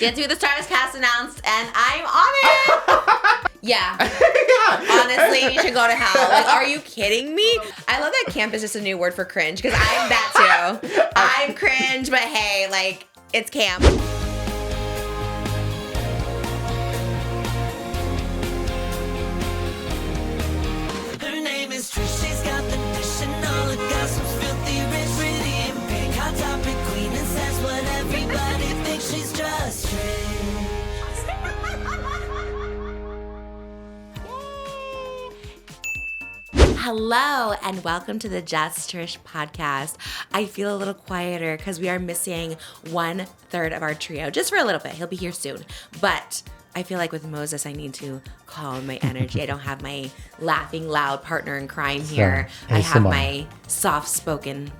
Dancing with the Stars cast announced, and I'm on it. Yeah. Honestly, you should go to hell. Like, are you kidding me? I love that camp is just a new word for cringe, because I'm that too. I'm cringe, but hey, like, it's camp. Her name is Trish, she's got the dish and all the gossip's filthy rich, pretty and big, hot topic queen, and says what everybody thinks. She's just Trish. Hello and welcome to the Just Trish podcast. I feel a little quieter because we are missing 1/3 of our trio, just for a little bit. He'll be here soon, but I feel like with Moses, I need to calm my energy. I don't have my laughing loud partner in crime here. I have my soft-spoken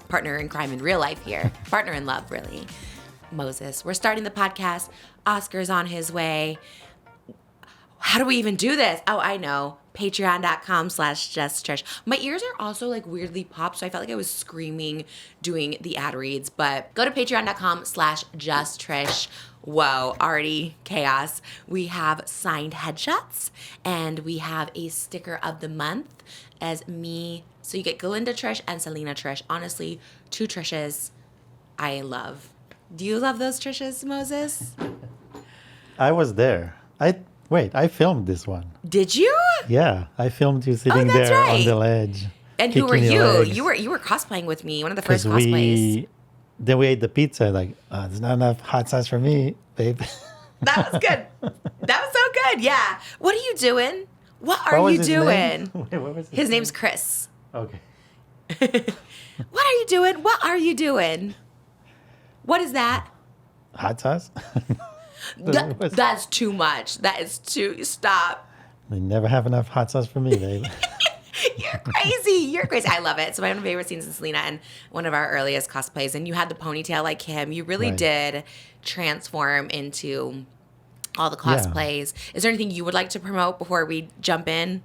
partner in crime in real life here. Partner in love, really. Moses. We're starting the podcast. Oscar's on his way. How do we even do this? Oh, I know. Patreon.com/JustTrish. My ears are also like weirdly popped, so I felt like I was screaming doing the ad reads, but go to Patreon.com/JustTrish. Whoa, already chaos. We have signed headshots, and we have a sticker of the month as me. So you get Galinda Trish and Selena Trish. Honestly, 2 Trishes I love. Do you love those Trishes, Moses? I was there. I filmed this one. Did you? Yeah, I filmed you sitting there right. on the ledge. And who were you? Legs. You were cosplaying with me, one of the first cosplays. Then we ate the pizza. Like, there's not enough hot sauce for me, babe. That was good. That was so good. Yeah. What are you doing? What are you doing? Wait, what was his name's Chris. Okay. What are you doing? What are you doing? What is that? Hot sauce? That's too much. That is too. Stop. They never have enough hot sauce for me, babe. You're crazy. You're crazy. I love it. So one of my favorite scenes is Selena and one of our earliest cosplays. And you had the ponytail like him. You really did transform into all the cosplays. Yeah. Is there anything you would like to promote before we jump in?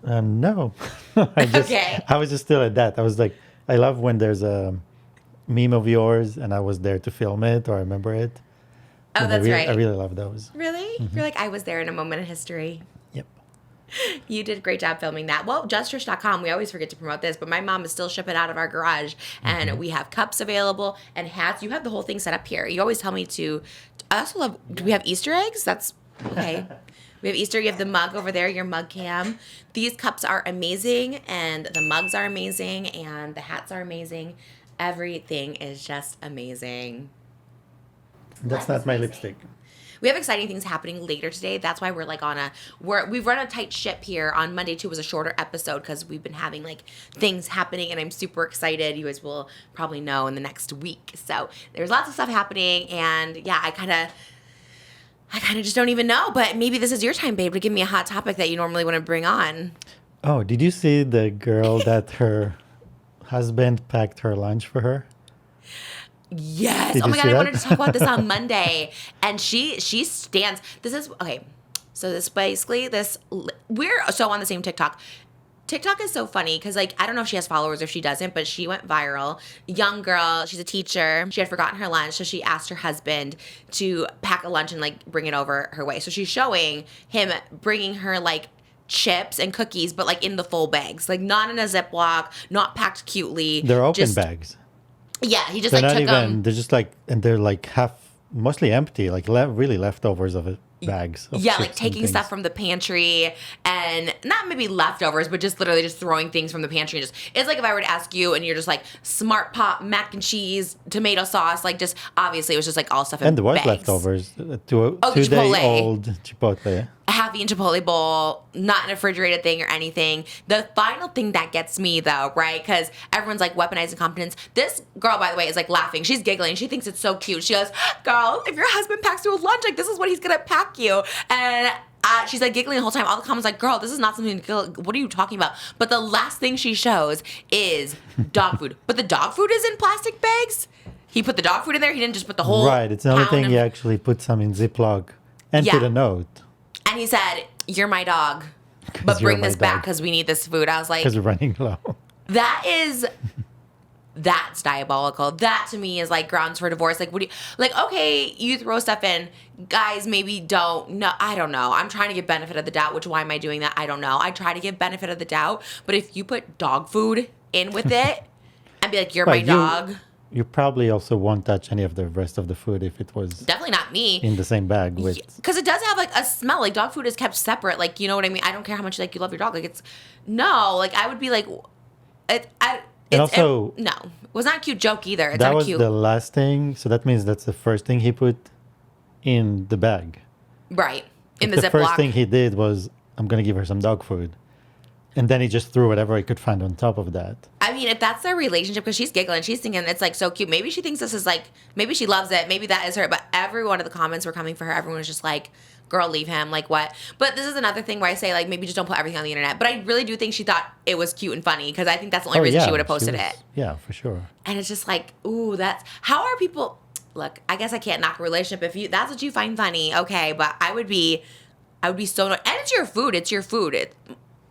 No. I was just still at that. I was like, I love when there's a meme of yours and I was there to film it or I remember it. Oh, that's right. I really love those. Really? Mm-hmm. You're like, I was there in a moment in history. Yep. You did a great job filming that. Well, JustTrish.com, we always forget to promote this, but my mom is still shipping out of our garage, and we have cups available and hats. You have the whole thing set up here. You always tell me to. I also love, do we have Easter eggs? That's okay. We have Easter. You have the mug over there, your mug cam. These cups are amazing, and the mugs are amazing, and the hats are amazing. Everything is just amazing. That's not my lipstick. We have exciting things happening later today. That's why we're like we've run a tight ship here. On Monday too was a shorter episode because we've been having like things happening, and I'm super excited. You guys will probably know in the next week. So there's lots of stuff happening, and yeah, I kind of just don't even know. But maybe this is your time, babe, to give me a hot topic that you normally wouldn't bring on. Oh, did you see the girl that her husband packed her lunch for her? Yes. Did oh my God, I that? wanted to talk about this on Monday. And she stands. This is okay. So this basically we're so on the same TikTok. TikTok is so funny because like I don't know if she has followers or if she doesn't, but she went viral. Young girl, she's a teacher. She had forgotten her lunch, so she asked her husband to pack a lunch and like bring it over her way. So she's showing him bringing her like chips and cookies, but like in the full bags, like not in a Ziploc, not packed cutely. They're open bags. Yeah, he just they're like not took even, them. They're just like, and they're like mostly empty, like really leftovers of it. Bags. Yeah, like taking stuff from the pantry and not maybe leftovers, but just literally just throwing things from the pantry. And just it's like if I were to ask you and you're just like Smart Pop, mac and cheese, tomato sauce, like just obviously it was just like all stuff in bags. And there was leftovers. 2-day-old Chipotle. A half-eaten Chipotle bowl, not an refrigerated thing or anything. The final thing that gets me though, right? Because everyone's like weaponizing competence. This girl, by the way, is like laughing. She's giggling. She thinks it's so cute. She goes, "Girl, if your husband packs you a lunch, like this is what he's gonna pack you." And she's like giggling the whole time. All the comments like, "Girl, this is not something to kill. What are you talking about?" But the last thing she shows is dog food. But the dog food is in plastic bags. He put the dog food in there. He didn't just put the whole Right. It's the only thing he actually put some in Ziploc and put a note. And he said, "You're my dog, but bring this back because we need this food." I was like, because we're running low. That is that's diabolical. That to me is like grounds for divorce. Like, what do you, like, okay, you throw stuff in. Guys maybe don't. No, I don't know. I'm trying to give benefit of the doubt, which why am I doing that? I don't know. I try to give benefit of the doubt. But if you put dog food in with it and be like, you're my dog. You probably also won't touch any of the rest of the food if it was definitely not me in the same bag with. Because it does have like a smell. Like dog food is kept separate. Like, you know what I mean? I don't care how much like you love your dog. Like it's no. Like I would be like, no, it was not a cute joke either. It's that not was cute. the last thing. So that means that's the first thing he put in the bag. Right. In like the Ziploc. The first thing he did was, I'm going to give her some dog food. And then he just threw whatever he could find on top of that. I mean, if that's their relationship, because she's giggling, she's thinking it's like so cute. Maybe she thinks this is like, maybe she loves it. Maybe that is her. But every one of the comments were coming for her. Everyone was just like, girl, leave him. Like what? But this is another thing where I say like, maybe just don't put everything on the internet. But I really do think she thought it was cute and funny because I think that's the only reason she would have posted it. Yeah, for sure. And it's just like, ooh, that's, how are people, look, I guess I can't knock a relationship if that's what you find funny. Okay. But I would be so, and it's your food. It's your food.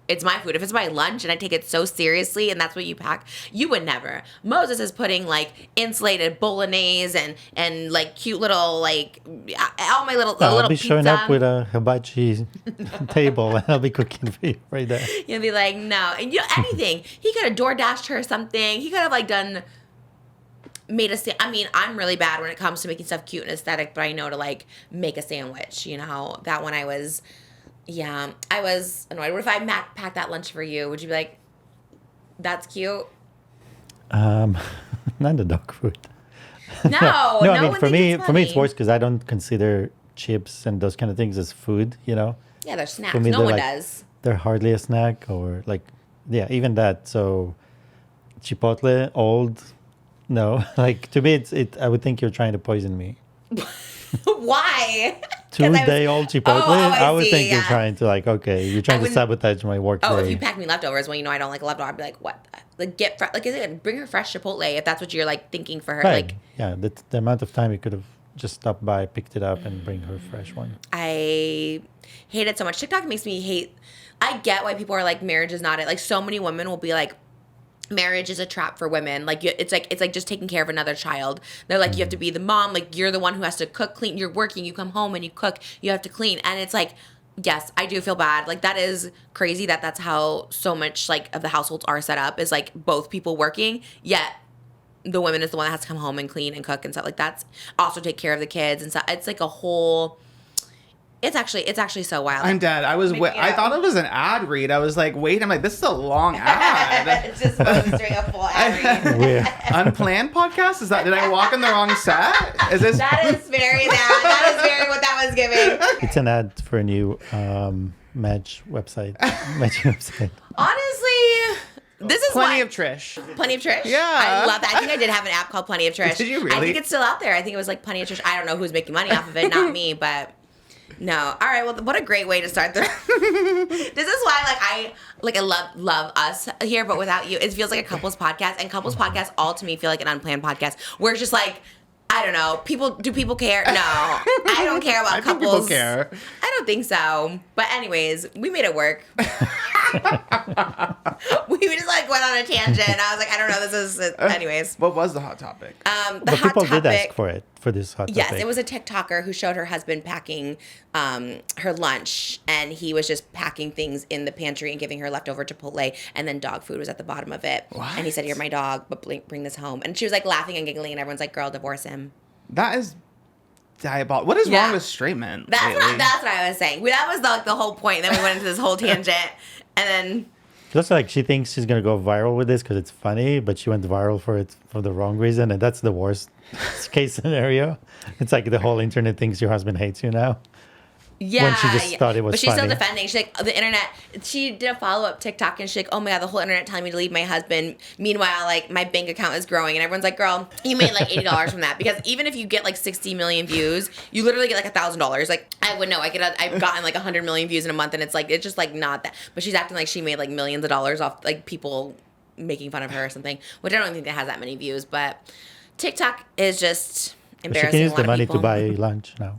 It's my food. If it's my lunch and I take it so seriously and that's what you pack, you would never. Moses is putting like insulated bolognese and like cute little like all my little I'll be pizza. showing up with a hibachi table and I'll be cooking for you right there. You'll be like, no. And you know, anything. He could have DoorDashed her something. He could have like made I mean, I'm really bad when it comes to making stuff cute and aesthetic, but I know to like make a sandwich, you know. That one I was annoyed. What if I packed that lunch for you? Would you be like, that's cute? Not the dog food. No, I mean, for me it's worse because I don't consider chips and those kind of things as food, you know? Yeah, they're snacks. For me, No one like, does. They're hardly a snack or like, yeah, even that. So Chipotle, old, no. Like to me, I would think you're trying to poison me. Why? 2-day-old Chipotle? I would think you're trying to like, okay, you're trying to sabotage my work Oh, day. if you pack me leftovers, well, you know I don't like leftovers. I'd be like, what? Like bring her fresh Chipotle if that's what you're like thinking for her. Right. Like, yeah, the amount of time you could have just stopped by, picked it up, and bring her fresh one. I hate it so much. TikTok makes me hate. I get why people are like, marriage is not it. Like, so many women will be like, marriage is a trap for women. Like, it's like just taking care of another child. They're like, you have to be the mom. Like, you're the one who has to cook, clean. You're working. You come home and you cook. You have to clean. And it's like, yes, I do feel bad. Like, that is crazy that's how so much like of the households are set up, is like both people working, yet the woman is the one that has to come home and clean and cook and stuff. Like, that's also take care of the kids and stuff. It's like a whole. It's actually so wild. I'm dead. I thought it was an ad read. I was like, wait, I'm like, this is a long ad. It's just Moses doing a full ad read. Yeah. Unplanned podcast? Did I walk in the wrong set? Is this? That is very what that was giving. It's an ad for a new match website. Honestly, this is Plenty of Trish. Plenty of Trish. Yeah. I love that. I think I did have an app called Plenty of Trish. Did you really? I think it's still out there. I think it was like Plenty of Trish. I don't know who's making money off of it, not me, but no. All right, well, what a great way to start this is why I love us here, but without you, it feels like a couples podcast, and couples podcasts all to me feel like an unplanned podcast where it's just like, I don't know. Do people care? No. I don't care about couples. People care. I don't think so. But anyways, we made it work. We just like went on a tangent. I was like, I don't know. This is anyways. What was the hot topic? But people did ask for it, for this hot topic. Yes, it was a TikToker who showed her husband packing her lunch, and he was just packing things in the pantry and giving her leftover Chipotle, and then dog food was at the bottom of it. What? And he said, "You're my dog, but bring this home." And she was like laughing and giggling, and everyone's like, "Girl, divorce him." That is diabolical. What is wrong with straight men? That's what I was saying. That was the whole point. Then we went into this whole tangent, and then. It looks like she thinks she's gonna go viral with this because it's funny, but she went viral for the wrong reason, and that's the worst case scenario. It's like the whole internet thinks your husband hates you now. Yeah, when she just thought it was but she's funny. still defending. She's like, the internet. She did a follow-up TikTok, and she's like, oh my god, the whole internet telling me to leave my husband. Meanwhile, like, my bank account is growing, and everyone's like, girl, you made like $80 from that, because even if you get like 60 million views, you literally get like $1,000. Like, I would know. I've gotten like 100 million views in a month, and it's just like not that. But she's acting like she made like millions of dollars off like people making fun of her or something, which I don't think that has that many views. But TikTok is just embarrassing. She can use a lot the of money people. to buy lunch now.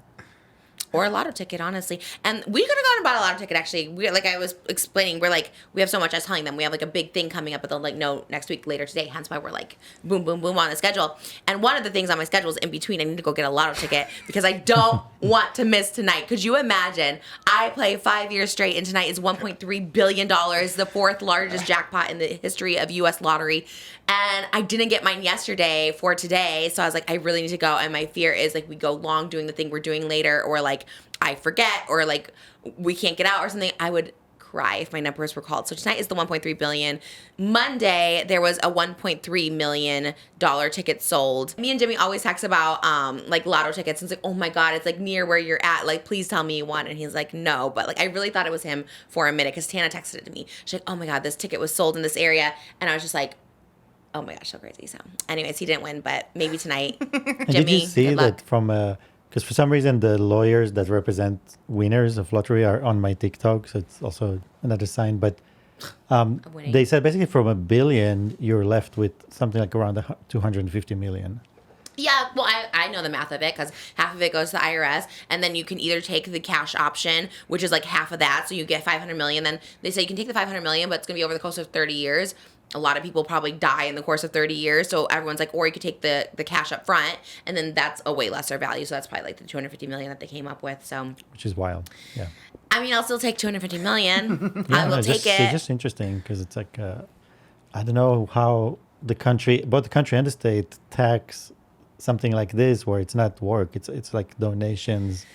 Or a lotto ticket, honestly. And we could have gone and bought a lotto ticket, actually. Like I was explaining, we have so much. I was telling them we have like a big thing coming up, but they're like, no, next week, later today. Hence why we're like, boom, boom, boom on the schedule. And one of the things on my schedule is in between, I need to go get a lotto ticket because I don't want to miss tonight. Could you imagine? I play 5 years straight, and tonight is $1.3 billion, the fourth largest jackpot in the history of U.S. lottery. And I didn't get mine yesterday for today, so I was like, I really need to go. And my fear is like we go long doing the thing we're doing later, or like I forget, or like we can't get out or something. I would cry if my numbers were called. So tonight is the 1.3 billion. Monday there was a $1.3 million ticket sold. Me and Jimmy always talks about like lotto tickets, and it's like, oh my god, it's like near where you're at, like please tell me you won. And he's like, no, but like I really thought it was him for a minute because Tana texted it to me. She's like, oh my god, this ticket was sold in this area, and I was just like, oh my gosh, so crazy. So anyways, he didn't win, but maybe tonight. And Jimmy, did you see good luck. that from because for some reason the lawyers that represent winners of lottery are on my TikTok, so it's also another sign. But Winning. they said basically from $1 billion you're left with something like around 250 million. Yeah, well, I know the math of it because half of it goes to the IRS, and then you can either take the cash option, which is like half of that, so you get 500 million. Then they say you can take the 500 million, but it's gonna be over the course of 30 years. A lot of people probably die in the course of 30 years, so everyone's like, or you could take the cash up front, and then that's a way lesser value. So that's probably like the 250 million that they came up with. So, Which is wild. Yeah. I mean, I'll still take 250 million. I will it's take just, it. It's just interesting because it's like I don't know how the country, both the country and the state, tax something like this where it's not work. It's like donations.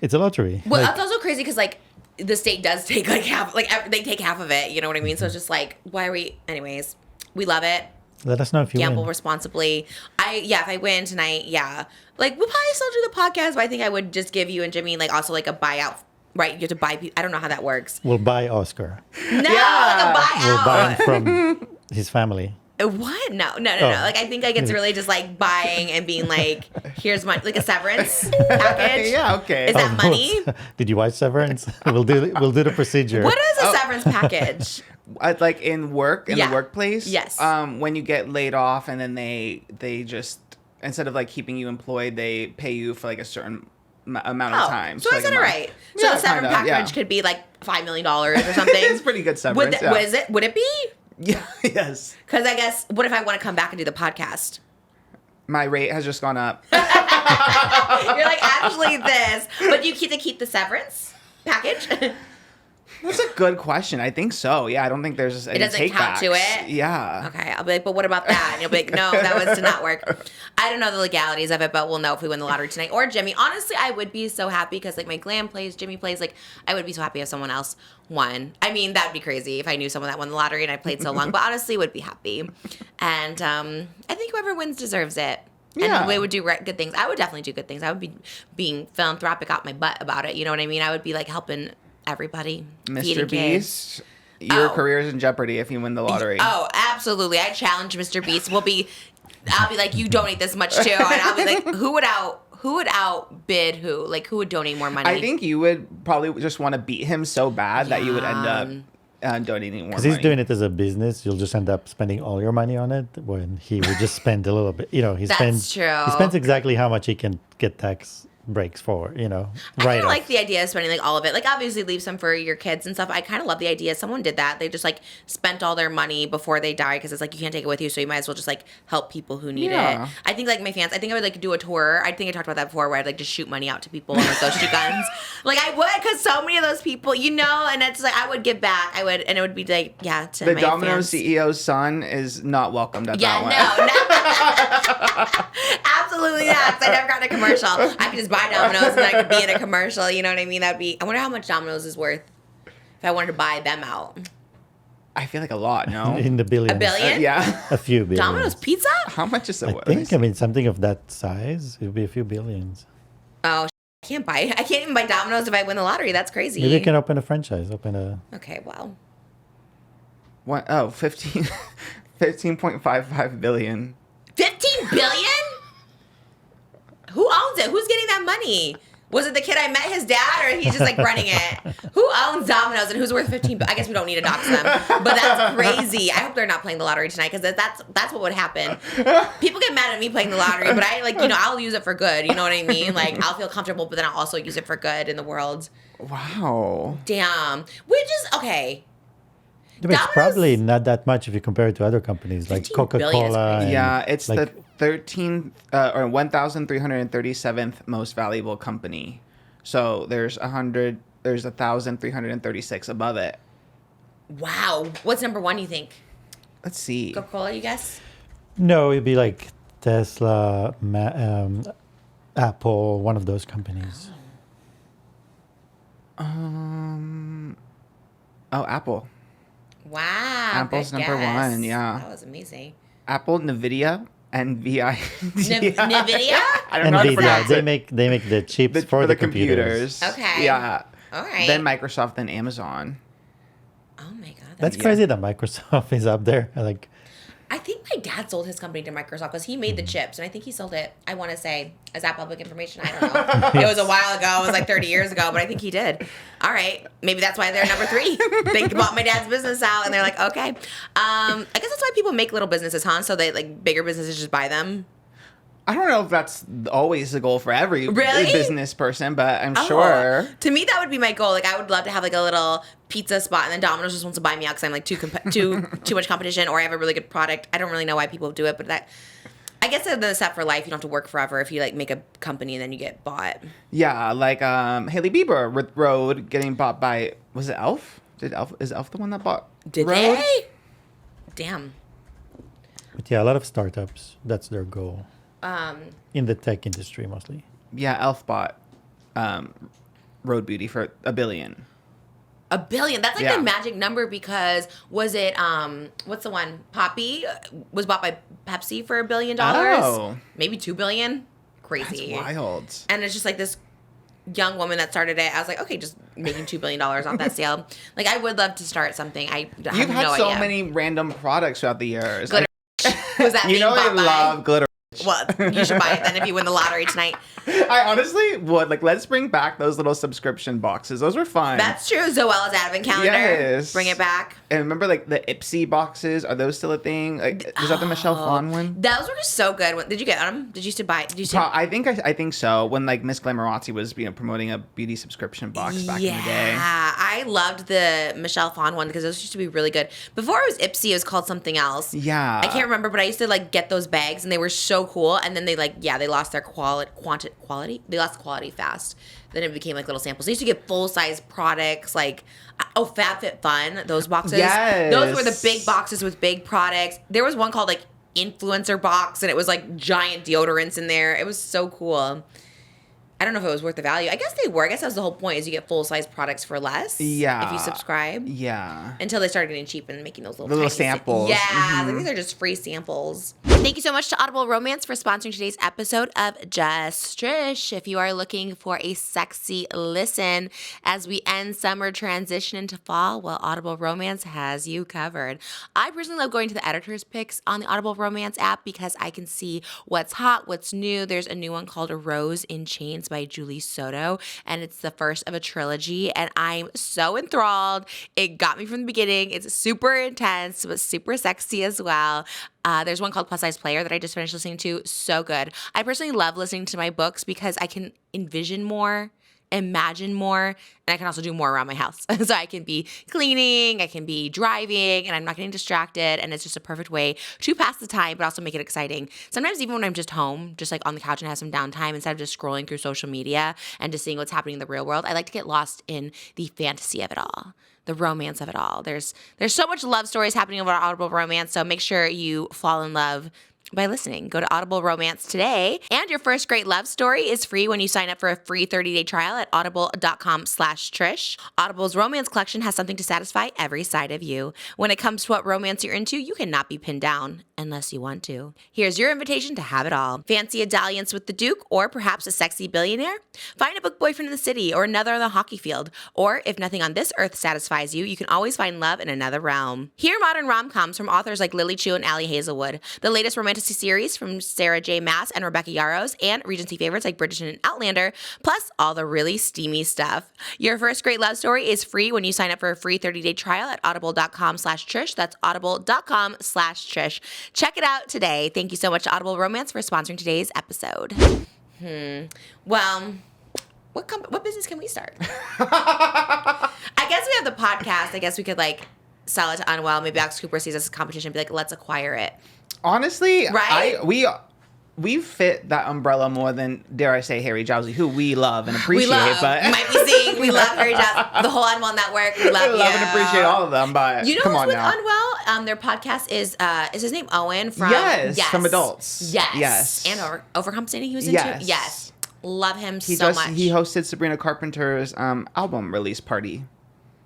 It's a lottery. Well, Like, that's also crazy because like the state does take like half, like they take half of it. You know what I mean? So it's just like, why are we? Anyways, we love it. let us know if you Gamble win. responsibly. If I win tonight, yeah, like we'll probably still do the podcast, but I think I would just give you and Jimmy like also like a buyout. Right, you have to buy. I don't know how that works. We'll buy Oscar. No, like a buyout. We'll buy him from his family. What? No. Oh. Like I think like it's really just like buying and being like, here's my like a severance package. Yeah, okay. Is that money? Did you watch Severance? We'll do the procedure. What is a severance package? Like in work, in Yeah. the workplace. Yes. When you get laid off, and then they just, instead of like keeping you employed, they pay you for like a certain amount of time. So I like said a it month. right. So Yeah, the severance kinda, package yeah. could be like $5 million or something. It's pretty good severance. Yeah. Would it be? Yeah. Yes. Because I guess, what if I want to come back and do the podcast? My rate has just gone up. You're like, actually this, but you get to keep the severance package? That's a good question. I think so. Yeah, I don't think there's any doesn't count to takebacks. it? Yeah. Okay, I'll be like, but what about that? And you'll be like, no, that did not work. I don't know the legalities of it, but we'll know if we win the lottery tonight. Or Jimmy. Honestly, I would be so happy because like my glam plays, Jimmy plays. Like I would be so happy if someone else won. I mean, that'd be crazy if I knew someone that won the lottery and I played so long. But honestly, would be happy. And I think whoever wins deserves it. Yeah. And we would do good things. I would definitely do good things. I would be being philanthropic out my butt about it. You know what I mean? I would be like helping everybody. feeding Mr. kids. Beast, your Oh. career is in jeopardy if you win the lottery. Oh, absolutely. I challenge Mr. Beast. I'll be like, you donate this much too. And I'll be like, who would outbid who? Like, who would donate more money? I think you would probably just want to beat him so bad that you would end up donating more Because money. he's doing it as a business, you'll just end up spending all your money on it when he would just spend a little bit. You know, That's true. He spends exactly how much he can get tax breaks for, you know, I right kind of off. like the idea of spending like all of it. Like obviously leave some for your kids and stuff. I kind of love the idea. Someone did that. They just like spent all their money before they die because it's like you can't take it with you, so you might as well just like help people who need Yeah. it. I think like my fans. I think I would like do a tour. I think I talked about that before, where I'd like just shoot money out to people and like go shoot guns. Like I would, because so many of those people, you know, and it's like I would give back. I would, and it would be like to the my Domino's fans. CEO's son is not welcomed at Yeah, that one. no. Absolutely not. 'Cause I never got in a commercial. I could just buy Domino's and then I could be in a commercial. You know what I mean? That'd be. I wonder how much Domino's is worth if I wanted to buy them out. I feel like a lot, no? in the billions. A billion? Yeah. A few billions. Domino's pizza? How much is it I worth? think, I mean, something of that size, it would be a few billions. Oh, I can't buy. I can't even buy Domino's if I win the lottery. That's crazy. Maybe you can open a franchise, Okay, well. What? Oh, 15.55 billion. 15 billion? Who owns it? Who's getting that money? Was it the kid I met his dad, or he's just like running it? Who owns Domino's and who's worth 15? I guess we don't need to dox them, but that's crazy. I hope they're not playing the lottery tonight because that's what would happen. People get mad at me playing the lottery, but I I'll use it for good. You know what I mean? Like I'll feel comfortable, but then I'll also use it for good in the world. Wow. Damn. Which is okay. But it's probably not that much if you compare it to other companies like 15 billion is Coca-Cola. crazy. Yeah, it's like, the 13th or 1,337th most valuable company. So there's 1,336 above it. Wow. What's number one, you think? Let's see. Coca-Cola, you guess? No, it'd be like Tesla, Apple, one of those companies. Apple. Wow. Apple's good number guess. one, yeah. That was amazing. Apple, NVIDIA, NVIDIA. NVIDIA? I don't know how to NVIDIA, pronounce they it. make the chips for the computers. Okay. Yeah. All right. Then Microsoft, then Amazon. Oh my God. That's crazy that Microsoft is up there. Like, I think my dad sold his company to Microsoft because he made the chips, and I think he sold it. I want to say, is that public information? I don't know. It was a while ago. It was like 30 years ago, but I think he did. All right, maybe that's why they're number 3. They bought my dad's business out, and they're like, okay. I guess that's why people make little businesses, huh? So they like bigger businesses just buy them. I don't know if that's always the goal for every business person, but I'm sure. To me, that would be my goal. Like, I would love to have like a little pizza spot, and then Domino's just wants to buy me out because I'm like too much competition, or I have a really good product. I don't really know why people do it, but I guess that's the step for life. You don't have to work forever if you like make a company and then you get bought. Yeah, like Hailey Bieber with Rode getting bought by, was it Elf? Is Elf the one that bought Did Rode? they? Damn. but yeah, a lot of startups, that's their goal. In the tech industry mostly. Yeah, Elf bought Rode Beauty for $1 billion. $1 billion. That's like the magic number because was it what's the one? Poppy was bought by Pepsi for $1 billion. Oh. Maybe $2 billion. Crazy. That's wild. And it's just like this young woman that started it. I was like, okay, just making $2 billion off that sale. Like, I would love to start something. You've had so many random products throughout the years. Glitter. Was that you know I bought by? love glitter. Well, you should buy it then if you win the lottery tonight. I honestly would. Like, let's bring back those little subscription boxes. Those were fun. That's true. Zoella's advent calendar. Yes. Bring it back. And remember, like, the Ipsy boxes? Are those still a thing? Like, was that the Michelle Phan one? Those were so good. Did you get them? Did you used to buy? Did you used to? I think so. When, like, Miss Glamorazzi was, promoting a beauty subscription box back in the day. Yeah, I loved the Michelle Phan one because those used to be really good. Before it was Ipsy, it was called something else. Yeah. I can't remember, but I used to like get those bags and they were so cool. And then they they lost their quality. They lost quality fast. Then it became like little samples. They used to get full size products like FabFitFun. Those boxes. Yes. Those were the big boxes with big products. There was one called like influencer box and it was like giant deodorants in there. It was so cool. I don't know if it was worth the value. I guess they were. I guess that was the whole point is you get full-size products for less. Yeah. If you subscribe. Yeah. Until they started getting cheap and making those little samples. Yeah. Mm-hmm. Like, these are just free samples. Thank you so much to Audible Romance for sponsoring today's episode of Just Trish. If you are looking for a sexy listen as we end summer, transition into fall, well, Audible Romance has you covered. I personally love going to the editor's picks on the Audible Romance app because I can see what's hot, what's new. There's a new one called A Rose in Chains by Julie Soto, and it's the first of a trilogy, and I'm so enthralled. It got me from the beginning. It's super intense, but super sexy as well. There's one called Plus Size Player that I just finished listening to. So good. I personally love listening to my books because I can envision more, imagine more, and I can also do more around my house. So I can be cleaning, I can be driving, and I'm not getting distracted, and it's just a perfect way to pass the time, but also make it exciting. Sometimes even when I'm just home, just like on the couch and have some downtime, instead of just scrolling through social media and just seeing what's happening in the real world, I like to get lost in the fantasy of it all, the romance of it all. There's so much love stories happening over Audible Romance, so make sure you fall in love by listening. Go to Audible Romance today. And your first great love story is free when you sign up for a free 30-day trial at audible.com/Trish. Audible's romance collection has something to satisfy every side of you. When it comes to what romance you're into, you cannot be pinned down unless you want to. Here's your invitation to have it all. Fancy a dalliance with the Duke or perhaps a sexy billionaire? Find a book boyfriend in the city or another on the hockey field. Or if nothing on this earth satisfies you, you can always find love in another realm. Hear modern rom-coms from authors like Lily Chu and Ali Hazelwood. The latest romantic fantasy series from Sarah J. Maas and Rebecca Yarros, and Regency favorites like Bridgerton and Outlander, plus all the really steamy stuff. Your first great love story is free when you sign up for a free 30-day trial at audible.com/Trish. That's audible.com/Trish. Check it out today. Thank you so much to Audible Romance for sponsoring today's episode. Well, what business can we start? I guess we have the podcast. I guess we could like sell it to Unwell. Maybe Alex Cooper sees us as a competition and be like, let's acquire it. Honestly, Right? we fit that umbrella more than, dare I say, Harry Jowsey, who we love and appreciate. We love. But You might be seeing, we love Harry Jowsey, the whole Unwell network. We love we love and appreciate all of them. But You know come who's on with now. Unwell? Their podcast is his name Owen from From Adults. Yes. And Overcompensating he was into? Yes. Yes. Love him He much. He hosted Sabrina Carpenter's album release party.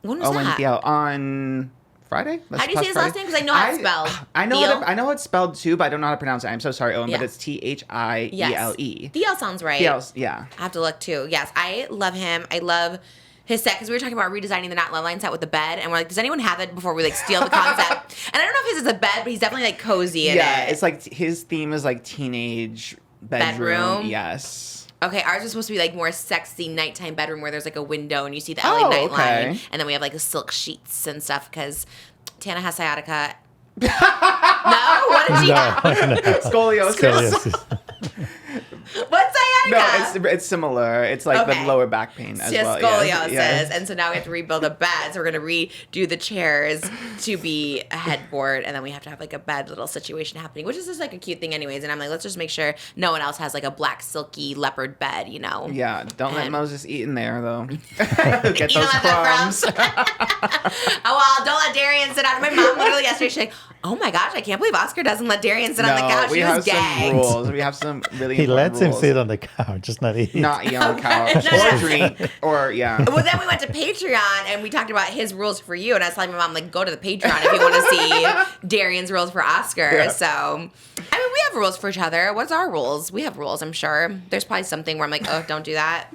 When was Owen that? Thiel on Friday. How do you say his last name? Because I know how it's spelled. I know Thiel? I know how it's spelled too, but I don't know how to pronounce it. I'm so sorry, Owen, Yeah. but it's Thiele. Thiel sounds right. Thiel's, yeah. I have to look too. Yes, I love him. I love his set because we were talking about redesigning the Nat Loveline set with the bed, and we're like, does anyone have it before we like steal the concept? And I don't know if his is a bed, but he's definitely like cozy in it. Yeah, it's like his theme is like teenage bedroom. Okay, Yes. ours is supposed to be like more sexy nighttime bedroom where there's like a window and you see the LA nightline, okay. and then we have like the silk sheets and stuff because Tana has sciatica. No, what did she have? Scoliosis. What's sciatica? No, it's similar. It's like Okay. the lower back pain as She has well. scoliosis, Yeah. and so now we have to rebuild a bed. So we're gonna redo the chairs to be a headboard, and then we have to have like a bed little situation happening, which is just like a cute thing, anyways. And I'm like, let's just make sure no one else has like a black silky leopard bed, you know? Yeah, don't let And- Moses eat in there though. Get You those don't have crumbs. Oh well, don't let Darian sit on. My mom literally yesterday, she's like, "Oh my gosh, I can't believe Oscar doesn't let Darian sit on the couch." we She have was gagged. some rules. We have some really He important lets him rules. sit on the couch, just not eat. Not eat on the couch No. or drink or yeah. Well, then we went to Patreon and we talked about his rules for you, and I was telling my mom like, go to the Patreon if you want to see Darian's rules for Oscar. Yeah. So, I mean, we have rules for each other. What's our rules? We have rules, I'm sure. There's probably something where I'm like, oh, don't do that.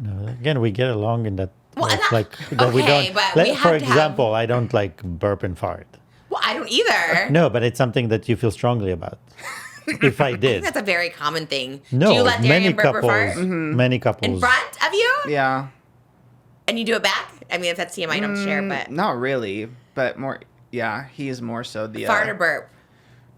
No, again, we get along in that. Well, like that we okay, don't. but we have for to example, I don't like burp and fart. Well, I don't either. No, but it's something that you feel strongly about. If I I did, think that's a very common thing. no, Do you let many Darian burp or couples, fart? many couples. In front of you? Yeah. And you do it back? I mean, if that's TMI, don't share, but Not really, but more. Yeah, he is more so the. fart or burp?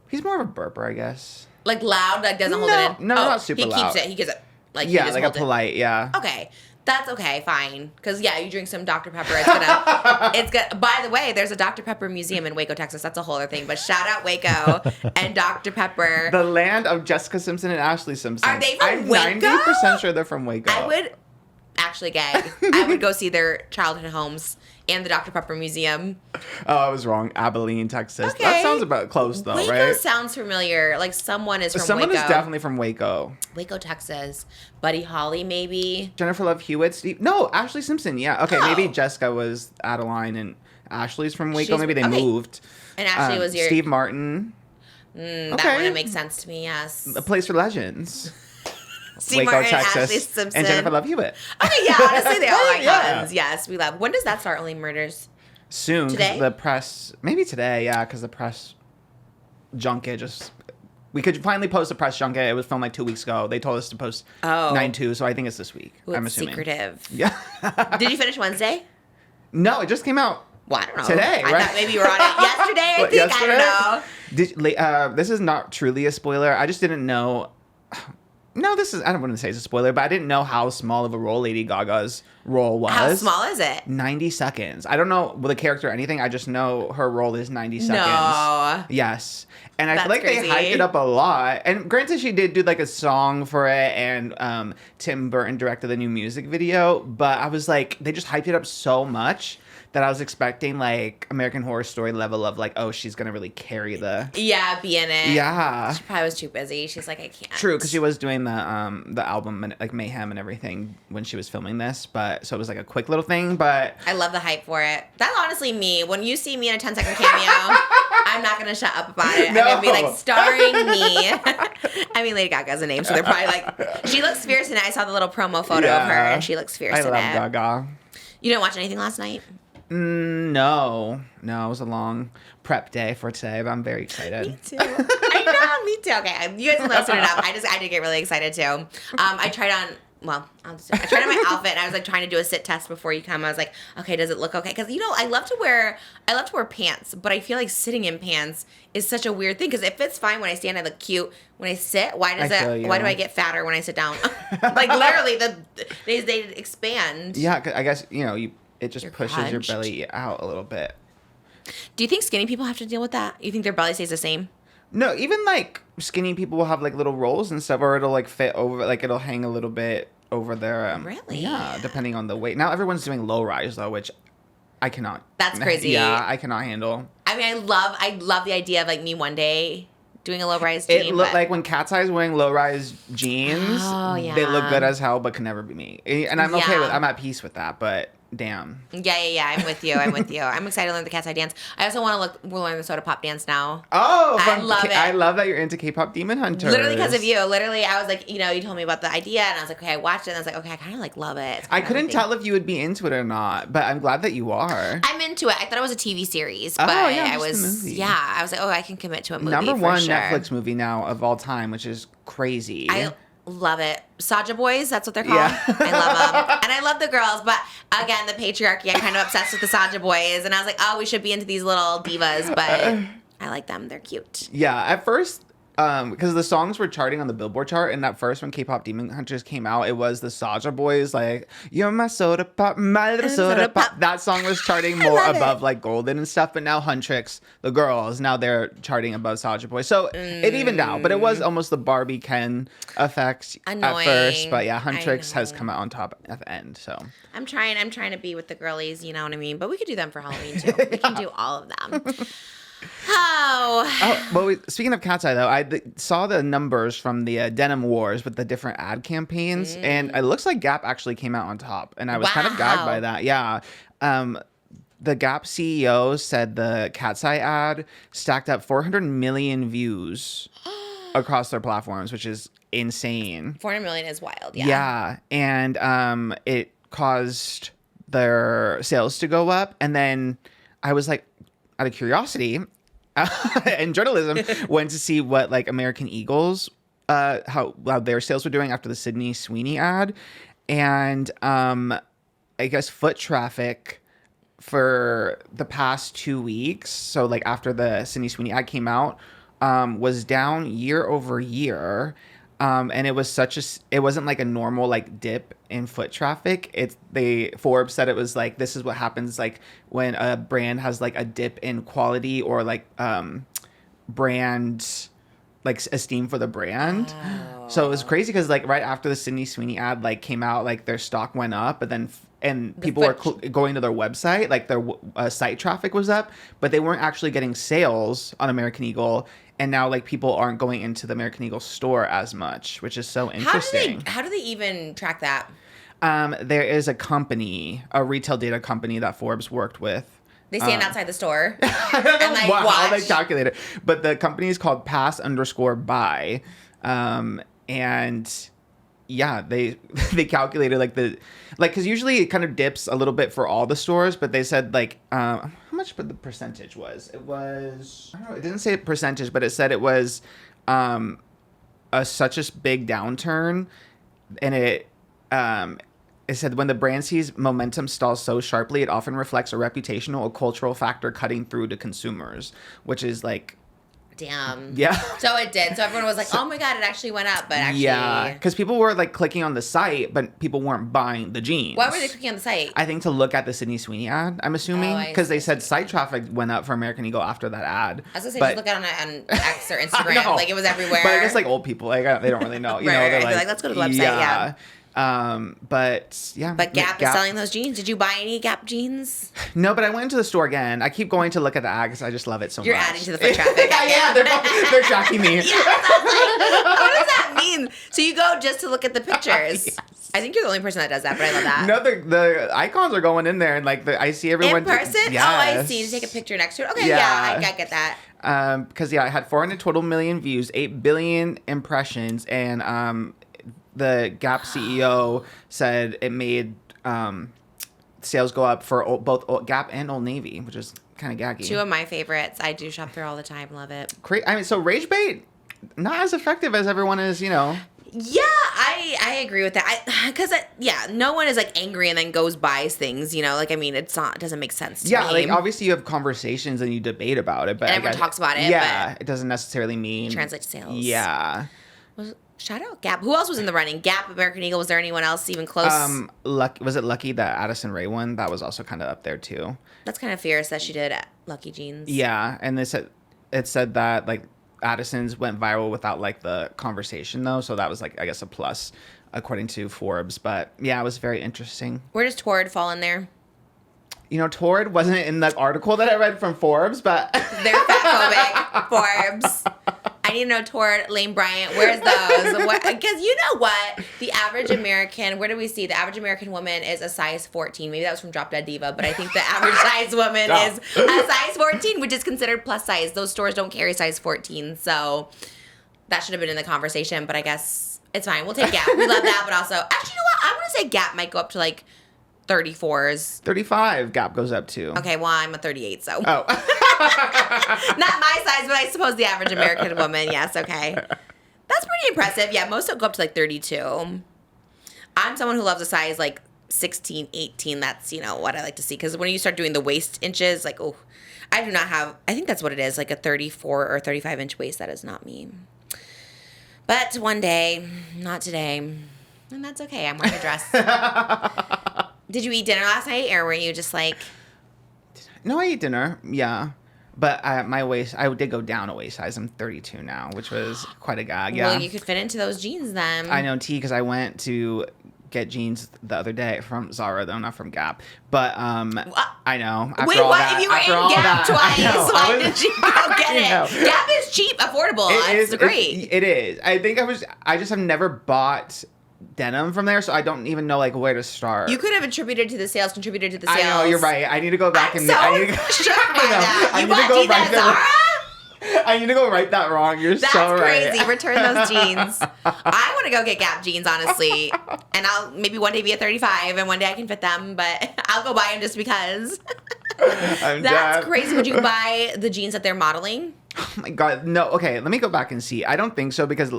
He's more of a burper, I guess. Like loud, like doesn't hold No, it in? no, not super he loud. keeps it. He gives it. Like, he Yeah, just like a holds it. polite. Yeah. Okay. That's okay, fine. Because, yeah, you drink some Dr. Pepper, it's gonna, it's gonna, by the way, there's a Dr. Pepper museum in Waco, Texas. That's a whole other thing. But shout out Waco and Dr. Pepper. The land of Jessica Simpson and Ashley Simpson. Are they from I'm Waco? 90% sure they're from Waco. I would actually gag. I would go see their childhood homes and the Dr. Pepper Museum. Oh, I was wrong. Abilene, Texas. Okay. That sounds about close though, Waco right? sounds familiar. Like someone is from Someone Waco. is definitely from Waco. Waco, Texas. Buddy Holly, maybe. Jennifer Love Hewitt. No, Ashley Simpson. Yeah. Okay, Oh. maybe Jessica was Adeline and Ashley's from Waco. She's- Maybe they okay. moved. And Ashley was your. Steve Martin. That okay. wouldn't make sense to me, yes. A Place for Legends. Steve Martin, Ashley Simpson. And Jennifer Love Hewitt. Okay, yeah, honestly, they all icons. Yeah. Yes, we love. When does that start? Only Murders. Soon, 'cause Today? the press, maybe today, yeah, because the press junket just, we could finally post a press junket. It was filmed like 2 weeks ago. They told us to post Oh. 9/2, so I think it's this week. Ooh, I'm it's assuming. secretive. Yeah. Did you finish Wednesday? No, it just came out. Well, I don't know. Today, I right? thought maybe you were on it yesterday. I What, think I don't know. This is not truly a spoiler. I just didn't know. No, this is. I don't want to say it's a spoiler, but I didn't know how small of a role Lady Gaga's role was. How small is it? 90 seconds. I don't know the character or anything. I just know her role is 90 seconds. No. Yes. And I That's feel like crazy. they hyped it up a lot. And granted, she did do like a song for it, and Tim Burton directed the new music video. But I was like, they just hyped it up so much that I was expecting like American Horror Story level of like, oh, she's gonna really carry the. Yeah, be in it. Yeah. She probably was too busy. She's like, I can't. True, because she was doing the album and like Mayhem and everything when she was filming this, but so it was like a quick little thing. But I love the hype for it. That's honestly me. When you see me in a 10-second cameo, I'm not going to shut up about it. No. I'm going to be like, starring me. I mean, Lady Gaga's a name, so they're probably like, she looks fierce in it. I saw the little promo photo of her, and she looks fierce I in love it. Gaga. You didn't watch anything last night? No, it was a long prep day for today, but I'm very excited. Too. I Me too. Okay, you guys will know soon enough. I did get really excited too. I tried on. Well, I tried on my outfit and I was like trying to do a sit test before you come. I was like, okay, does it look okay? Because I love to wear pants, but I feel like sitting in pants is such a weird thing because it fits fine when I stand. I look cute when I sit. Why do I get fatter when I sit down? Like literally, they expand. Yeah, 'cause I guess it just pushes your hunched. belly out a little bit. Do you think skinny people have to deal with that? You think their belly stays the same? No, even like skinny people will have like little rolls and stuff, or it'll like fit over, like it'll hang a little bit over their. Really? Yeah, depending on the weight. Now everyone's doing low rise though, which I cannot. That's crazy. Yeah, I cannot handle. I mean, I love the idea of like me one day doing a low rise jean. It looked like when KATSEYE is wearing low rise jeans. Oh, yeah. They look good as hell, but can never be me. And I'm okay with. I'm at peace with that. But damn. Yeah. I'm with you. I'm excited to learn the KATSEYE dance. I also want to learn the soda pop dance now. Oh, I love it. I love that you're into K-pop Demon Hunters. Literally because of you. Literally, I was like, you told me about the idea, and I was like, okay, I watched it, and I was like, okay, I kind of like love it. I couldn't tell if you would be into it or not, but I'm glad that you are. I'm into it. I thought it was a TV series, but yeah, I was, just a movie. I was like, oh, I can commit to a movie. Number for one sure. Netflix movie now of all time, which is crazy. I love it. Saja boys, that's what they're called. Yeah. I love them. And I love the girls, but again, the patriarchy, I'm kind of obsessed with the Saja boys. And I was like, oh, we should be into these little divas, but I like them. They're cute. Yeah, at first, because the songs were charting on the Billboard chart, and at first when K-pop Demon Hunters came out, it was the Saja boys, like, you're my soda pop, my little soda pop. That song was charting more above like Golden and stuff, but now Huntrix, the girls, now they're charting above Saja boys. So it evened out, but it was almost the Barbie Ken effect Annoying. at first. But yeah, Huntrix has come out on top at the end. So I'm trying to be with the girlies, you know what I mean? But we could do them for Halloween too. We can do all of them. Oh, well, speaking of KATSEYE, though, I saw the numbers from the Denim Wars with the different ad campaigns, and it looks like Gap actually came out on top, and I was kind of gagged by that. Yeah. The Gap CEO said the KATSEYE ad stacked up 400 million views across their platforms, which is insane. 400 million is wild, yeah. Yeah, and it caused their sales to go up, and then I was like, out of curiosity and journalism, went to see what like American Eagles, how their sales were doing after the Sydney Sweeney ad, and I guess foot traffic for the past 2 weeks, so like after the Sydney Sweeney ad came out, was down year over year. And it was it wasn't like a normal like dip in foot traffic. Forbes said it was like, this is what happens like when a brand has like a dip in quality or like brand like esteem for the brand. Oh. So it was crazy because like right after the Sydney Sweeney ad like came out, like their stock went up, but then people were going to their website, like their site traffic was up, but they weren't actually getting sales on American Eagle. And now, like, people aren't going into the American Eagle store as much, which is so interesting. How do they even track that? There is a company, a retail data company that Forbes worked with. They stand outside the store. I don't know how they calculate it. But the company is called Pass_Buy. And yeah, they calculated because usually it kind of dips a little bit for all the stores, but they said like how much the percentage was. It was, I don't know, it didn't say percentage, but it said it was such a big downturn, and it said when the brand sees momentum stall so sharply, it often reflects a reputational or cultural factor cutting through to consumers, which is like, damn. Yeah. So it did. So everyone was like, oh my God, it actually went up. But actually. Yeah. Because people were like clicking on the site, but people weren't buying the jeans. Why were they clicking on the site? I think to look at the Sydney Sweeney ad, I'm assuming. Because they said site traffic went up for American Eagle after that ad. I was going to say, just look at it on X or Instagram. Like it was everywhere. But I guess like old people, like they don't really know. You know, right. They're like, let's go to the website. Yeah. But yeah. But Gap is selling those jeans. Did you buy any Gap jeans? No, but I went into the store again. I keep going to look at the ad because I just love it so much. You're adding to the foot traffic. Yeah, they're tracking me. Yes, what does that mean? So you go just to look at the pictures. Yes. I think you're the only person that does that, but I love that. No, the icons are going in there, and like I see everyone in person. Yes. Oh, I see. To take a picture next to it. Okay, yeah, I get that. Because I had 400 total million views, 8 billion impressions, and the Gap CEO said it made sales go up for both Gap and Old Navy, which is kind of gaggy. Two of my favorites. I do shop there all the time. Love it. I mean, so Rage Bait, not as effective as everyone is, you know. Yeah, I agree with that. Because no one is like angry and then goes buys things. You know, like I mean, it doesn't make sense to me. Yeah, like obviously you have conversations and you debate about it, but and everyone talks about it. Yeah, it doesn't necessarily mean translate to sales. Yeah. Well, shout out Gap. Who else was in the running? Gap, American Eagle. Was there anyone else even close? Was it Lucky that Addison Rae won? That was also kind of up there too. That's kind of fierce that she did Lucky Jeans. Yeah, and it said that like Addison's went viral without like the conversation though, so that was like I guess a plus according to Forbes. But yeah, it was very interesting. Where does Torrid fall in there? You know, Torrid wasn't in the article that I read from Forbes, but they're fatphobic. Forbes. I need to know Torrid, Lane Bryant. Where's those? Because you know what? The average American, where do we see? The average American woman is a size 14. Maybe that was from Drop Dead Diva, but I think the average size woman is a size 14, which is considered plus size. Those stores don't carry size 14, so that should have been in the conversation, but I guess it's fine. We'll take Gap. We love that, but also, actually, you know what? I'm going to say Gap might go up to like 34s. 35 Gap goes up to. Okay, well, I'm a 38, so. Oh. Not my size, but I suppose the average American woman. Yes, okay. That's pretty impressive. Yeah, most don't go up to like 32. I'm someone who loves a size like 16, 18. That's, you know, what I like to see. Because when you start doing the waist inches, like, oh, I do not have, I think that's what it is, like a 34 or 35 inch waist. That is not me. But one day, not today. And that's okay. I'm wearing a dress. Did you eat dinner last night, or were you just like... No, I ate dinner, yeah. But my waist, I did go down a waist size. I'm 32 now, which was quite a gag, yeah. Well, you could fit into those jeans then. I know, T, because I went to get jeans the other day from Zara, though, not from Gap. But, I know. Wait, what? If you were in Gap twice, why did you go get it? Gap is cheap, affordable. It's great. It is. I think I just have never bought denim from there, so I don't even know like where to start. You could have contributed to the sales. I know, you're right. I need to go back and I need to go right that wrong. You're That's so right. That's crazy. Return those jeans. I want to go get Gap jeans, honestly, and I'll maybe one day be a 35, and one day I can fit them, but I'll go buy them just because. That's crazy. Would you buy the jeans that they're modeling? Oh my god, no. Okay, let me go back and see. I don't think so because,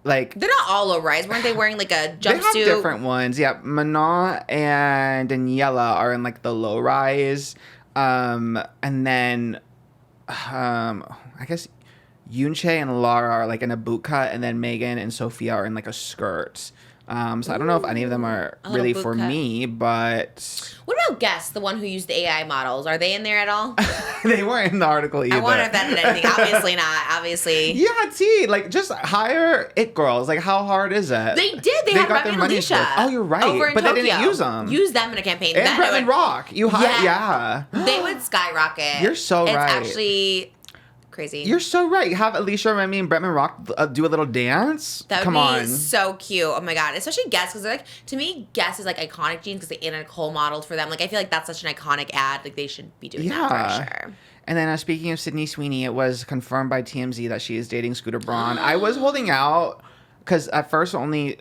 like, they're not all low rise. Weren't they wearing like a jumpsuit? They have different ones. Yeah, Manon and Daniela are in like the low rise, and then, I guess Yunche and Lara are like in a boot cut, and then Megan and Sophia are in like a skirt. So I don't know if any of them are really for me, but... What about Guess, the one who used the AI models? Are they in there at all? They weren't in the article either. I wonder if that did anything. Obviously not. Obviously. Yeah, T, like, just hire it girls. Like, how hard is it? They did. They had Remy and Alicia. Oh, you're right. Over in but Tokyo. They didn't use them. Use them in a campaign. And Bretman Rock. You hired, yeah. They would skyrocket. You're so right. It's actually... crazy. You're so right. Have Alicia, Remy, and Bretman Rock do a little dance. That would be so cute. Oh my god, especially Guess, because like to me, Guess is like iconic jeans because Anna Nicole modeled for them. Like I feel like that's such an iconic ad. Like they should be doing that for sure. And then speaking of Sydney Sweeney, it was confirmed by TMZ that she is dating Scooter Braun. I was holding out because at first only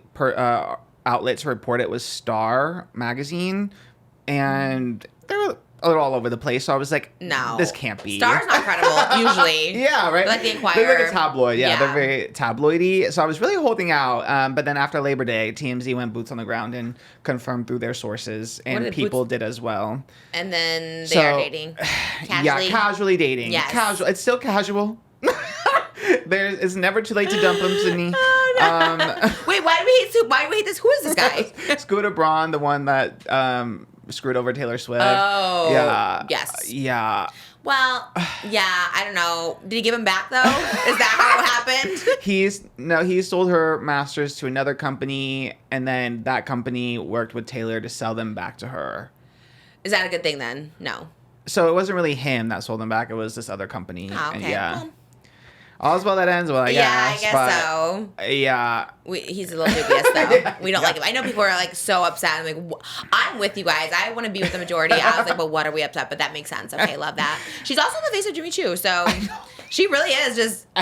outlets report it was Star magazine, and they were a little all over the place, so I was like, no, this can't be. Star's not credible, usually. Yeah, right? They're like the Inquirer. They're like a tabloid, yeah. They're very tabloidy, so I was really holding out, but then after Labor Day, TMZ went boots on the ground and confirmed through their sources, and people did as well. And then they are dating. Casually. Yeah, casually dating. Yes. Casual. It's still casual. It's never too late to dump him, Sydney. Oh, no. Wait, why do we hate this? Who is this guy? Scooter Braun, the one that screwed over Taylor Swift. Oh, yeah. Yes. Yeah. Well, yeah, I don't know. Did he give him back though? Is that how it happened? He sold her masters to another company, and then that company worked with Taylor to sell them back to her. Is that a good thing then? No. So it wasn't really him that sold them back. It was this other company. Oh, okay. And yeah. Well, all's well that ends well, I guess. Yeah, I guess so. Yeah. He's a little dubious, though. We don't like him. I know people are, like, so upset. I'm like, I'm with you guys. I want to be with the majority. I was like, but what are we upset? But that makes sense. Okay, love that. She's also the face of Jimmy Choo, so she really is just the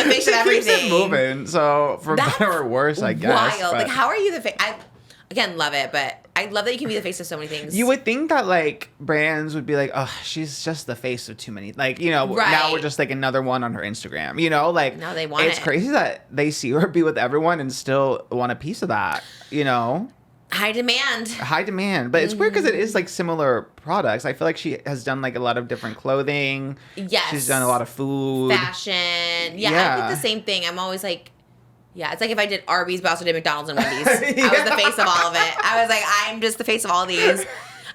face of everything. She keeps it moving, so for better or worse, I guess. Wild. Like, how are you the face? again, love it, but I love that you can be the face of so many things. You would think that like brands would be like, oh, she's just the face of too many. Like, you know, Right. now we're just like another one on her Instagram. You know, like No, they want it's it. crazy that they see her be with everyone and still want a piece of that. You know, High demand. high demand. But it's weird because it is like similar products. I feel like she has done like a lot of different clothing. Yes. She's done a lot of food. Fashion. Yeah, I Yeah. think the same thing. I'm always like, yeah, it's like if I did Arby's, but also did McDonald's and Wendy's. I was the face of all of it. I was like, I'm just the face of all these.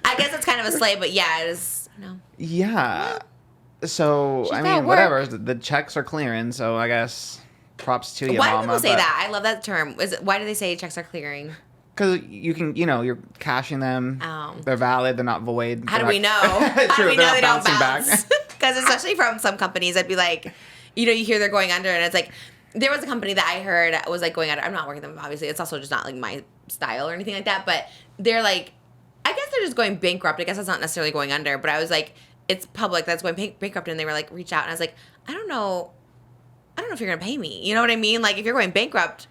I guess it's kind of a slay, but yeah, it is, you know. Yeah. So, She's I got mean, work. whatever. The checks are clearing. So I guess props to you, Why do mama. people say that? I love that term. Why do they say checks are clearing? Because you can, you know, you're cashing them. Oh. They're valid. They're not void. How do They're we know? not- How do True, we they're know not they don't bouncing back. bounce? Because especially from some companies, I'd be like, you know, you hear they're going under, and it's like, there was a company that I heard was like going under. I'm not working with them, obviously. It's also just not like my style or anything like that. But they're like, I guess they're just going bankrupt. I guess that's not necessarily going under. But I was like, it's public that's going bankrupt, and they were like, reach out, and I was like, I don't know if you're gonna pay me. You know what I mean? Like if you're going bankrupt.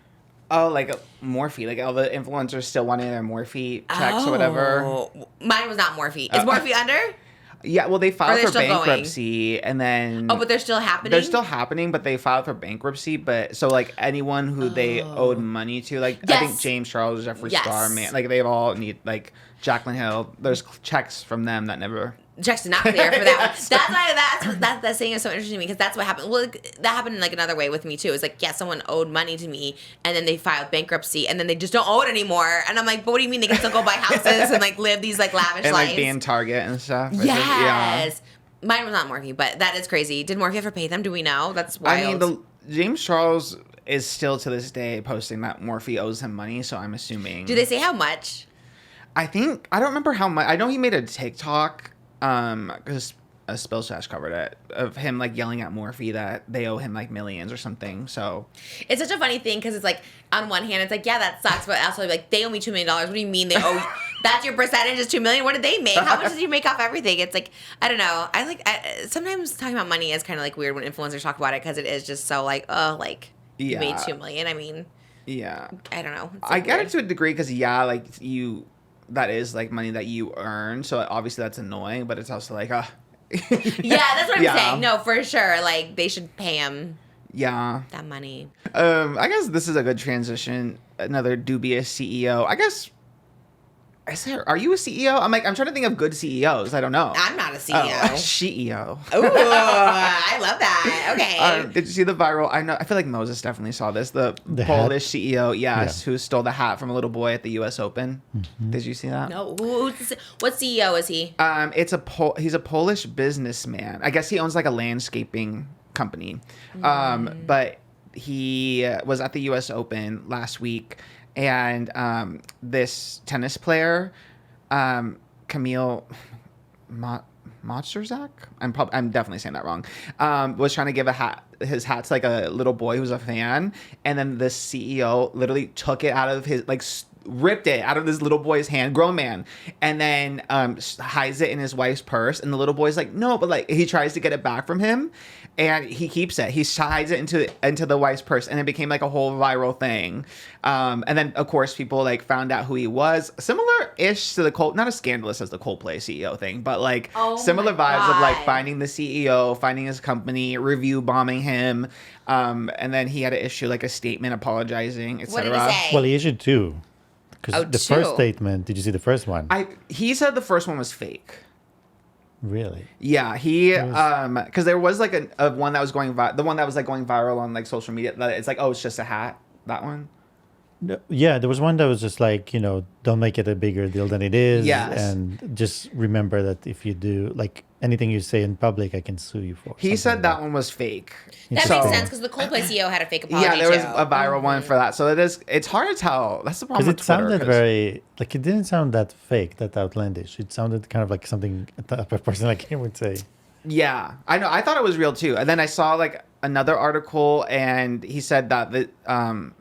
Oh, like Morphe. Like all the influencers still wanting their Morphe checks or whatever. Oh. Mine was not Morphe. Is Morphe under? Yeah, well, they Are filed they for still going? bankruptcy, and then Oh, but they're still happening. they're still happening, but they filed for bankruptcy. But so like anyone who they owed money to, like I think Yes. James Charles, Jeffree Yes. Star, man, like they all need like Jaclyn Hill. There's checks from them that never. Checks did not clear for that one. Yes. That's why that saying is so interesting to me because that's what happened. Well, that happened in like another way with me too. It's like, yeah, someone owed money to me and then they filed bankruptcy and then they just don't owe it anymore. And I'm like, but what do you mean they can still go buy houses and like live these like lavish And lives? like be in Target and stuff. It's just- Yes. Mine was not Morphe, but that is crazy. Did Morphe ever pay them? Do we know? That's wild. I mean, the James Charles is still to this day posting that Morphe owes him money, so I'm assuming. Do they say how much? I don't remember how much. I know he made a TikTok, because a Spill Sash covered it, of him like yelling at Morphe that they owe him like millions or something. So It's such a funny thing because it's like, on one hand, it's like, yeah, that sucks, but also like, they owe me $2 million. What do you mean they owe? That's your percentage is $2 million. What did they make? How much did you make off everything? It's like, I don't know. Sometimes talking about money is kind of like weird when influencers talk about it because it is just so like, oh, like you made Yeah. $2 million. I mean, yeah, I don't know. It's, I like, get weird. it to a degree because like that is like money that you earn. So obviously that's annoying, but it's also like, Yeah, that's what I'm Yeah. saying. No, for sure. Like they should pay him yeah. that money. I guess this is a good transition. Another dubious CEO. I guess. Are you a CEO? I'm trying to think of good CEOs. I don't know. I'm not a Oh, CEO. CEO. Ooh, I love that. Okay. Did you see the viral? I feel like Moses definitely saw this. The The Polish CEO, yes, Yeah. who stole the hat from a little boy at the U.S. Open. Did you see that? No, what CEO is he? He's a Polish businessman. I guess he owns like a landscaping company. But he was at the U.S. Open last week, and this tennis player, Kamil Motzerzak, I'm definitely saying that wrong, was trying to give his hat to like a little boy who's a fan, and then the CEO literally took it out of his ripped it out of this little boy's hand, grown man, and then hides it in his wife's purse, and the little boy's like, no, but like he tries to get it back from him, and he keeps it. He hides it into the wife's purse, and it became like a whole viral thing. And then of course people like found out who he was, similar-ish to the not as scandalous as the Coldplay CEO thing, but like similar my vibes of like God. finding the CEO, finding his company, review bombing him, and then he had to issue like a statement apologizing, What did etc. he say? Well, he issued two. Because Oh, the first two. statement, did you see the first one? He said the first one was fake. Really? Yeah, he because there was like a one that was going the one that was like going viral on like social media. That it's like, oh, it's just a hat. That one. No, yeah, there was one that was just like, don't make it a bigger deal than it is. Yes. And just remember that if you do, like, anything you say in public, I can sue you for. He something said like that one was fake. That So- makes sense because the Coldplay CEO had a fake apology. Yeah, there was too. a viral one for that. So it's hard to tell. That's the problem Because with it Twitter. sounded 'cause- very, like, it didn't sound that fake, that outlandish. It sounded kind of like something a person like him would say. Yeah, I know. I thought it was real too. And then I saw like another article, and he said that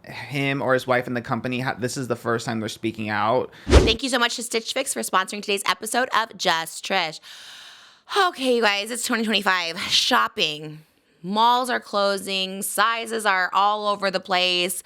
him or his wife and the company this is the first time they're speaking out. Thank you so much to Stitch Fix for sponsoring today's episode of Just Trish. Okay, you guys, it's 2025. Shopping. Malls are closing. Sizes are all over the place.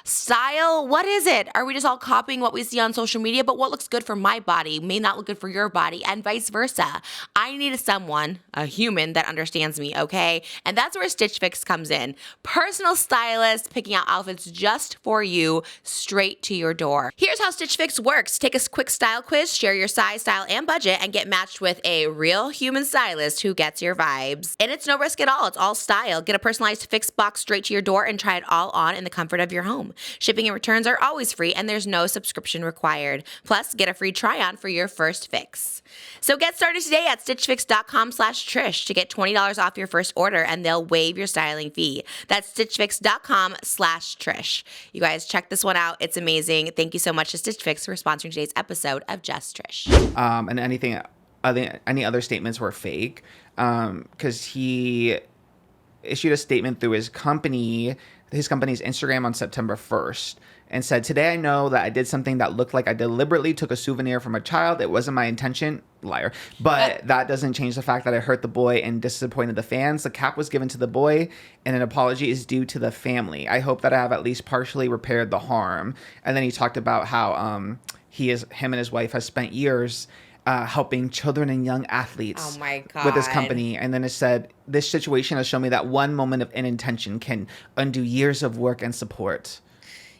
Style, what is it? Are we just all copying what we see on social media? But what looks good for my body may not look good for your body, and vice versa. I need someone, a human, that understands me, okay? And that's where Stitch Fix comes in. Personal stylist picking out outfits just for you, straight to your door. Here's how Stitch Fix works. Take a quick style quiz, share your size, style, and budget, and get matched with a real human stylist who gets your vibes. And it's no risk at all. It's all style. Get a personalized Fix box straight to your door and try it all on in the comfort of your home. Shipping and returns are always free, and there's no subscription required. Plus, get a free try-on for your first fix. So get started today at stitchfix.com/Trish to get $20 off your first order, and they'll waive your styling fee. That's stitchfix.com/Trish. You guys check this one out. It's amazing. Thank you so much to Stitch Fix for sponsoring today's episode of Just Trish. And any other statements were fake, because he issued a statement through his company's Instagram on September 1st and said, "Today I know that I did something that looked like I deliberately took a souvenir from a child. It wasn't my intention." Liar. But that doesn't change the fact that I hurt the boy and disappointed the fans. The cap was given to the boy, and an apology is due to the family. I hope that I have at least partially repaired the harm. And then he talked about how him and his wife has spent years helping children and young athletes with his company. And then it said, "This situation has shown me that one moment of inintention can undo years of work and support."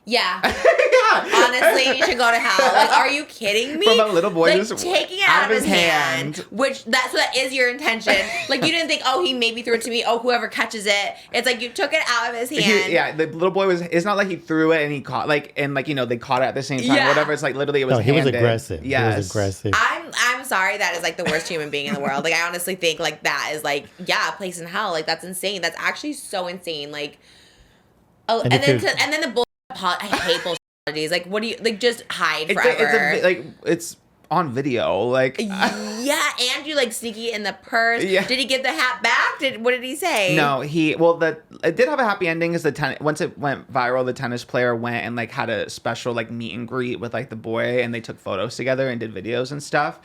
Yeah. Honestly, you should go to hell. Like, are you kidding me? From a little boy like, just taking it out of his hand, which that is your intention. Like, you didn't think, oh, he maybe threw it to me. Oh, whoever catches it. It's like you took it out of his hand. The little boy it's not like he threw it and he caught, they caught it at the same time. Whatever. It's like literally it was he was handed. aggressive. Yes. He was aggressive. I'm sorry, that is like the worst human being in the world. Like, I honestly think like that is like, a place in hell. Like, that's insane. That's actually so insane. Like, oh, and then the bull. I hate bullshit apologies. Like, what do you like? Just hide forever. It's on video. Like, yeah, and you like sneaky in the purse. Yeah. Did he get the hat back? What did he say? No, it did have a happy ending. Is once it went viral, the tennis player went and like had a special like meet and greet with like the boy, and they took photos together and did videos and stuff.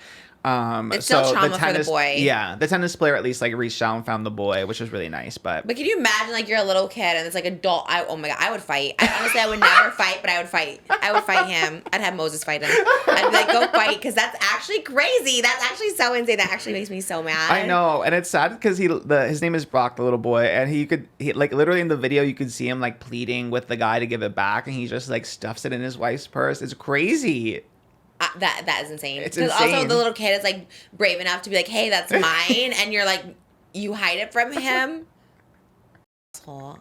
It's still trauma for the boy. Yeah, the tennis player at least like reached out and found the boy, which was really nice. But can you imagine like you're a little kid and it's like adult? Oh my god, I would fight. Honestly, I would never fight, but I would fight. I would fight him. I'd have Moses fight him. I'd be like, go fight, because that's actually crazy. That's actually so insane. That actually makes me so mad. I know, and it's sad because his name is Brock, the little boy, and he like literally in the video you could see him like pleading with the guy to give it back, and he just like stuffs it in his wife's purse. It's crazy. That is insane. It's Because insane. also the little kid is like brave enough to be like, hey, that's mine, and you're like, you hide it from him. Oh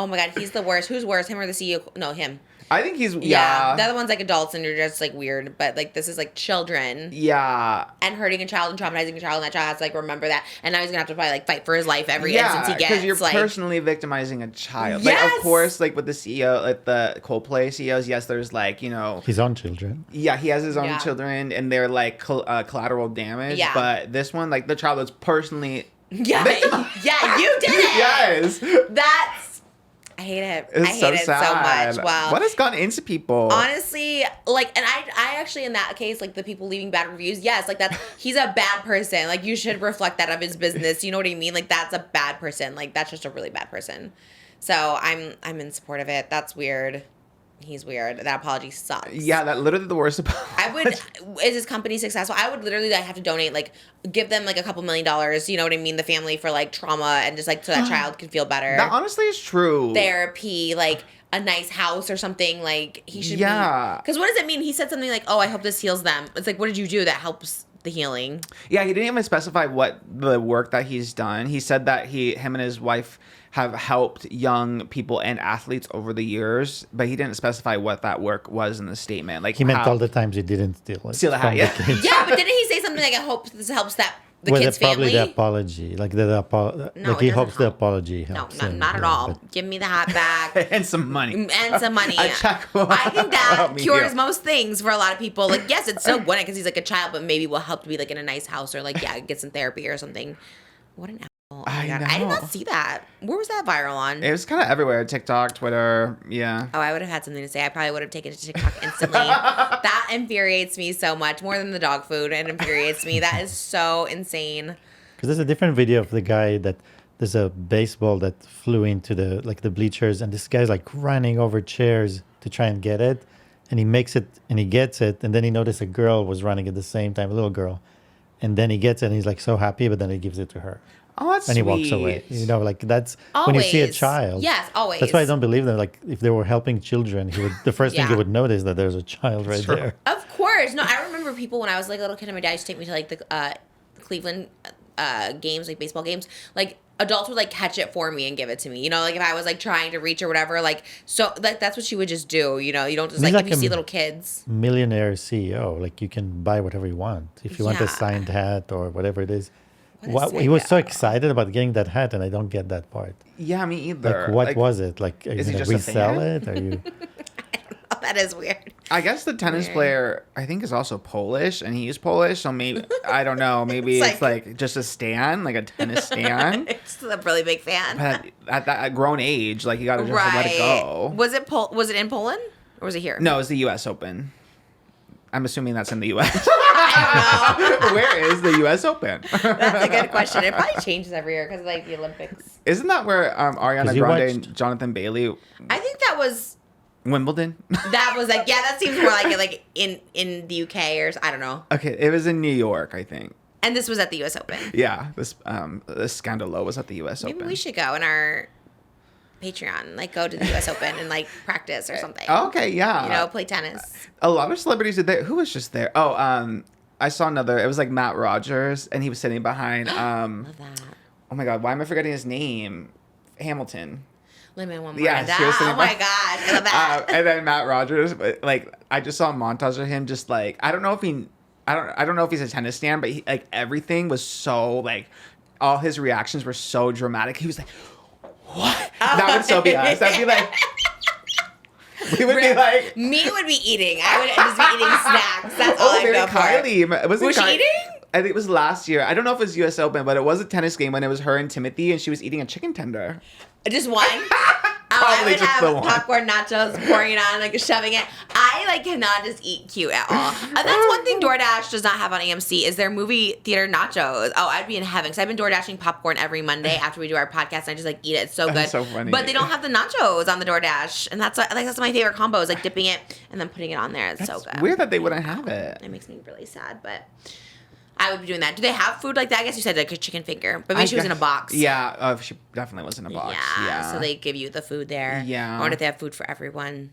my god, he's the worst. Who's worse, him or the CEO? No, him. I think he's The other one's like adults and you're just like weird, but like this is like children. Yeah. And hurting a child and traumatizing a child, and that child has to like remember that, and now he's gonna have to probably like fight for his life every instance he gets. Because you're like, personally victimizing a child. Yes! Like, of course, like with the CEO, like the Coldplay CEOs, yes, there's like, his own children. Yeah, he has his own children, and they're like collateral damage. Yeah. But this one, like the child was personally. Yeah, you did it. Yes. I hate it. It's I hate it sad. so much. Wow. What has gone into people? Honestly, like, and I actually, in that case, like, the people leaving bad reviews, yes, like, he's a bad person. Like, you should reflect that of his business. You know what I mean? Like, that's a bad person. Like, that's just a really bad person. So, I'm in support of it. That's weird. He's weird. That apology sucks. Yeah, that literally the worst apology. Is his company successful? I would literally have to donate, like, give them like a couple $1 million, you know what I mean? The family for like trauma and just like so that child can feel better. That honestly is true. Therapy, like a nice house or something. Like he should be. Because what does it mean? He said something like, oh, I hope this heals them. It's like, what did you do that helps the healing? Yeah, he didn't even specify what the work that he's done. He said that him and his wife have helped young people and athletes over the years, but he didn't specify what that work was in the statement. Like he meant all the times he didn't steal it. Steal the hat, yeah. Yeah, but didn't he say something like, I hope this helps the kid's probably family? the apology. Like he hopes the apology helps. No, not at all. But give me the hat back. And some money. I think that cures most things for a lot of people. Like, yes, it's so good because he's like a child, but maybe will help to be like in a nice house or like, get some therapy or something. What an asshole. Oh my God. I did not see that. Where was that viral on? It was kind of everywhere. TikTok, Twitter, yeah. Oh, I would have had something to say. I probably would have taken it to TikTok instantly. That infuriates me so much. More than the dog food. It infuriates me. That is so insane. Because there's a different video of the guy there's a baseball that flew into the bleachers, and this guy's like running over chairs to to try and get it, and he makes it and he gets it, and then he noticed a girl was running at the same time, a little girl, and then he gets it and he's like so happy, but then he gives it to her. Oh, that's and he sweet. walks away. You know, like that's when you see a Always. child. Yes, always. That's why I don't believe them. Like if they were helping children, he would the first thing he Yeah. would notice that there's a child right there. Of course. No, I remember people when I was like a little kid and my dad used to take me to like the Cleveland games, like baseball games. Like adults would like catch it for me and give it to me. You know, like if I was like trying to reach or whatever, like so like that's what she would just do. You know, you don't just He's like like if you see a little kids. Millionaire CEO, like you can buy whatever you want. If you want a Yeah. signed hat or whatever it is. What a He was so sicko. excited about getting that hat, and I don't get that part. Yeah, me either. Like, what was it? Like, are you is he gonna just a resell fan? it? Are you? Oh, that is weird. I guess the tennis Weird. player, I think, is also Polish, and he's Polish, so maybe, I don't know, maybe It's it's like just a stan, like a tennis stan. It's a really big fan. But at that grown age, like, you gotta just let it go. Was it was it in Poland or was it here? No, it's the U.S. Open. I'm assuming that's in the U.S. I don't know. Where is the U.S. Open? That's a good question. It probably changes every year because like the Olympics. Isn't that where 'Cause Ariana you Grande watched- and Jonathan Bailey, I think that was Wimbledon? like yeah, that seems more like in the UK or I don't know. Okay, it was in New York, I think. And this was at the US Open. Yeah, this Scandalo was at the U.S. Maybe Open. we should go in our Patreon, like go to the US Open and like practice or something. Okay, yeah. You know, play tennis. A lot of celebrities did there. Who was just there? Oh, I saw another. It was like Matt Rogers, and he was sitting behind. Love that. Oh my God, why am I forgetting his name? Hamilton. Lin-Manuel Yeah, Miranda. seriously, Oh my but- gosh, I love that. And then Matt Rogers, but, like I just saw a montage of him, just like I don't know if he's a tennis stan, but he, like everything was so like, all his reactions were so dramatic. He was like, "What?" That would so be us. That'd be like. We would be like, Me would be eating. I would just be eating snacks. That's all oh, I maybe go for. Kylie. Was she eating? I think it was last year. I don't know if it was U.S. Open, but it was a tennis game when it was her and Timothy, and she was eating a chicken tender. Just one? I Probably would just have the one. popcorn nachos, pouring it on, like shoving it. I like cannot just eat cute at all. That's one thing DoorDash does not have on AMC is their movie theater nachos. Oh, I'd be in heaven because I've been DoorDashing popcorn every Monday after we do our podcast, and I just like eat it. It's so good. That's so funny. But they don't have the nachos on the DoorDash, and that's my favorite combo is like dipping it and then putting it on there. It's so good. Weird that they wouldn't have it. It makes me really sad, but I would be doing that. Do they have food like that? I guess you said like a chicken finger, but maybe she was in a guess- box. Yeah, she definitely was in a box. Yeah. So they give you the food there. Yeah. I wonder if they have food for everyone.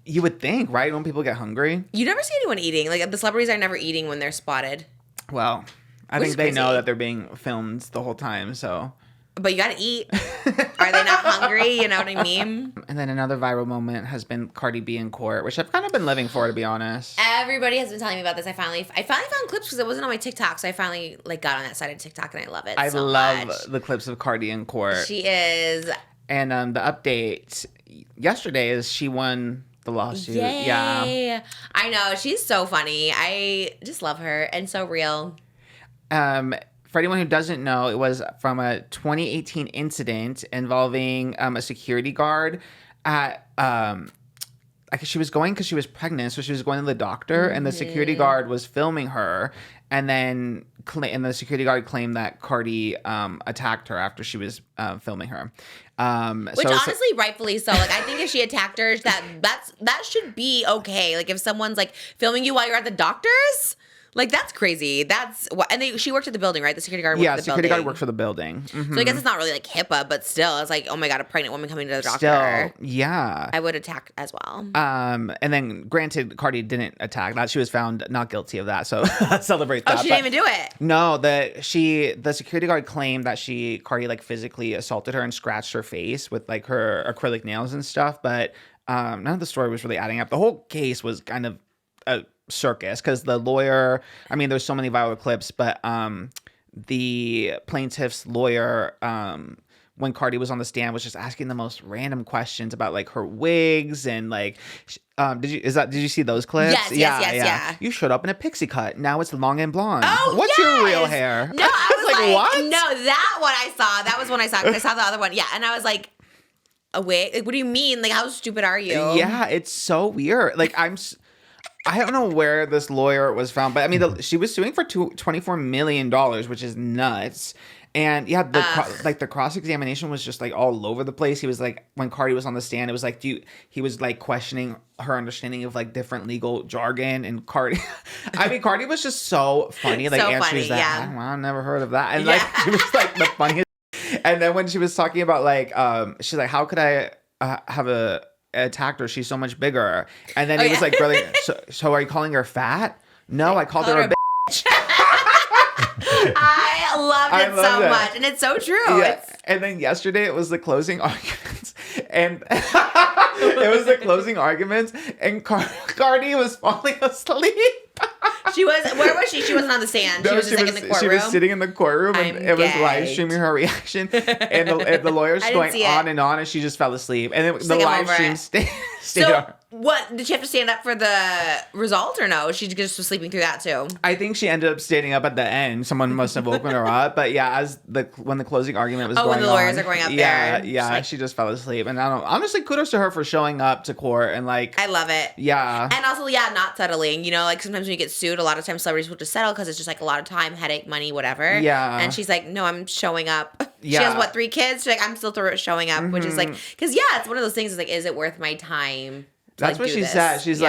You would think, right? When people get hungry. You never see anyone eating. Like the celebrities are never eating when they're spotted. Well, I Which think is they know crazy. that they're being filmed the whole time. So. But you gotta eat. Are they not hungry? You know what I mean? And then another viral moment has been Cardi B in court, which I've kind of been living for, to be honest. Everybody has been telling me about this. I finally found clips because it wasn't on my TikTok, so I finally like got on that side of TikTok and I love it. I so love much. the clips of Cardi in court. She is. And the update yesterday is she won the lawsuit. Yay. Yeah. I know. She's so funny. I just love her and so real. For anyone who doesn't know, it was from a 2018 incident involving a security guard at I guess she was going because she was pregnant, so she was going to the doctor, and the security guard was filming her, and then the security guard claimed that Cardi attacked her after she was filming her. Which honestly, rightfully so. Like I think if she attacked her, that should be okay. Like if someone's like filming you while you're at the doctor's, like that's crazy. That's what. And she worked at the building, right? The security guard. Worked yeah, at the security guard building. worked for the building. Mhm. So I guess it's not really like HIPAA, but still, it's like, oh my god, a pregnant woman coming to the doctor. Still, yeah. I would attack as well. And then granted, Cardi didn't attack that. She was found not guilty of that. So celebrate that. Oh, she didn't even do it. No, the security guard claimed that Cardi like physically assaulted her and scratched her face with like her acrylic nails and stuff. But none of the story was really adding up. The whole case was kind of a circus because the lawyer, I mean, there's so many viral clips, but the plaintiff's lawyer, when Cardi was on the stand, was just asking the most random questions about like her wigs and like, did you see those clips? Yes, yeah. You showed up in a pixie cut. Now it's long and blonde. Oh, What's yes! your real hair? No, I was like, what? no, that one I saw. That was one I saw because I saw the other one. Yeah, and I was like, a wig? Like, what do you mean? Like, how stupid are you? Yeah, it's so weird. Like I don't know where this lawyer was found, but I mean, she was suing for $24 million, which is nuts. And yeah, the cross examination was just like all over the place. He was like, when Cardi was on the stand, it was like, he was like questioning her understanding of like different legal jargon. And Cardi, I mean, Cardi was just so funny. Like, So and funny, she was like, yeah. I've never heard of that. And like, she was like the funniest. And then when she was talking about like, she's like, how could I have attacked her? She's so much bigger. And then he was like, really, so are you calling her fat? No, I called her a bitch. I loved it so much, and it's so true. Yeah. And then yesterday it was the closing arguments, and it was the closing arguments, and Cardi was falling asleep. She was. Where was she? She wasn't on the stand. She was just like in the courtroom. She was sitting in the courtroom, and it was live streaming her reaction, and the lawyer's going on and on, and she just fell asleep, and then the live stream stayed on. What did she have to stand up for the result or no? She just was sleeping through that too. I think she ended up standing up at the end. Someone must have woken her up. But yeah, when the closing argument was going on. When the lawyers are going up there. Yeah, like, she just fell asleep. And I don't know. Honestly, kudos to her for showing up to court and like. I love it. Yeah. And also, yeah, not settling. You know, like sometimes when you get sued, a lot of times celebrities will just settle because it's just like a lot of time, headache, money, whatever. Yeah. And she's like, no, I'm showing up. Yeah. She has 3 kids? She's like, I'm still showing up, which is like, because yeah, it's one of those things. Is like, is it worth my time? That's what she said. She's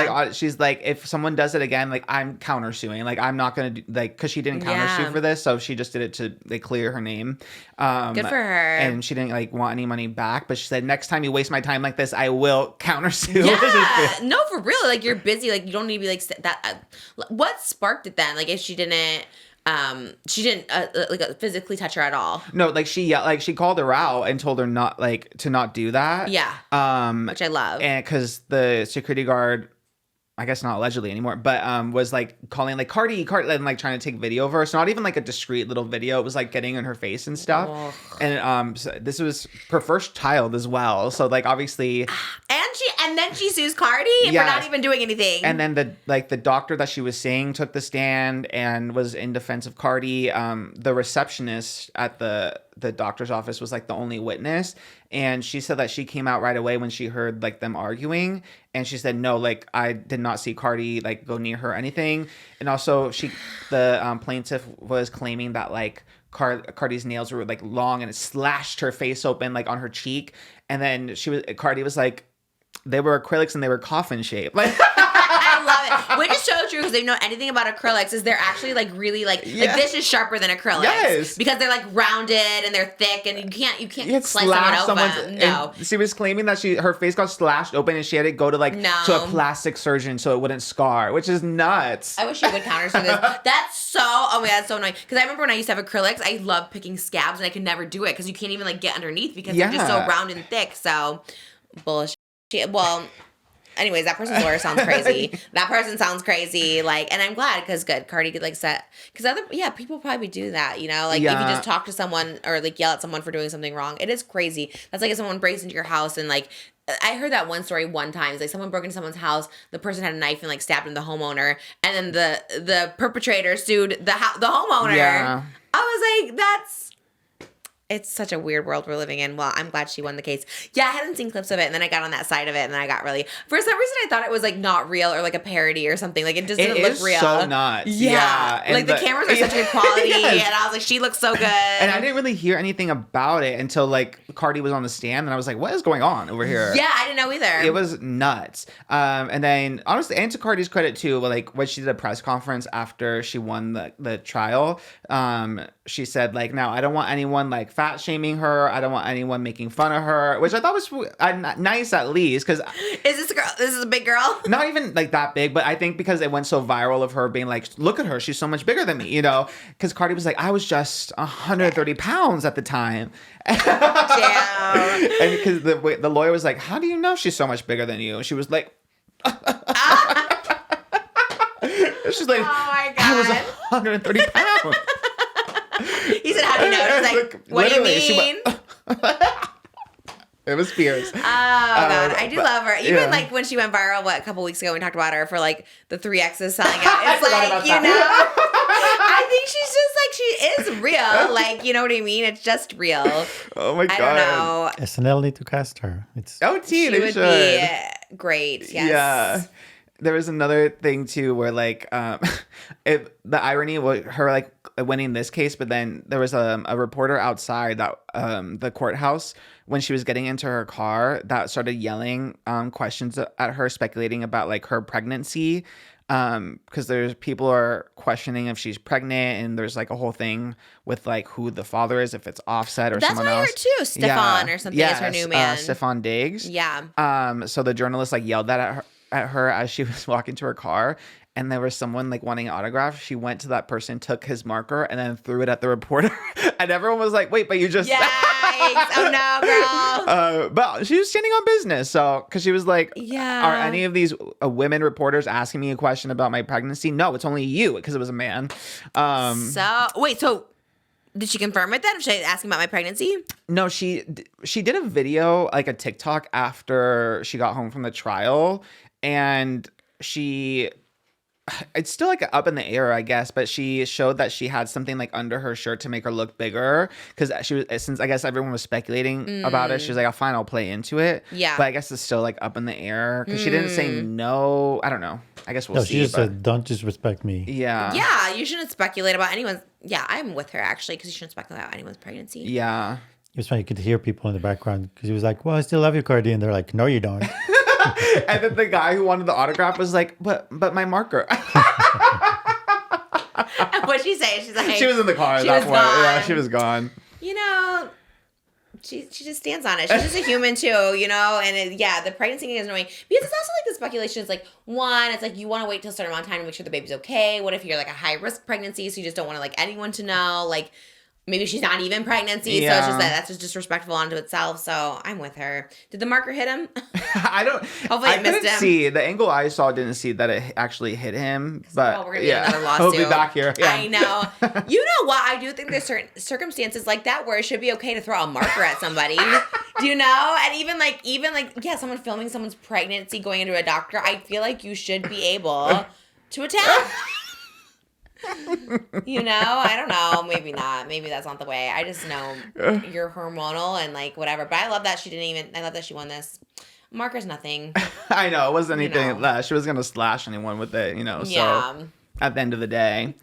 like, if someone does it again, like I'm countersuing. Like I'm not gonna do, like, because she didn't countersue for this, so she just did it to like clear her name. Good for her. And she didn't like want any money back, but she said next time you waste my time like this, I will countersue. Yeah, no, for real. Like you're busy. Like you don't need to be like that. What sparked it then? Like if she didn't like physically touch her at all. No, like she called her out and told her to not do that. Yeah. Which I love. And because the security guard, I guess not allegedly anymore, but was like calling like Cardi, and like trying to take video of her. It's not even like a discreet little video. It was like getting in her face and stuff. Oh. And so this was her first child as well. So like obviously. And then she sues Cardi for not even doing anything. And then the doctor that she was seeing took the stand and was in defense of Cardi. The receptionist at the doctor's office was like the only witness, and she said that she came out right away when she heard like them arguing, and she said no, like I did not see Cardi like go near her or anything. And also the plaintiff was claiming that like Cardi's nails were like long and it slashed her face open like on her cheek, and then Cardi was like, they were acrylics and they were coffin shaped. Like I love it. Which is so true because they know anything about acrylics is they're actually like really like this is sharper than acrylics. Yes. Because they're like rounded and they're thick and you can't slice someone open. No. She was claiming that her face got slashed open and she had to go to to a plastic surgeon so it wouldn't scar, which is nuts. I wish you would countersue this. That's so annoying. Because I remember when I used to have acrylics, I loved picking scabs and I could never do it because you can't even like get underneath because they're just so round and thick. So bullshit. Well, anyways, that person's lawyer sounds crazy. That person sounds crazy. Like, and I'm glad because Cardi could like set because people probably do that. You know, like if you just talk to someone or like yell at someone for doing something wrong, it is crazy. That's like if someone breaks into your house and like. I heard that one story one time. It's like someone broke into someone's house. The person had a knife and like stabbed the homeowner, and then the perpetrator sued the homeowner. Yeah. I was like, it's such a weird world we're living in. Well, I'm glad she won the case. Yeah, I hadn't seen clips of it, and then I got on that side of it, and then I got really... For some reason, I thought it was, like, not real or, like, a parody or something. Like, it just didn't look real. It is so nuts. Yeah. Like, the cameras are such good quality, and I was like, she looks so good. And I didn't really hear anything about it until, like, Cardi was on the stand, and I was like, what is going on over here? Yeah, I didn't know either. It was nuts. And then, honestly, and to Cardi's credit, too, like, when she did a press conference after she won the trial, she said, like, no, I don't want anyone, like, fat-shaming her. I don't want anyone making fun of her, which I thought was nice at least. Because is this a girl? This is a big girl? Not even like that big, but I think because it went so viral of her being like, look at her, she's so much bigger than me, you know? Because Cardi was like, I was just 130 pounds at the time. Damn. And because the lawyer was like, how do you know she's so much bigger than you? And she was like, she's like, oh my God. I was 130 pounds. He said, how do you know? She's like, what do you mean? It was fierce. Oh, God. I do love her. Even, like, when she went viral, a couple weeks ago, we talked about her for, like, the 3 X's selling out. It's like, you know, I think she's just, like, she is real. Like, you know what I mean? It's just real. Oh, my God. I don't know. SNL need to cast her. She would be great. Yes. Yeah. there was another thing too where like the irony was her like winning this case, but then there was a reporter outside that the courthouse when she was getting into her car that started yelling questions at her, speculating about like her pregnancy, because there's people are questioning if she's pregnant, and there's like a whole thing with like who the father is, if it's Offset or someone else. That's what I heard too. Stefan or something is her new man. Stefan Diggs. Yeah. So the journalist like yelled that at her as she was walking to her car, and there was someone like wanting an autograph. She went to that person, took his marker, and then threw it at the reporter. And everyone was like, "Wait, but you just..." Yikes. Oh no, girl. But she was standing on business, so because she was like, Yeah. Are any of these women reporters asking me a question about my pregnancy? No, it's only you, because it was a man. So did she confirm it then? Was she asking about my pregnancy? No, she did a video, like a TikTok after she got home from the trial, and it's still like up in the air, I guess, but she showed that she had something like under her shirt to make her look bigger, because since I guess everyone was speculating about it, she was like, "Oh, fine, I'll play into it." Yeah. But I guess it's still like up in the air because she didn't say no. I don't know. I guess we'll see. She just said, "Don't disrespect me." Yeah. Yeah, you shouldn't speculate about anyone's. Yeah, I'm with her actually, because you shouldn't speculate about anyone's pregnancy. Yeah. It was funny. You could hear people in the background because he was like, "Well, I still love you, Cardi," and they're like, "No, you don't." And then the guy who wanted the autograph was like, but my marker. What'd she say? She's like, She was in the car at she that was point. gone. Yeah, she was gone. You know, she just stands on it. She's just a human too, you know? And the pregnancy thing is annoying. Because it's also like the speculation is like, one, it's like you want to wait till a certain amount of time to make sure the baby's okay. What if you're like a high risk pregnancy, so you just don't want to like anyone to know? Like, maybe she's not even pregnancy, so it's just that's just disrespectful onto itself. So I'm with her. Did the marker hit him? Hopefully it missed him. See the angle I saw. Didn't see that it actually hit him. But we're gonna get another lawsuit. He'll be back here. Yeah. I know. You know what? I do think there's certain circumstances like that where it should be okay to throw a marker at somebody. Do you know? And even like someone filming someone's pregnancy going into a doctor, I feel like you should be able to attack. You know, I don't know. Maybe not. Maybe that's not the way. I just know you're hormonal and like whatever. But I love that I love that she won this. Marker's nothing. I know. It wasn't anything. She wasn't going to slash anyone with it, you know. Yeah. So at the end of the day.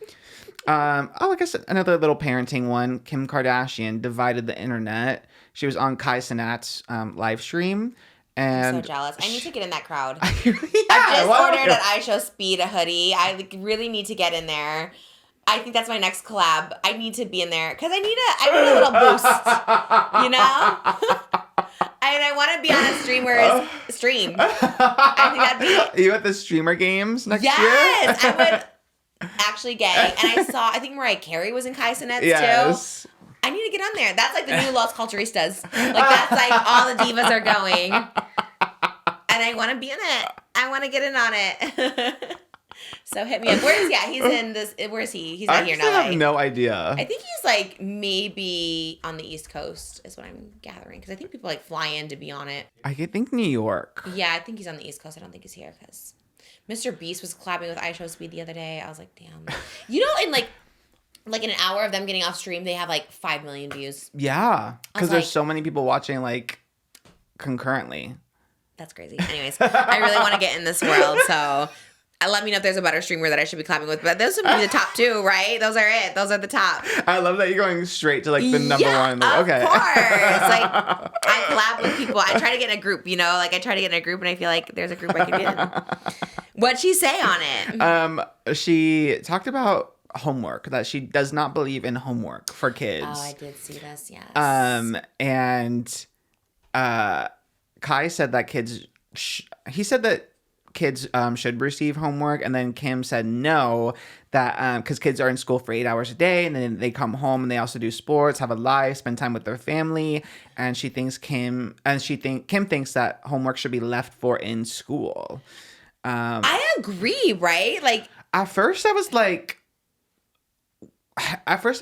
I guess another little parenting one. Kim Kardashian divided the internet. She was on CENAT'S live stream. And I'm so jealous. I need to get in that crowd. I just ordered at iShowSpeed a hoodie. I like really need to get in there. I think that's my next collab. I need to be in there because I need a little boost. You know? And I want to be on a stream. I think that'd be... You at the streamer games next year? Yes! I would actually gay. And I think Mariah Carey was in CENAT'S too. I need to get on there. That's like the new Los Culturistas. Like that's like all the divas are going. And I want to be in it. I want to get in on it. So hit me up. Where is he at? He's in this. Where is he? He's not here in LA. I have no idea. I think he's like maybe on the East Coast is what I'm gathering. Because I think people like fly in to be on it. I think New York. Yeah, I think he's on the East Coast. I don't think he's here because Mr. Beast was collabing with iShowSpeed the other day. I was like, damn. You know, in like in an hour of them getting off stream, they have like 5 million views. Yeah, because there's so many people watching like concurrently. That's crazy. Anyways, I really want to get in this world, so let me know if there's a better streamer that I should be collabing with. But those would be the top 2, right? Those are it. Those are the top. I love that you're going straight to like the number one. Like, of okay. course. Like I collab with people. I try to get in a group, you know? Like I try to get in a group and I feel like there's a group I could get in. What'd she say on it? She talked about homework, that she does not believe in homework for kids. Oh, I did see this, yes. And Kai said that kids should receive homework, and then Kim said no, that because kids are in school for 8 hours a day, and then they come home and they also do sports, have a life, spend time with their family, and Kim thinks that homework should be left for in school. I agree, right? Like at first I was like, I feel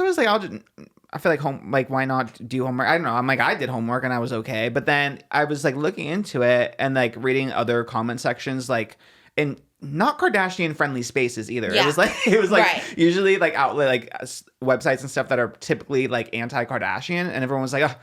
like why not do homework? I don't know. I'm like, I did homework and I was okay. But then I was like looking into it and like reading other comment sections, like in not Kardashian friendly spaces either. Yeah. It was like Right. usually like outlet, like websites and stuff that are typically like anti-Kardashian. And everyone was like, oh,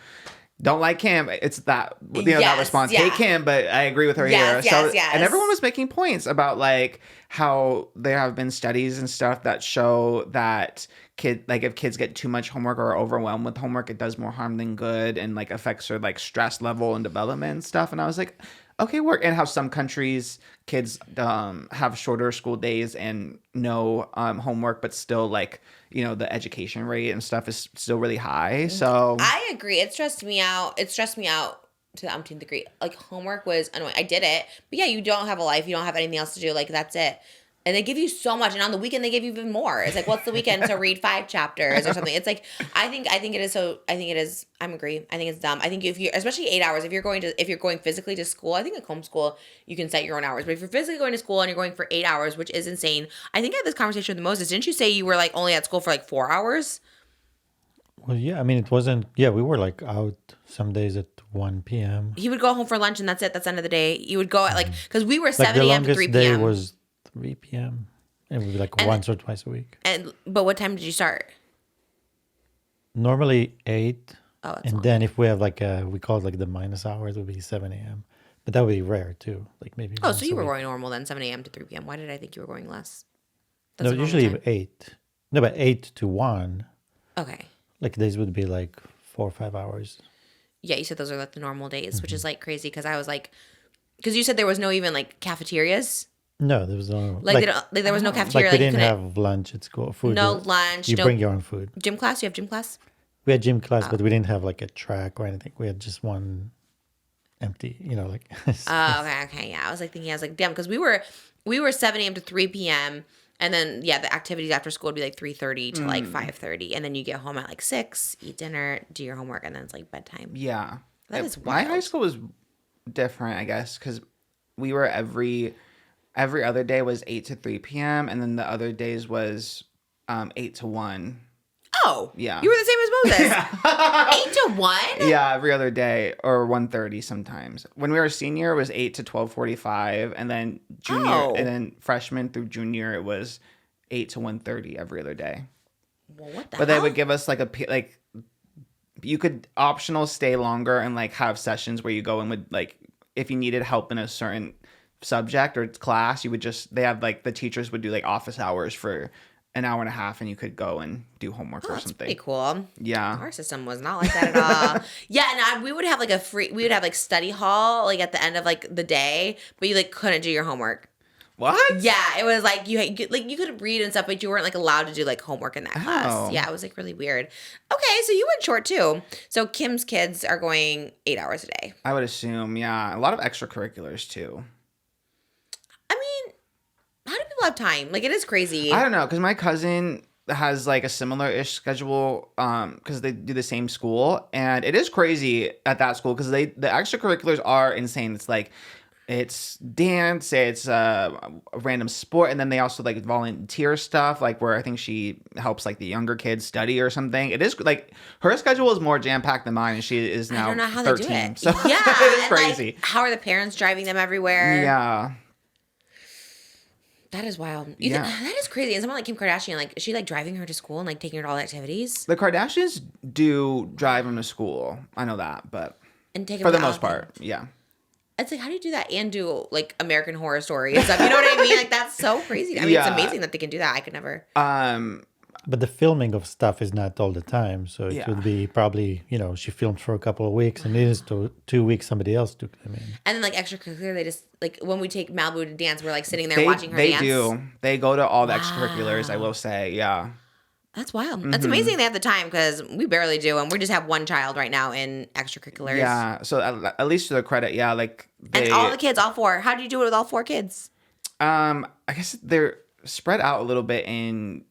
don't like Kim. It's that, that Yes, response. yeah. Hate Kim, but I agree with her Yes, here. yes, yes. And everyone was making points about like how there have been studies and stuff that show that if kids get too much homework or are overwhelmed with homework, it does more harm than good and like affects their like stress level and development and stuff. And I was like, okay, work. And how some countries kids have shorter school days and no homework, but still like, the education rate and stuff is still really high. So I agree. It stressed me out. It stressed me out to the umpteenth degree. Like, homework was annoying. I did it. But yeah, you don't have a life. You don't have anything else to do. Like, that's it. And they give you so much. And on the weekend, they give you even more. It's like, what's the weekend to read 5 chapters or something? It's like, I think it is, I'm agree. I think it's dumb. I think if you, especially 8 hours, if you're going physically to school, I think at homeschool, you can set your own hours. But if you're physically going to school and you're going for 8 hours, which is insane. I think I had this conversation with Moses. Didn't you say you were like only at school for like 4 hours? Well, yeah, I mean, it wasn't, yeah, we were like out some days at 1 p.m. He would go home for lunch and that's it. That's the end of the day. You would go at like, because we were Like 7 the a.m. to longest 3 day p.m. was 3 p.m. It would be like once or twice a week. But what time did you start? Normally 8. Oh, that's and long. then if we have like we call it like the minus hours, it would be 7 a.m. But that would be rare too. Like maybe. Oh, once so a you were week. going normal then, 7 a.m. to 3 p.m. Why did I think you were going less? No, a normal usually time. 8. No, but 8 to 1. Okay. Like days would be like 4 or 5 hours. Yeah, you said those are like the normal days, which is like crazy because I was like, because you said there was no even like cafeterias. No, there was no Like, they don't, like there was no cafeteria. like we you didn't couldn't- have lunch at school. Food. No lunch, You no- bring your own food. Gym class? You have gym class? We had gym class, but we didn't have like a track or anything. We had just one empty, like. Oh, okay. Yeah. I was like thinking, damn, because we were 7 a.m. to 3 p.m. And then, yeah, the activities after school would be like 3:30 to like 5:30. And then you get home at like 6, eat dinner, do your homework, and then it's like bedtime. yeah. That is My wild. high school was different, I guess, because we were every other day was 8 to 3 p.m. and then the other days was 8 to 1. Oh. Yeah. You were the same as Moses. 8 to 1? Yeah, every other day or 1:30 sometimes. When we were senior, it was 8 to 12:45, and then junior, Oh. and then freshman through junior, it was 8 to 1:30 every other day. Well, what the But hell? they would give us like you could optional stay longer and like have sessions where you go and would like if you needed help in a certain subject or class, you would they have like the teachers would do like office hours for an hour and a half and you could go and do homework or That's something. pretty cool. Yeah. Our system was not like that at all. Yeah, and we would have like we would have like study hall like at the end of like the day, but you like couldn't do your homework. What? Yeah, it was like you could read and stuff, but you weren't like allowed to do like homework in that class. Oh. Yeah, it was like really weird. Okay, so you went short too. So Kim's kids are going 8 hours a day. I would assume, yeah. A lot of extracurriculars too. I mean, how do people have time? Like, it is crazy. I don't know, because my cousin has like a similar-ish schedule because they do the same school, and it is crazy at that school because the extracurriculars are insane. It's like it's dance, it's a random sport, and then they also like volunteer stuff, like where I think she helps like the younger kids study or something. It is like her schedule is more jam-packed than mine, and she is now I don't know how 13. they do it. So Yeah, it is and, crazy. Like, how are the parents driving them everywhere? Yeah. That is wild. Yeah. That is crazy. And someone like Kim Kardashian, like, is she like driving her to school and like taking her to all the activities? The Kardashians do drive them to school. I know that, but And take them for the to all most part, yeah. It's like, how do you do that and do like American Horror Story and stuff? You know what I mean? Like, that's so crazy. I mean, Yeah. it's amazing that they can do that. I could never. But the filming of stuff is not all the time. So it Yeah. would be probably, she filmed for a couple of weeks and it is 2 weeks somebody else took them in. And then like extracurricular, they just like when we take Malibu to dance, we're like sitting there watching her They dance. do. They go to all the extracurriculars, I will say. Yeah. That's wild. That's amazing they have the time because we barely do, and we just have one child right now in extracurriculars. Yeah. So at least to their credit, yeah, like they And all the kids, all 4. How do you do it with all 4 kids? I guess they're spread out a little bit in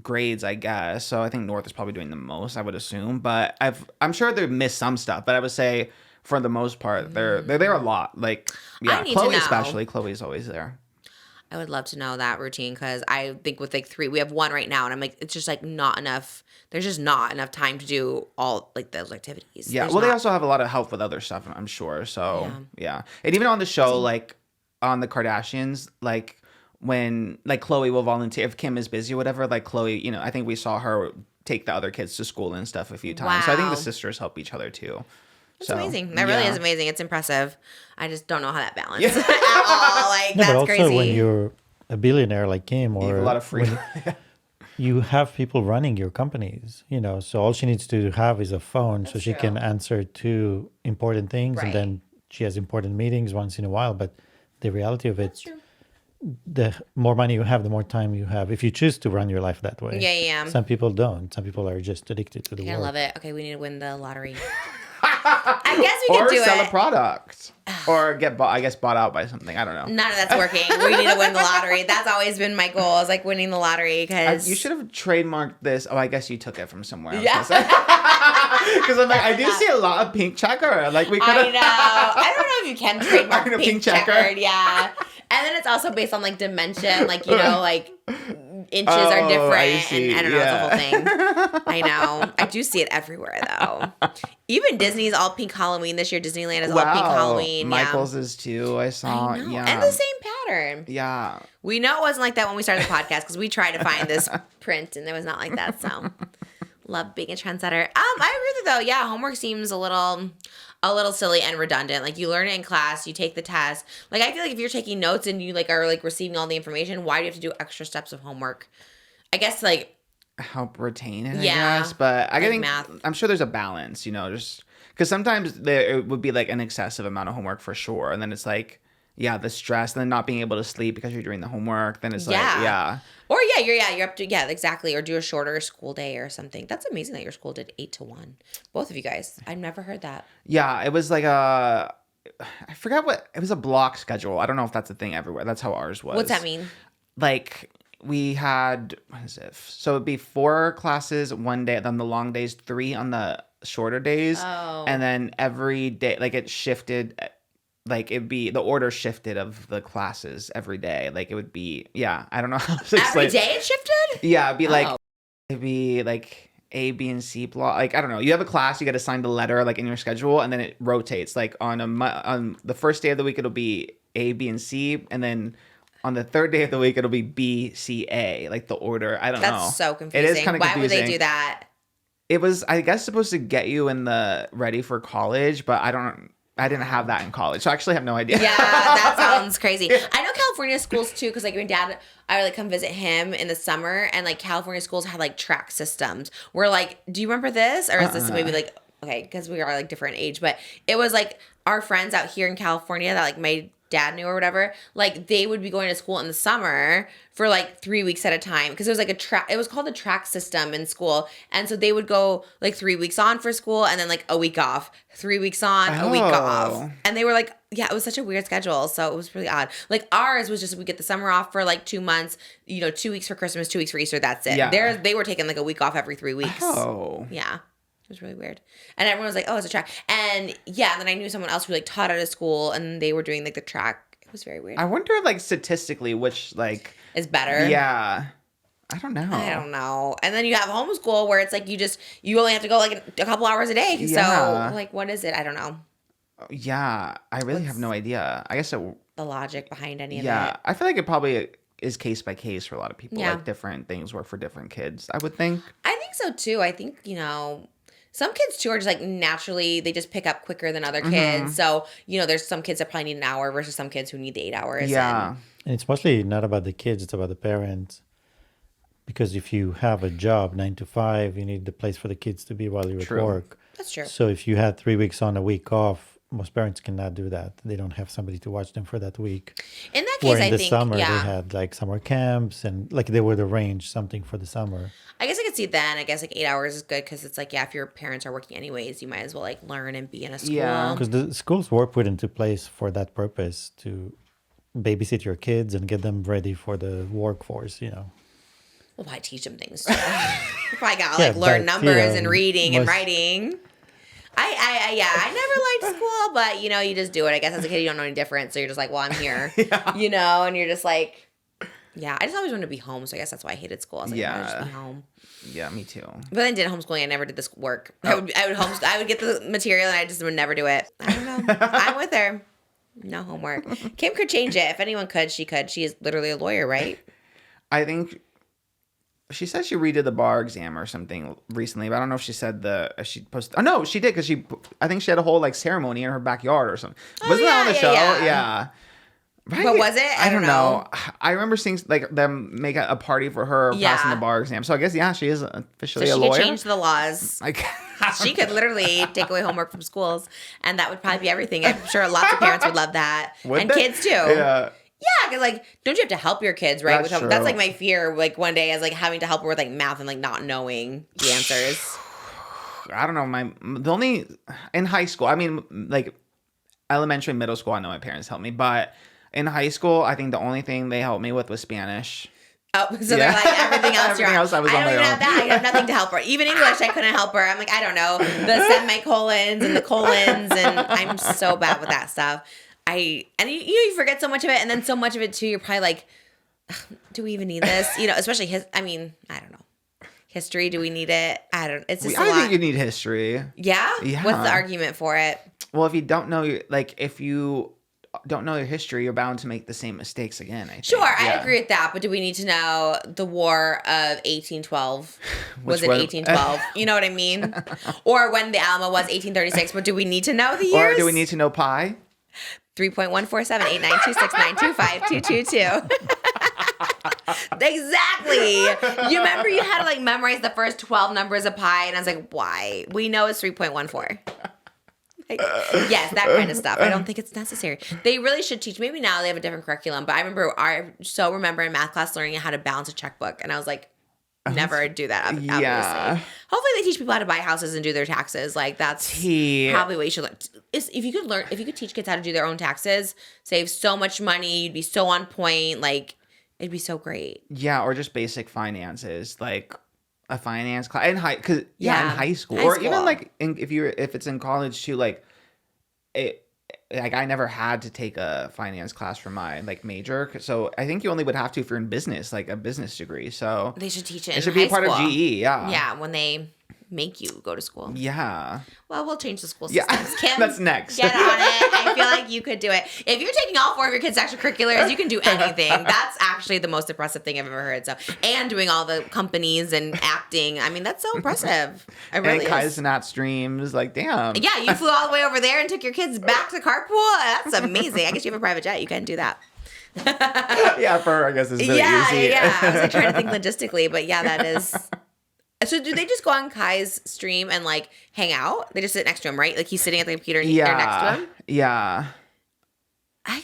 grades, I guess. So I think North is probably doing the most, I would assume. But I'm sure they missed some stuff, but I would say for the most part, they're there a lot. Like, yeah, need to Chloe know. especially. Chloe's always there. I would love to know that routine because I think with like 3, we have 1 right now, and I'm like, it's just like not enough. There's just not enough time to do all like those activities. Yeah. There's Well, they not- also have a lot of help with other stuff, I'm sure. So yeah. And even on the show, like on the Kardashians, like when like Chloe will volunteer if Kim is busy or whatever, like Chloe, I think we saw her take the other kids to school and stuff a few times. So I think Wow. the sisters help each other too. That's So, amazing. That really yeah. is amazing. It's impressive. I just don't know how that balances at all. Like, No, but that's also crazy. when you're a billionaire like Kim, You have or a lot of freedom. you have people running your companies, so all she needs to have is a phone so she can answer to important things, Right. and then she has important meetings once in a while. But the reality of it, the more money you have, the more time you have, if you choose to run your life that way. Yeah. Some people don't. Some people are just addicted to the I work. love it. Okay, we need to win the lottery. I guess we Or could do sell a it. product. Or get bought out by something. I don't know. None of that's working. We need to win the lottery. That's always been my goal, is like winning the lottery. Because You should have trademarked this. Oh, I guess you took it from somewhere. Yeah. Because I'm like, I do see a lot of pink checker. Like we could I have. know. I don't know if you can trademark I know, pink pink checker. checkered. Yeah. And then it's also based on like dimension, like, like inches are Oh, different. I see. And I don't know, Yeah. it's a whole thing. I know. I do see it everywhere though. Even Disney's all pink Halloween this year. Disneyland is all pink Halloween. Michael's is too. I saw. I know. Yeah. And the same pattern. Yeah. We know it wasn't like that when we started the podcast because we tried to find this print and it was not like that. So love being a trendsetter. I agree with it though. Yeah, homework seems a little silly and redundant. Like you learn it in class, you take the test. Like I feel like if you're taking notes and you like are like receiving all the information, why do you have to do extra steps of homework? I guess like Help retain it, Yeah. I guess. But I Like think math. I'm sure there's a balance, just because sometimes it would be like an excessive amount of homework for sure. And then it's like, yeah, the stress, and then not being able to sleep because you're doing the homework. Then it's like, yeah. Or you're up to exactly, or do a shorter school day or something. That's amazing that your school did 8 to 1. Both of you guys. I've never heard that. Yeah, it was like I forgot it was a block schedule. I don't know if that's a thing everywhere. That's how ours was. What's that mean? Like we had, what is it? So it'd be 4 classes one day, then the long days, 3 on the shorter days. Oh. And then every day, like it shifted, like it'd be, the order shifted of the classes every day. Like it would be, yeah, I don't know how to Every explain. day it shifted? Yeah, it'd be like, Oh. it'd be like A, B, and C block. Like, I don't know. You have a class, you get assigned a letter like in your schedule, and then it rotates. Like on the first day of the week, it'll be A, B, and C, and then on the third day of the week, it'll be B, C, A. Like the order. I don't know. That's so confusing. It is kind of Why confusing. would they do that? It was, I guess, supposed to get you in the ready for college, but I didn't have that in college, so I actually have no idea. Yeah, that sounds crazy. I know California schools too, because like my dad, I would like come visit him in the summer, and like California schools had like track systems where like, do you remember this, or is this maybe like, okay, because we are like different age, but it was like our friends out here in California that like my dad knew or whatever, like they would be going to school in the summer for like 3 weeks at a time, because it was like it was called a track system in school, and so they would go like 3 weeks on for school and then like a week off, 3 weeks on, a week off, and they were like, yeah, it was such a weird schedule, so it was really odd. Like ours was just, we get the summer off for like 2 months, 2 weeks for Christmas, 2 weeks for Easter, that's it. Yeah. They were taking like a week off every 3 weeks. Oh. Yeah. It was really weird. And everyone was like, oh, it's a track. And yeah, and then I knew someone else who like taught at a school, and they were doing like the track. It was very weird. I wonder, like, statistically, which, like... Is better. Yeah. I don't know. I don't know. And then you have homeschool where it's like you only have to go like a couple hours a day. Yeah. So like, what is it? I don't know. Yeah. I really have no idea. I guess The logic behind any of yeah. it. I feel like it probably is case by case for a lot of people. Yeah. Like, different things work for different kids, I would think. I think so too. I think, some kids too are just like naturally, they just pick up quicker than other kids. So, there's some kids that probably need an hour versus some kids who need the 8 hours. Yeah. And it's mostly not about the kids, it's about the parents. Because if you have a job, 9 to 5, you need the place for the kids to be while you're True. at work. That's true. So if you had 3 weeks on, a week off, most parents cannot do that. They don't have somebody to watch them for that week. In that Where case, in the I think, summer, yeah. they had like summer camps and like they would arrange something for the summer. I guess I could see then. I guess like 8 hours is good because it's like, yeah, if your parents are working anyways, you might as well like learn and be in a school. Yeah. Because the schools were put into place for that purpose, to babysit your kids and get them ready for the workforce, Well, I teach them things too. If I got Yeah, like learn but, numbers and reading and most- writing. I never liked school, but you just do it. I guess as a kid you don't know any different, so you're just like, well, I'm here, and you're just like, yeah. I just always wanted to be home, so I guess that's why I hated school. I was like, I just be home. Yeah, me too. But then did homeschooling. I never did this work. I would I would get the material and I just would never do it. I don't know. I'm with her. No homework. Kim could change it. If anyone could, she could. She is literally a lawyer, right? I think She said she redid the bar exam or something recently, but I don't know if she said she posted. Oh no, she did, because I think she had a whole like ceremony in her backyard or something. Wasn't that on the show? Yeah. Right? But was it? I don't know. I remember seeing like them make a party for her passing the bar exam. So I guess she is officially a lawyer. She could change the laws. Like, she could literally take away homework from schools, and that would probably be everything. I'm sure lots of parents would love that, and kids too. Yeah. Yeah, because like, don't you have to help your kids, right? That's with true. That's like my fear. Like one day, is like having to help her with like math and like not knowing the answers. I don't know. The only in high school, I mean, like elementary, middle school, I know my parents helped me, but in high school, I think the only thing they helped me with was Spanish. Oh, so they're like, everything else Everything else I was I on don't my even own. have that. I have nothing to help her. Even English, I couldn't help her. I'm like, I don't know. The semicolons and the colons, and I'm so bad with that stuff. You forget so much of it, and then so much of it too, you're probably like, do we even need this? Especially I don't know. History, do we need it? It's just a lot. I think you need history. Yeah? Yeah. What's the argument for it? Well, if you don't know, if you don't know your history, you're bound to make the same mistakes again, I think. Sure, I agree with that, but do we need to know the War of 1812? Was it 1812? You know what I mean? Or when the Alamo was 1836, but do we need to know the years? Or do we need to know pi? 3.1478926925222. Exactly. You remember you had to like memorize the first 12 numbers of pi, and I was like, why? We know it's 3.14. Yes, that kind of stuff. I don't think it's necessary. They really should teach. Maybe now they have a different curriculum, but I remember in math class learning how to balance a checkbook, and I was like, never do that. Obviously. Yeah. Hopefully they teach people how to buy houses and do their taxes. Like that's probably what you should learn. If you could teach kids how to do their own taxes, save so much money, you'd be so on point. Like it'd be so great. Yeah, or just basic finances, like a finance class in high school, High or school. even like if it's in college too. Like I never had to take a finance class for my like major, so I think you only would have to if you're in business, like a business degree. So They should teach it. it should be a part of GE. Yeah. Yeah, when they make you go to school. Yeah. Well, we'll change the school Yeah. systems. Kim, That's next. Get on it. I feel like you could do it. If you're taking all 4 of your kids' extracurriculars, you can do anything. That's actually the most impressive thing I've ever heard. So, and doing all the companies and acting. I mean, that's so impressive. It really And is. CENAT'S streams, like damn. Yeah, you flew all the way over there and took your kids back to carpool. That's amazing. I guess you have a private jet. You can do that. Yeah, for her, I guess it's really easy. Yeah. I was like trying to think logistically, but yeah, that is. So do they just go on Kai's stream and like hang out? They just sit next to him, right? Like he's sitting at the computer and they're next to him? Yeah.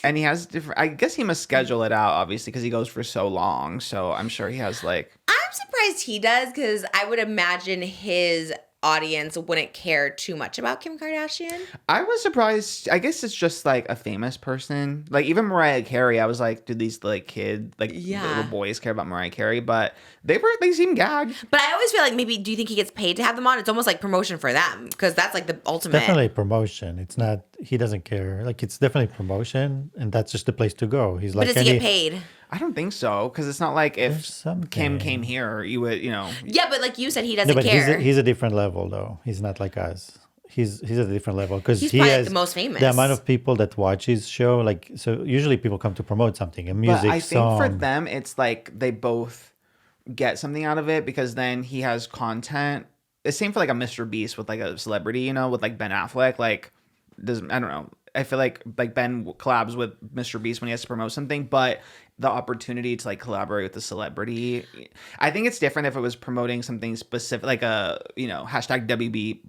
And he has different. I guess he must schedule it out, obviously, because he goes for so long. So I'm sure he has like. I'm surprised he does, because I would imagine his audience wouldn't care too much about Kim Kardashian. I was surprised. I guess it's just like a famous person. Like even Mariah Carey, I was like, do these like little boys care about Mariah Carey? But they seem gagged. But I always feel like maybe, do you think he gets paid to have them on? It's almost like promotion for them, because that's like the ultimate. Definitely promotion. It's not, he doesn't care. Like it's definitely promotion, and that's just the place to go. He's But like, does he get paid? I don't think so, because it's not like if There's something. Kim came here, you would, Yeah, but like you said, he No, doesn't but care. he's a different level though. He's not like us. He's at a different level because He's he probably has the most famous. The amount of people that watch his show, like, so usually people come to promote something, a music But I song. think for them, it's like they both get something out of it, because then he has content. It's same for like a Mr. Beast with like a celebrity, with like Ben Affleck. Like, I don't know. I feel like Ben collabs with Mr. Beast when he has to promote something, but the opportunity to like collaborate with the celebrity, I think it's different if it was promoting something specific, like a hashtag WB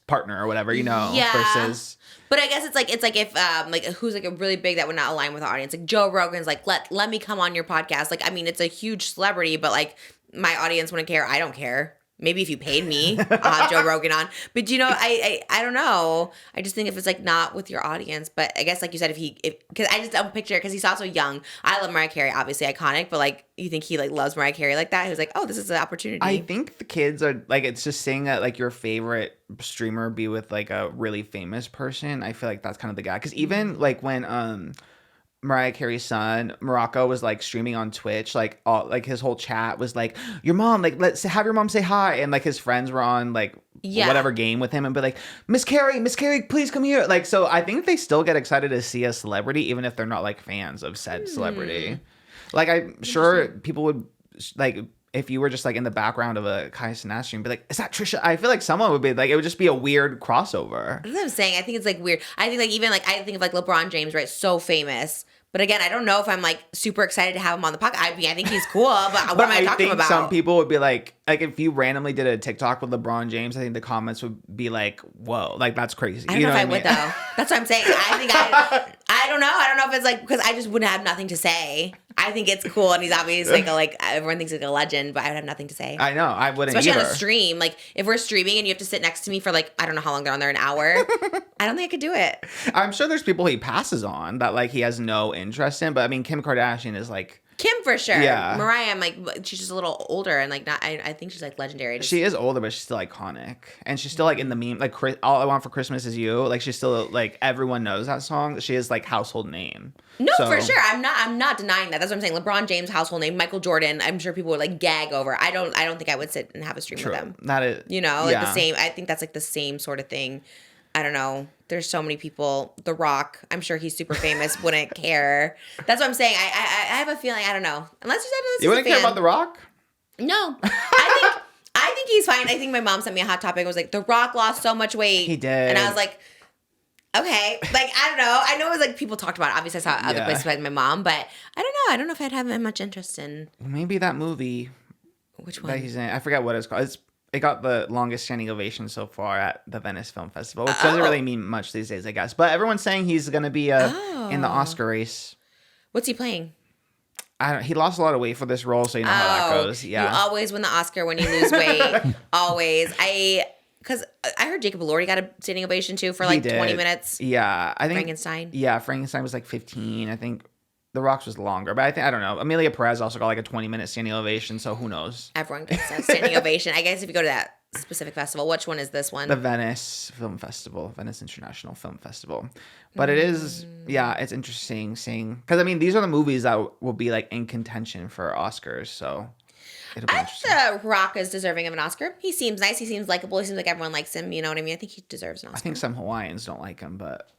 partner or whatever, versus. But I guess it's like if like who's like a really big that would not align with the audience, like Joe Rogan's like let me come on your podcast. Like I mean, it's a huge celebrity, but like my audience wouldn't care. I don't care. Maybe if you paid me, I'll have Joe Rogan on. But I don't know. I just think if it's like not with your audience, but I guess like you said, because I just don't picture it, because he's also young. I love Mariah Carey, obviously iconic, but like you think he like loves Mariah Carey like that? He was like, oh, this is an opportunity. I think the kids are like, it's just saying that like your favorite streamer be with like a really famous person. I feel like that's kind of the guy, because even like when Mariah Carey's son Morocco was like streaming on Twitch, like his whole chat was like, your mom, like let's have your mom say hi, and like his friends were on like whatever game with him and be like, Miss Carey, please come here. Like, so I think they still get excited to see a celebrity even if they're not like fans of said celebrity. Like I'm sure people would like if you were just like in the background of a CENAT'S stream, be like, is that Trisha? I feel like someone would be like, it would just be a weird crossover. That's what I'm saying. I think it's like weird. I think like even like I think of like LeBron James, right? So famous. But again, I don't know if I'm like super excited to have him on the podcast. I mean, I think he's cool, but what am I talking about? Some people would be like if you randomly did a TikTok with LeBron James, I think the comments would be like, whoa, like that's crazy. I don't know if I would though. That's what I'm saying. I don't know. I don't know if it's like, because I just wouldn't have nothing to say. I think it's cool, and he's obviously like everyone thinks he's like a legend, but I would have nothing to say. I know, I wouldn't Especially either. on a stream. Like if we're streaming and you have to sit next to me for like, I don't know how long they're on there, an hour. I don't think I could do it. I'm sure there's people he passes on that like he has no interest in, but I mean, Kim Kardashian is like, Kim for sure. Yeah. Mariah, I'm like, she's just a little older and like not. I think she's like legendary. she is older, but she's still iconic, and she's still like in the meme. Like All I Want for Christmas Is You. Like she's still like everyone knows that song. She is like household name. No, for sure. I'm not denying that. That's what I'm saying. LeBron James household name, Michael Jordan. I'm sure people would like gag over. I don't think I would sit and have a stream with them. That is, you know, like the same. I think that's like the same sort of thing. I don't know. There's so many people. The Rock, I'm sure he's super famous, wouldn't care. That's what I'm saying. I have a feeling, I don't know. Unless you wouldn't care about The Rock? No. I think he's fine. I think my mom sent me a hot topic. It was like, The Rock lost so much weight. He did. And I was like, okay. Like, I don't know. I know it was like people talked about it. Obviously, I saw other places like my mom, but I don't know. I don't know if I'd have much interest in. Maybe that movie. Which one? That he's in. I forget what it's called. It got the longest standing ovation so far at the Venice Film Festival, which doesn't really mean much these days, I guess. But everyone's saying he's going to be in the Oscar race. What's he playing? He lost a lot of weight for this role, so you know how that goes. Yeah, you always win the Oscar when you lose weight. Always. Because I heard Jacob Elordi got a standing ovation too for like 20 minutes. Yeah, I think Frankenstein. Yeah, Frankenstein was like 15. I think The Rock's was longer, but I don't know. Amelia Perez also got like a 20-minute standing ovation, so who knows? Everyone gets a standing ovation. I guess if you go to that specific festival, which one is this one? The Venice Film Festival, Venice International Film Festival. But it is, it's interesting seeing, because I mean, these are the movies that will be like in contention for Oscars, so it'll be interesting. I think The Rock is deserving of an Oscar. He seems nice. He seems likable. He seems like everyone likes him. You know what I mean? I think he deserves an Oscar. I think some Hawaiians don't like him, but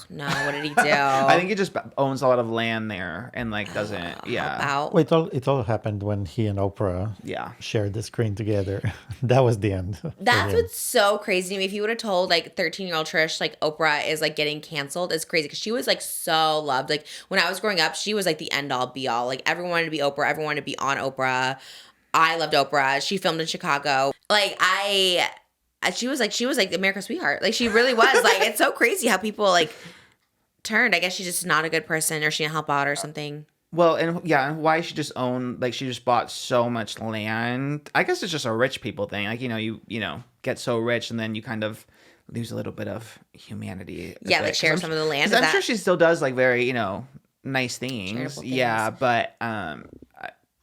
no, what did he do? I think he just owns a lot of land there and like doesn't. Wait, it all happened when he and Oprah shared the screen together. That was the end. That's what's so crazy to me. If you would have told like 13-year-old Trish like Oprah is like getting canceled, it's crazy because she was like so loved. Like when I was growing up, she was like the end all be all. Like everyone wanted to be Oprah. Everyone wanted to be on Oprah. I loved Oprah. She filmed in Chicago. Like she was like America's sweetheart. Like she really was. Like it's so crazy how people like turned. I guess she's just not a good person, or she didn't help out or something. Well, and why she just owned, like she just bought so much land. I guess it's just a rich people thing. Like you get so rich and then you kind of lose a little bit of humanity. Yeah, like share some of the land. I'm sure she still does like very nice things. Yeah, but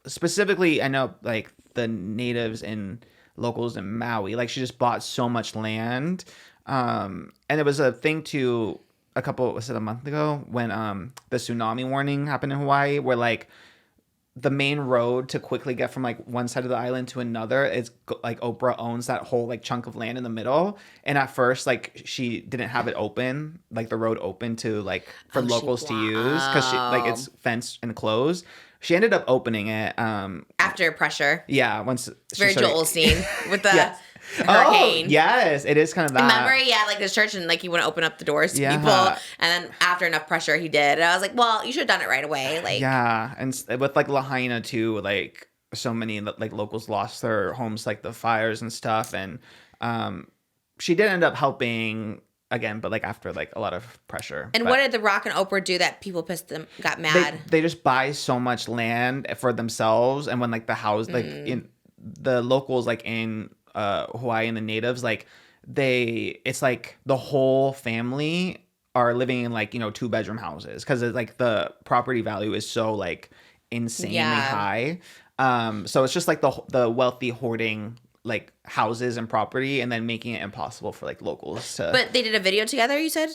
specifically, I know like the natives and locals in Maui, like she just bought so much land, and it was a thing too a month ago when the tsunami warning happened in Hawaii, where like the main road to quickly get from like one side of the island to another is like Oprah owns that whole like chunk of land in the middle, and at first like she didn't have it open, like the road open to like for locals to use because she like it's fenced and closed. She ended up opening it after pressure. Yeah, once very Joel scene with the yes. hurricane. Oh, yes, it is kind of that. Remember, like this church and like he wouldn't open up the doors to people, and then after enough pressure, he did. And I was like, well, you should have done it right away. Like and with like Lahaina too, like so many like locals lost their homes, like the fires and stuff, and she did end up helping. Again, but like after like a lot of pressure. And what did The Rock and Oprah do that people got mad? They just buy so much land for themselves, and when like the house like in the locals like in Hawaii and the natives, like it's like the whole family are living in like 2-bedroom houses because like the property value is so like insanely high. So it's just like the wealthy hoarding like houses and property and then making it impossible for like locals to. But they did a video together, you said?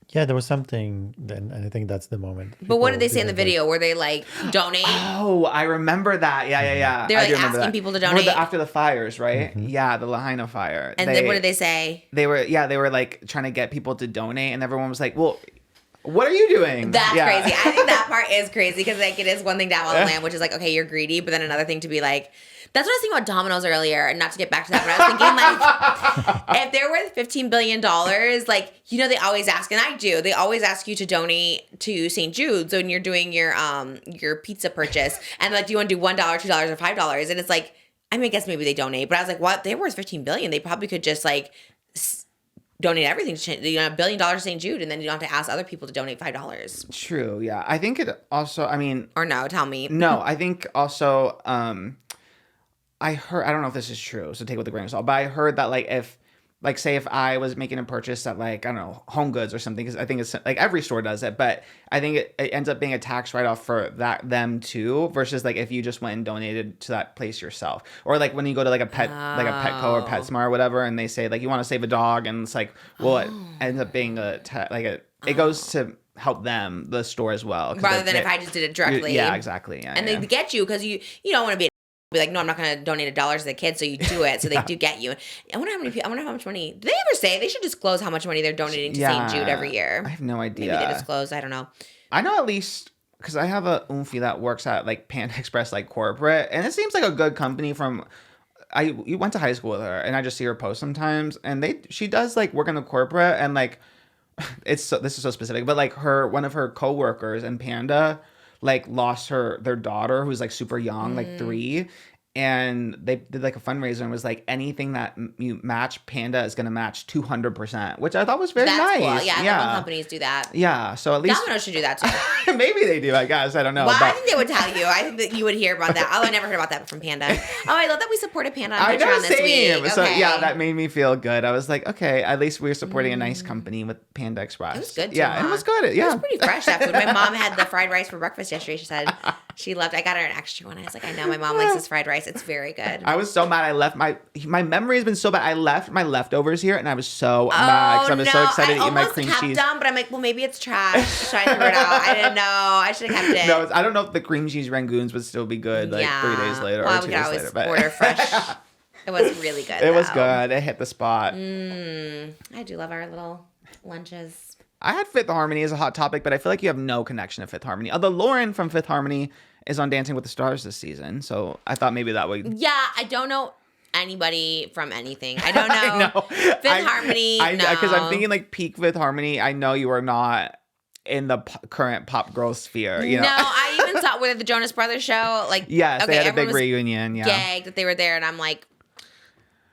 Yeah, there was something then, and I think that's the moment. But what did they say in the video? Were they like donate? Oh, I remember that. Yeah. They were like asking people to donate after the fires, right? Mm-hmm. Yeah, the Lahaina fire. And then what did they say? They were like trying to get people to donate, and everyone was like, "Well, What are you doing? That's crazy. I think that part is crazy because like it is one thing to have on the land, which is like, okay, you're greedy, but then another thing to be like, that's what I was thinking about Domino's earlier, and not to get back to that, but I was thinking like, if they're worth $15 billion, like, you know, they always ask, and I do, they always ask you to donate to St. Jude's when you're doing your pizza purchase, and like, do you want to do $1, $2, or $5? And it's like, I mean, I guess maybe they donate, but I was like, what? They're worth $15 billion. They probably could just like donate everything to $1 billion to St. Jude, and then you don't have to ask other people to donate $5. True. Yeah. I think it also, I mean. Or no, tell me. No, I think also, I heard, I don't know if this is true, so take it with a grain of salt, but I heard that like if, like say if I was making a purchase at like, I don't know, Home Goods or something, because I think it's like every store does it, but I think it ends up being a tax write-off for them too, versus like if you just went and donated to that place yourself. Or like when you go to like a Petco or PetSmart or whatever, and they say like you want to save a dog, and it's like, well, it ends up being it goes to help them, the store as well. Rather than if I just did it directly. Yeah, exactly. Yeah, and they get you because you don't want to be like, no, I'm not going to donate $1 to the kids, so you do it. So they do get you. I wonder how much money. Did they ever say? They should disclose how much money they're donating to St. Jude every year. I have no idea. Maybe they disclose. I don't know. I know at least because I have a Oomphy that works at like Panda Express, like corporate, and it seems like a good company. You went to high school with her, and I just see her post sometimes, and she does like work in the corporate, and like this is so specific, but like one of her coworkers in Panda like lost their daughter who's like super young, like 3. And they did like a fundraiser and was like, anything that you match Panda is going to match 200%, which I thought was very nice. Cool. Yeah, I love when companies do that. Yeah, so at least Domino's should do that too. Maybe they do, I guess. I don't know. Well, I think they would tell you. I think that you would hear about that. Oh, I never heard about that from Panda. Oh, I love that we supported Panda on Patreon this week. Okay. So yeah, that made me feel good. I was like, okay, at least we're supporting a nice company with Panda Express. It was good too, Yeah, huh? It was good. Yeah. It was pretty fresh, that food. My mom had the fried rice for breakfast yesterday. She said she loved. I got her an extra one. I was like, I know my mom likes this fried rice. It's very good. I was so mad. I left my memory has been so bad. I left my leftovers here, and I was so mad because I was so excited to eat my cream cheese. I almost kept them, but I'm like, well, maybe it's trash. So I threw it out. I didn't know. I should have kept it. No, I don't know if the cream cheese rangoons would still be good like 3 days later or 2 days later. But order fresh. It was really good. It was good. It hit the spot. I do love our little lunches. I had Fifth Harmony as a hot topic, but I feel like you have no connection to Fifth Harmony. Although Lauren from Fifth Harmony is on Dancing with the Stars this season, so I thought maybe that would. Yeah, I don't know anybody from anything. I don't know. Fifth Harmony. Because I'm thinking like peak Fifth Harmony. I know you are not in the current pop girl sphere. You know? No, I even saw with the Jonas Brothers show. Like, yes, they had a big reunion. Yeah, gagged that they were there, and I'm like,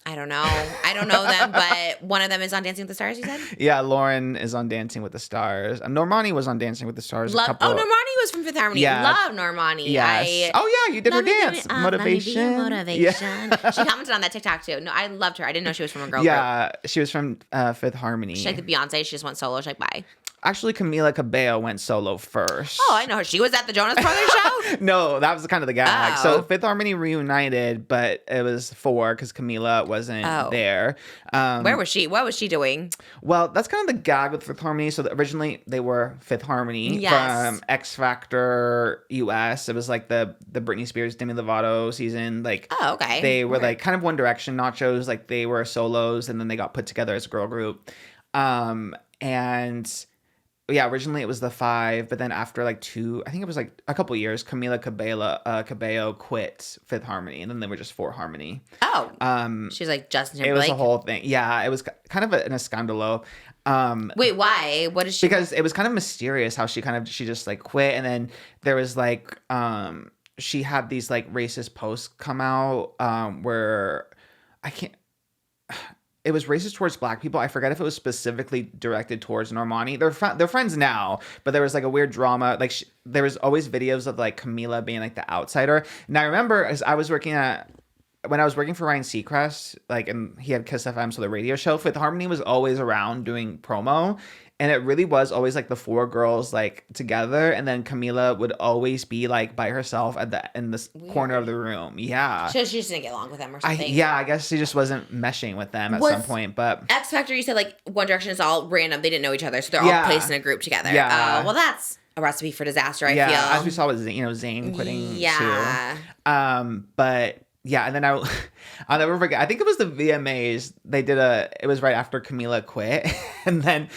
I don't know. I don't know them, but one of them is on Dancing with the Stars, you said? Yeah, Lauren is on Dancing with the Stars. Normani was on Dancing with the Stars. Normani was from Fifth Harmony. Yeah. Love Normani. Yes. Oh, yeah, you did her dance. Motivation. Motivation. Yeah. She commented on that TikTok, too. No, I loved her. I didn't know she was from a girl group. Yeah, she was from Fifth Harmony. She's like the Beyonce. She just went solo. She's like, bye. Actually, Camila Cabello went solo first. Oh, I know her. She was at the Jonas Brothers show? No, that was kind of the gag. Oh. So Fifth Harmony reunited, but it was 4 because Camila wasn't there. Where was she? What was she doing? Well, that's kind of the gag with Fifth Harmony. So originally they were Fifth Harmony from X Factor US. It was like the Britney Spears, Demi Lovato season. Like, oh, okay. They were like kind of One Direction nachos. Like they were solos, and then they got put together as a girl group. And yeah, originally it was the 5, but then after like 2, I think it was like a couple years, Camila Cabello quit Fifth Harmony, and then they were just 4 Harmony. Oh. She's like Justin Timberlake. It was a whole thing. Yeah, it was kind of an escandalo. Wait, why? What is she? Because it was kind of mysterious how she just like quit, and then there was like she had these like racist posts come out where it was racist towards black people. I forget if it was specifically directed towards Normani. They're friends now, but there was like a weird drama. Like there was always videos of like Camila being like the outsider. And I remember as I was working when I was working for Ryan Seacrest, like, and he had Kiss FM, so the radio show, Fifth Harmony was always around doing promo. And it really was always like the 4 girls like together, and then Camila would always be like by herself in this corner of the room. Yeah, so she just didn't get along with them or something. I guess she just wasn't meshing with them at some point. But X Factor, you said like One Direction is all random; they didn't know each other, so they're all placed in a group together. Yeah, well, that's a recipe for disaster. I feel as we saw with Zayn quitting too. But. Yeah, and then I'll never forget. I think it was the VMAs. They did it was right after Camila quit, and then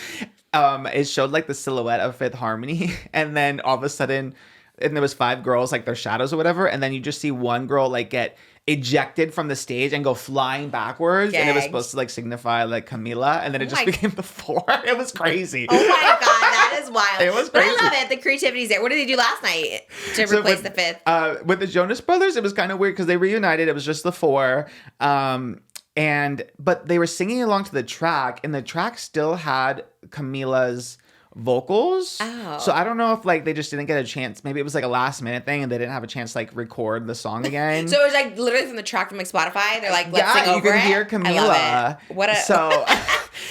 it showed like the silhouette of Fifth Harmony, and then all of a sudden, and there was 5 girls, like their shadows or whatever, and then you just see one girl like get ejected from the stage and go flying backwards, and it was supposed to like signify like Camila, and then it just became the 4. It was crazy. Oh my god, that is wild. It was But crazy. I love it. The creativity's there. What did they do last night to So replace with, the 5th? With the Jonas Brothers, it was kind of weird because they reunited. It was just the 4. But they were singing along to the track, and the track still had Camila's vocals. Oh. So I don't know if like they just didn't get a chance. Maybe it was like a last minute thing and they didn't have a chance to like record the song again. So it was like literally from the track from like Spotify. They're like, let's sing over you can it. hear Camila. I love it. What a So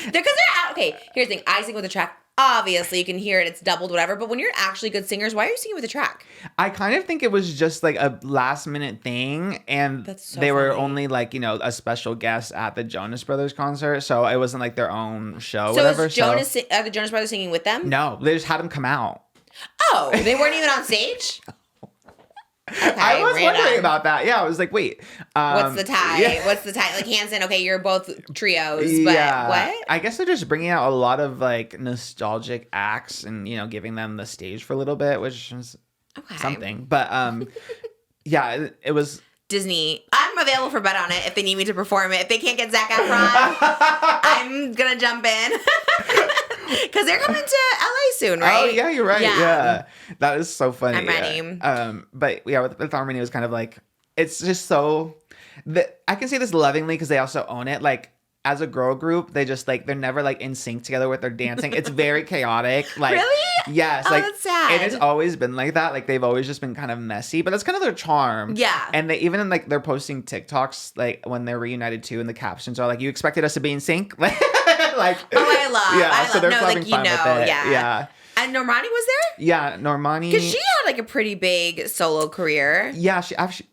because they're out. Okay, here's the thing. I sing with the track. Obviously, you can hear it. It's doubled, whatever. But when you're actually good singers, why are you singing with the track? I kind of think it was just like a last minute thing, and That's so they were funny. only like, you know, a special guest at the Jonas Brothers concert, so it wasn't like their own show. So whatever. is the Jonas Brothers singing with them? No, they just had them come out. Oh, they weren't even on stage? Okay, I was random. wondering about that. Yeah, I was like, wait, What's the tie? Yeah. What's the tie? Like Hanson, okay, you're both trios, but what? I guess they're just bringing out a lot of like nostalgic acts and, you know, giving them the stage for a little bit, which is Okay. something. But yeah, it was. Disney. I'm available for bet on it if they need me to perform it. If they can't get Zac Efron, I'm gonna jump in. Because they're coming to LA soon, right? Oh yeah, you're right. Yeah, that is so funny. I'm ready. But yeah, with Harmony, it was kind of like it's just so. I can say this lovingly because they also own it. Like as a girl group, they just like they're never like in sync together with their dancing. It's very chaotic. Like Really? yes, Oh, like that's sad. it has always been like that. Like they've always just been kind of messy, but that's kind of their charm. Yeah. And they even like they're posting TikToks like when they're reunited too, and the captions are like, "You expected us to be in sync." Like, I love. Yeah, I so love. they're No, having like you fun with know, it. yeah. Yeah. And Normani was there Yeah, Normani. because she had like a pretty big solo career. Yeah, she actually.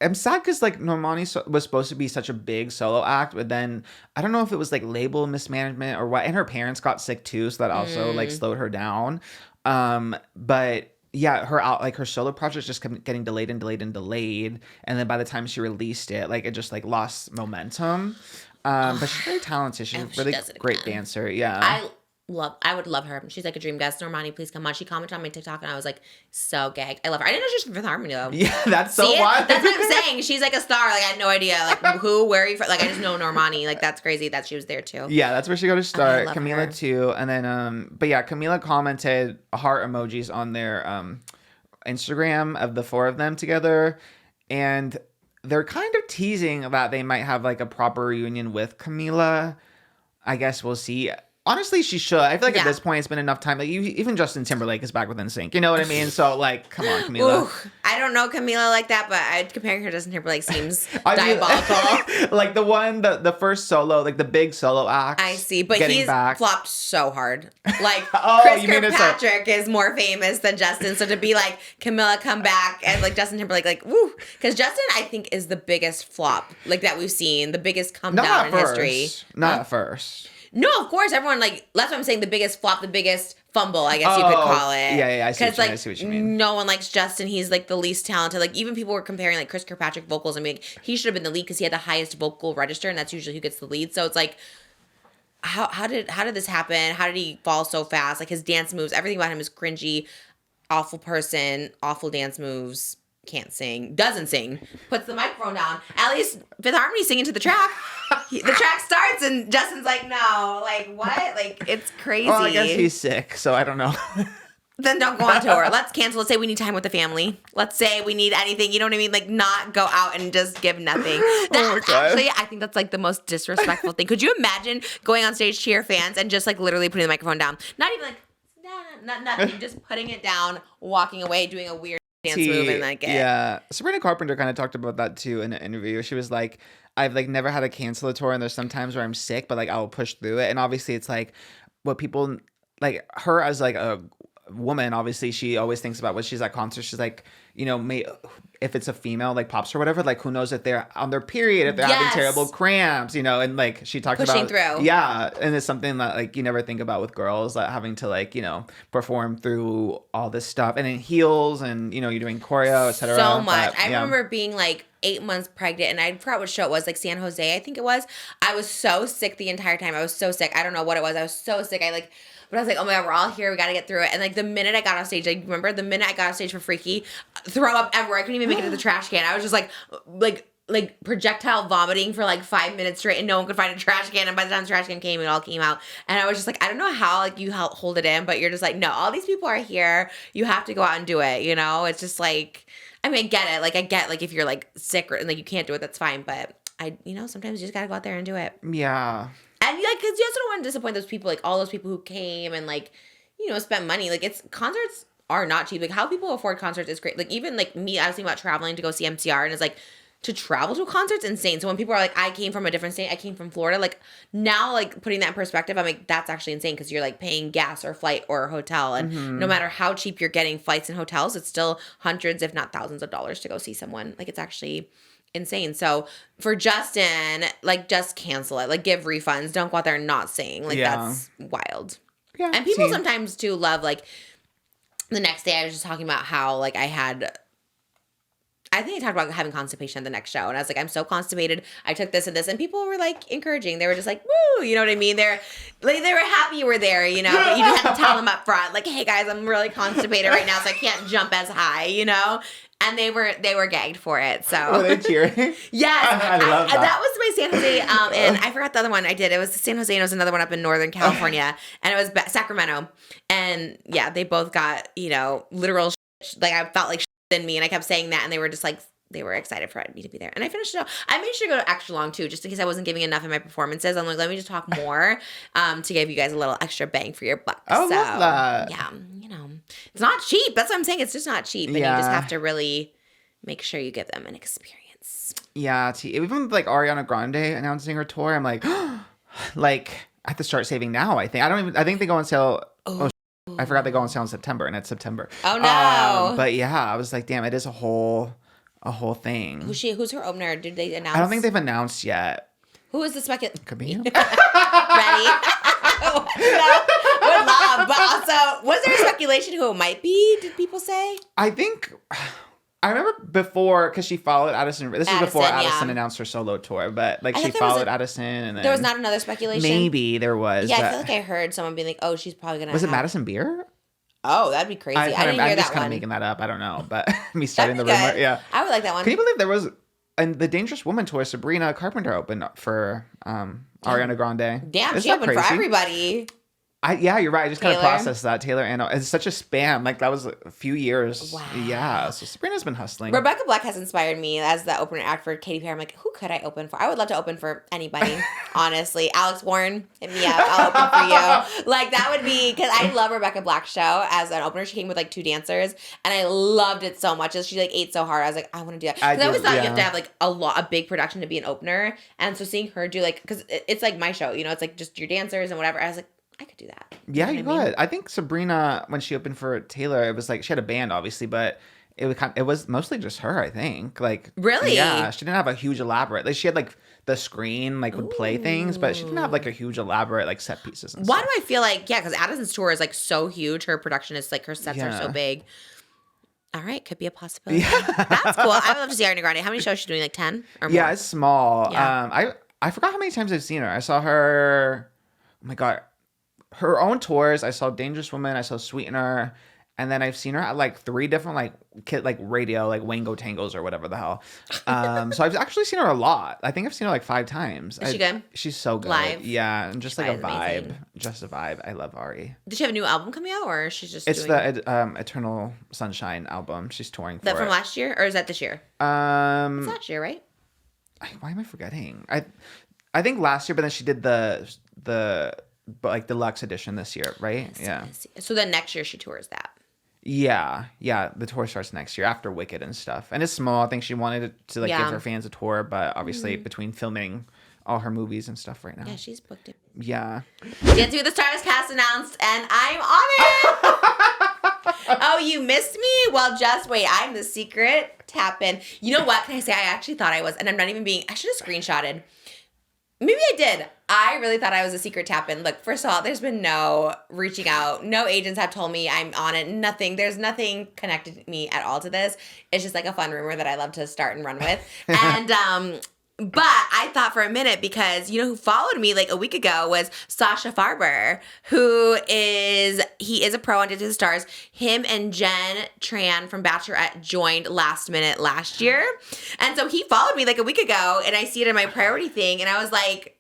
I'm sad because like Normani was supposed to be such a big solo act, but then I don't know if it was like label mismanagement or what, and her parents got sick too, so that also like slowed her down. But yeah, her solo project just kept getting delayed and delayed and delayed, and then by the time she released it, like it just like lost momentum. But she's very talented. She's a She really does it great again. dancer. Yeah. I would love her. She's like a dream guest. Normani, please come on. She commented on my TikTok and I was like, so gagged. I love her. I didn't know she was from Fifth Harmony though. Yeah, that's so See it? wild. That's what I'm saying. She's like a star. Like I had no idea. Like who, where are you from? Like I just know Normani. Like that's crazy that she was there too. Yeah, that's where she got to start. love Camila her. too, and then but yeah, Camila commented heart emojis on their Instagram of the 4 of them together, and they're kind of teasing that they might have like a proper reunion with Camila. I guess we'll see. Honestly, she should. I feel like at Yeah. this point, it's been enough time. Like even Justin Timberlake is back with NSYNC. You know what I mean? So like, come on, Camila. Ooh, I don't know Camila like that, but comparing her to Justin Timberlake seems I mean, diabolical. like the first solo, like the big solo act. I see, but getting he's back. flopped so hard. Like Oh, Chris you mean it's Kirkpatrick is more famous than Justin, so to be like Camila come back and like Justin Timberlake, like woo, because Justin I think is the biggest flop like that we've seen, the biggest come Not down at in first. history. Not at first. No, of course, everyone like that's what I'm saying. The biggest flop, the biggest fumble, I guess you could call it. Yeah, I see what you mean, like I see what you mean. no one likes Justin. He's like the least talented. Like even people were comparing like Chris Kirkpatrick vocals. I mean, like, he should have been the lead because he had the highest vocal register, and that's usually who gets the lead. So it's like, how did this happen? How did he fall so fast? Like his dance moves, everything about him is cringy, awful person, awful dance moves. Can't sing, doesn't sing, puts the microphone down. At least Fifth Harmony singing to the track. The track starts and Justin's like, no, like what? Like it's crazy. Well, I guess he's sick, so I don't know. Then don't go on tour. Let's cancel. Let's say we need time with the family. Let's say we need anything. You know what I mean? Like not go out and just give nothing. That's God. actually, I think that's like the most disrespectful thing. Could you imagine going on stage to your fans and just like literally putting the microphone down? Not even like, nothing. Just putting it down, walking away, doing a weird dance move and like it. Yeah, Sabrina Carpenter kind of talked about that too in an interview. She was like, I've like never had to cancel a tour, and there's some times where I'm sick, but like I'll push through it. And obviously it's like what people like her as like a woman, obviously she always thinks about when she's at concerts. She's like, you know, if it's a female like pops or whatever, like who knows if they're on their period, if they're having Yes. terrible cramps, you know, and like she talked Pushing about through. Yeah, and it's something that like you never think about with girls, like having to like, you know, perform through all this stuff and in heels and you know, you're doing choreo, etc. So much. But, I yeah. remember being like 8 months pregnant, and I forgot what show it was, like San Jose, I think it was. I was so sick the entire time. I was so sick. I don't know what it was. I was so sick. But I was like, oh my God, we're all here. We got to get through it. And like the minute I got off stage, like remember the minute I got off stage for Freaky, throw up everywhere. I couldn't even make it to the trash can. I was just like projectile vomiting for like 5 minutes straight, and no one could find a trash can. And by the time the trash can came, it all came out. And I was just like, I don't know how like you hold it in, but you're just like, no, all these people are here. You have to go out and do it. You know, it's just like, I mean, I get it. Like I get like if you're like sick or like you can't do it, that's fine. But sometimes you just gotta go out there and do it. Yeah. And like, cause you also don't want to disappoint those people, like all those people who came and like, spent money. Like concerts are not cheap. Like how people afford concerts is great. Like even like me, I was thinking about traveling to go see MCR, and it's like to travel to a concert's insane. So when people are like, I came from a different state, I came from Florida, like now like putting that in perspective, I'm like, that's actually insane because you're like paying gas or flight or hotel. And no matter how cheap you're getting flights and hotels, it's still hundreds, if not thousands of dollars to go see someone. Like it's actually insane. So for Justin, like just cancel it. Like give refunds. Don't go out there and not sing. Like that's wild. Yeah. And people sometimes too love like the next day I was just talking about how like I think I talked about having constipation at the next show, and I was like, I'm so constipated. I took this and this, and people were like encouraging. They were just like, woo, you know what I mean? They were happy you were there, but you just have to tell them up front, like, hey guys, I'm really constipated right now, so I can't jump as high, And they were gagged for it. So were they cheering? Yes, I love that. That was my San Jose, and I forgot the other one I did. It was San Jose, and it was another one up in Northern California, and it was Sacramento, and yeah, they both got literal like I felt like in me, and I kept saying that, and they were just like they were excited for me to be there, and I finished it. I made sure to go to extra long too, just in case I wasn't giving enough in my performances. I'm like, let me just talk more, to give you guys a little extra bang for your buck. Oh, so, love that. Yeah, it's not cheap. That's what I'm saying. It's just not cheap, and you just have to really make sure you give them an experience. Yeah, even like Ariana Grande announcing her tour, I'm like, like I have to start saving now. I think they go on sale. I forgot they go on sale in September, and it's September. Oh no! But yeah, I was like, damn, it is a whole thing. Who's her opener? Did they announce? I don't think they've announced yet. Who is the Camille? Ready? Would love, but also, was there speculation who it might be? Did people say? I remember before, because she followed Addison. This was before Addison yeah. announced her solo tour, but like she followed Addison, and then there was not another speculation. Maybe there was. Yeah, I feel like I heard someone being like, "Oh, she's probably gonna." Was it Madison Beer? Oh, that'd be crazy. I didn't hear that one. I'm just kind of making that up. I don't know, but me starting the rumor. Yeah, I would like that one. Can you believe there was? And the Dangerous Woman tour, Sabrina Carpenter opened up for Ariana Grande. Damn, she opened for everybody. Yeah, you're right. I just kind of processed that. Taylor and it's such a spam. Like that was a few years. Wow. Yeah. So Sabrina's been hustling. Rebecca Black has inspired me as the opener act for Katy Perry. I'm like, who could I open for? I would love to open for anybody. Honestly, Alex Warren, hit me up. I'll open for you. Like that would be because I love Rebecca Black's show as an opener. She came with like 2 dancers, and I loved it so much. As she like ate so hard, I was like, I want to do that. Because I always thought you have to have like a big production to be an opener, and so seeing her do like because it's like my show, it's like just your dancers and whatever. I was like, I could do that. Yeah, you could. I think Sabrina, when she opened for Taylor, it was like she had a band, obviously, but it was mostly just her. I think. Like really, yeah, she didn't have a huge elaborate. Like she had like the screen like would play things, but she didn't have like a huge elaborate like set pieces. And Why stuff. do I feel like because Addison's tour is like so huge, her production is like her sets are so big. All right, could be a possibility. Yeah. That's cool. I would love to see Ariana Grande. How many shows is she doing? Like 10 or more? Yeah, it's small. Yeah. I forgot how many times I've seen her. I saw her. Oh my god. Her own tours. I saw Dangerous Woman. I saw Sweetener, and then I've seen her at like 3 different like radio like Wango Tangos or whatever the hell. So I've actually seen her a lot. I think I've seen her like 5 times. Is she good? She's so good. Live? Yeah, and just like a vibe. Amazing. Just a vibe. I love Ari. Did she have a new album coming out, or she's just? It's the Eternal Sunshine album. She's touring for that from it. last year, or is that this year? It's last year, right? Why am I forgetting? I think last year, but then she did the like deluxe edition this year, right? Yeah. So then next year she tours that. Yeah. The tour starts next year after Wicked and stuff, and it's small. I think she wanted to like give her fans a tour, but obviously between filming all her movies and stuff right now. Yeah, she's booked it. Yeah. Get to the Stars cast announced, and I'm on it. Oh, you missed me? Well, just wait. I'm the secret. Tap in. You know what? Can I say I actually thought I was, and I'm not even being. I should have screenshotted. Maybe I did. I really thought I was a secret tap-in. Look, first of all, there's been no reaching out. No agents have told me I'm on it. Nothing. There's nothing connected me at all to this. It's just like a fun rumor that I love to start and run with. And, but I thought for a minute because, you know, who followed me like a week ago was Sasha Farber, he is a pro on Disney Stars. Him and Jen Tran from Bachelorette joined last minute last year. And so he followed me like a week ago and I see it in my priority thing and I was like,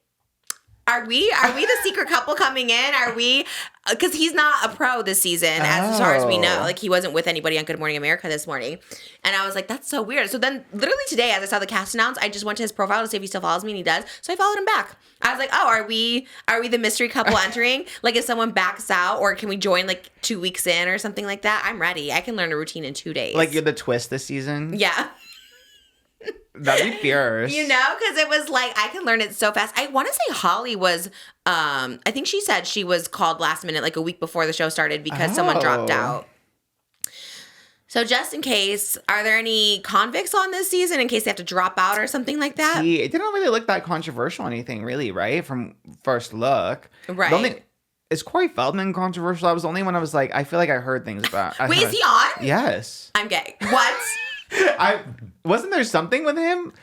Are we the secret couple coming in? Are we? Because he's not a pro this season, as far as we know. Like, he wasn't with anybody on Good Morning America this morning. And I was like, that's so weird. So then, literally today, as I saw the cast announce, I just went to his profile to see if he still follows me, and he does. So I followed him back. I was like, oh, are we the mystery couple entering? Like, if someone backs out, or can we join, like, 2 weeks in or something like that? I'm ready. I can learn a routine in 2 days. Like, you're the twist this season? Yeah. That'd be fierce. You know, because it was like, I can learn it so fast. I want to say Holly was, I think she said she was called last minute, like a week before the show started because someone dropped out. So just in case, are there any convicts on this season in case they have to drop out or something like that? See, it didn't really look that controversial or anything, really, right? From first look. Right. Is Corey Feldman controversial? I was the only one I was like, I feel like I heard things about. Wait, is he on? Yes. I'm gay. What? Wasn't there something with him?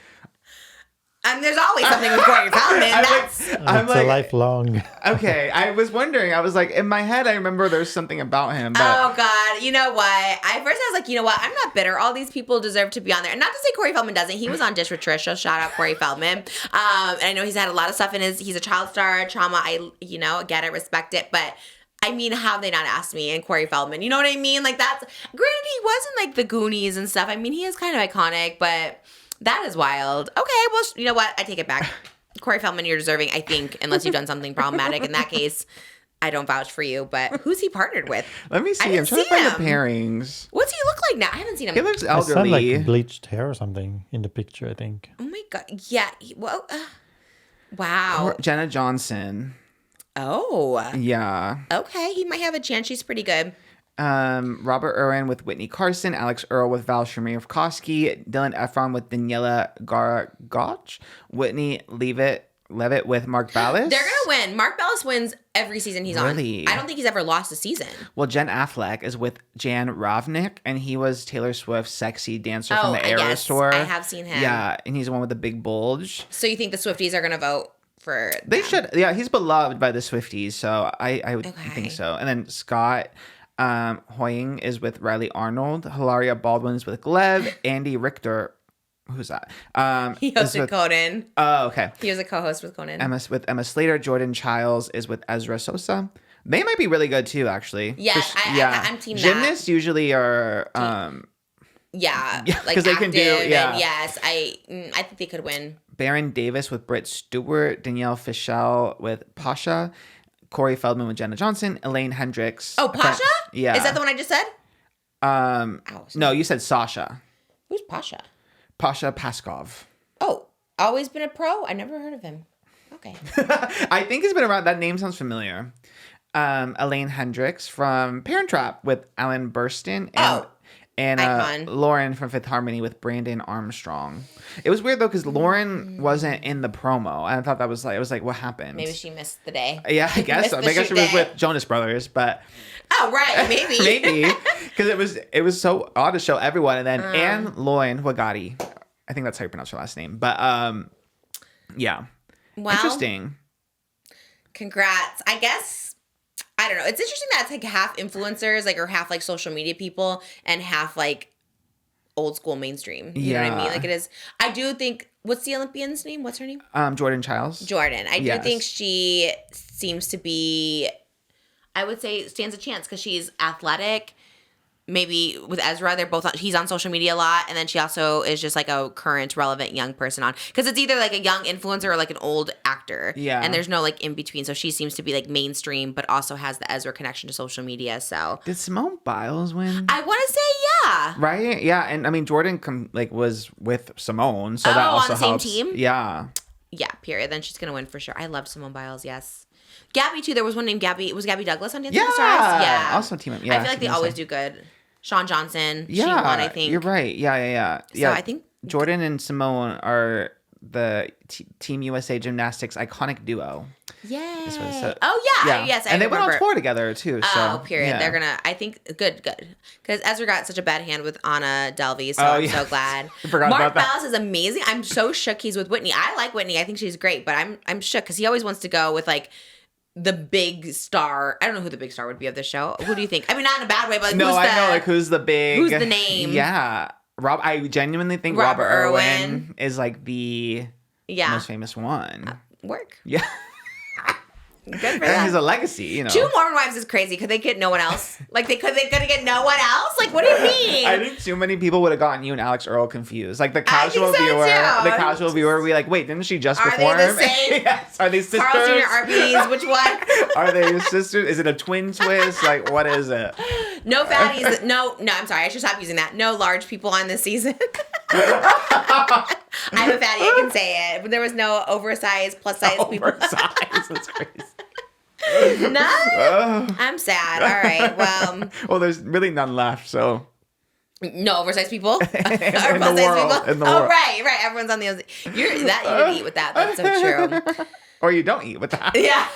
And there's always something with Corey Feldman. It's a lifelong. Okay, I was wondering. I was like, in my head, I remember there's something about him. But oh God, you know what? I was like, you know what? I'm not bitter. All these people deserve to be on there. And not to say Corey Feldman doesn't. He was on Dish with Trish, so shout out Corey Feldman. And I know he's had a lot of stuff in he's a child star, trauma. I get it, respect it, but. I mean, how have they not asked me and Corey Feldman? You know what I mean? Like, that's granted, he wasn't like the Goonies and stuff. I mean, he is kind of iconic, but that is wild. Okay, well, you know what? I take it back. Corey Feldman, you're deserving, I think, unless you've done something problematic. In that case, I don't vouch for you, but who's he partnered with? Let me see. I'm trying to find the pairings. What's he look like now? I haven't seen him. He looks I saw elderly. like bleached hair or something in the picture, I think. Oh my God. Yeah. Wow. Jenna Johnson. Oh. Yeah. Okay. He might have a chance. She's pretty good. Robert Irwin with Whitney Carson, Alex Earl with Val Shermierkowski, Dylan Efron with Daniela Gargoch, Whitney Levitt with Mark Ballas. They're gonna win. Mark Ballas wins every season he's Really? on. I don't think he's ever lost a season. Well, Jen Affleck is with Jan Ravnik, and he was Taylor Swift's sexy dancer from the Eras yes. tour. I have seen him. Yeah, and he's the one with the big bulge. So you think the Swifties are gonna vote for They them? should. Yeah, he's beloved by the Swifties, so I would Okay. think so. And then Scott Hoying is with Riley Arnold. Hilaria Baldwin is with Gleb. Andy Richter, who's that? He is hosted with, Conan. Oh, okay. He was a co-host with Conan. Emma Slater. Jordan Childs is with Ezra Sosa. They might be really good too, actually. Yes, I'm team that. Gymnasts usually are. Yeah, Yeah, like 'cause they can do- active, yeah. and yes, I think they could win. Baron Davis with Britt Stewart. Danielle Fischel with Pasha. Corey Feldman with Jenna Johnson. Elaine Hendricks. Oh, Pasha? Yeah. Is that the one I just said? No, you said Sasha. Who's Pasha? Pasha Paskov. Oh, always been a pro? I never heard of him. Okay. I think he's been around. That name sounds familiar. Elaine Hendricks from Parent Trap with Alan Burstyn. And icon. Lauren from Fifth Harmony with Brandon Armstrong. It was weird though because Lauren wasn't in the promo. I thought that was like, it was like, what happened? Maybe she missed the day. Yeah, I guess so. Missed the Maybe she shoot was day. with Jonas Brothers, but Oh, right. Maybe. maybe because it was so odd to show everyone. And then Anne Loin Wagati, I think that's how you pronounce her last name. But yeah, Well, interesting. Congrats. I guess, I don't know. It's interesting that it's like half influencers, like, or half like social media people and half like old school mainstream. You know what I mean? Yeah. Like it is. I do think, what's the Olympian's name? What's her name? Jordan Childs. Jordan. I do Yes. think she seems to be, I would say stands a chance because she's athletic. Maybe with Ezra, they're both he's on social media a lot, and then she also is just like a current relevant young person on, because it's either like a young influencer or like an old actor. Yeah. And there's no like in between. So she seems to be like mainstream, but also has the Ezra connection to social media. So Did Simone Biles win? I want to say yeah. Right? Yeah, and I mean Jordan was with Simone, so that Oh, on also the same helps. team? Yeah. Yeah, period. Then she's gonna win for sure. I loved Simone Biles, yes. Gabby too. There was one named Gabby. Was Gabby Douglas on Dancing with the Stars? Yeah. Also team up. Yeah. I feel like they always do good. Sean Johnson. Yeah. She won, I think. You're right. Yeah. So I think Jordan and Simone are Team USA Gymnastics iconic duo. Yay. Is what it said. Oh, yeah. Yes, I and they remember. went on tour together too. So, Oh, period. yeah. They're gonna. I think good. Because Ezra got such a bad hand with Anna Delvey, so I'm so glad. Forgot Mark about that. Ballas is amazing. I'm so shook he's with Whitney. I like Whitney. I think she's great, but I'm shook because he always wants to go with like the big star. I don't know who the big star would be of the show. Who do you think? I mean, not in a bad way, but No, who's I know like who's the big. who's the name? Yeah, I genuinely think Robert Robert Irwin. Irwin is like the most famous one. Work. Yeah. Good for And them. he's a legacy, you know. Two Mormon Wives is crazy. Could they get no one else? Like they couldn't get no one else? Like what do you mean? I think too many people would have gotten you and Alex Earl confused. Like the casual think so, viewer, too. the casual viewer would be like, "Wait, didn't she just Are they perform?" the same? Yes. Are they sisters? Carl's Jr. RBs, which one? Are they sisters? Is it a twin twist? Like what is it? No fatties. No, I'm sorry. I should stop using that. No large people on this season. I'm a fatty. I can say it. But there was no oversized, plus size people. Oversized. That's crazy. No, I'm sad. All right. Well, Well, there's really none left, so. no oversized people. Or In the plus-size world, people? in the Oh, world. right. Everyone's on the other. You didn't eat with that. That's so true. Or you don't eat with that. Yeah.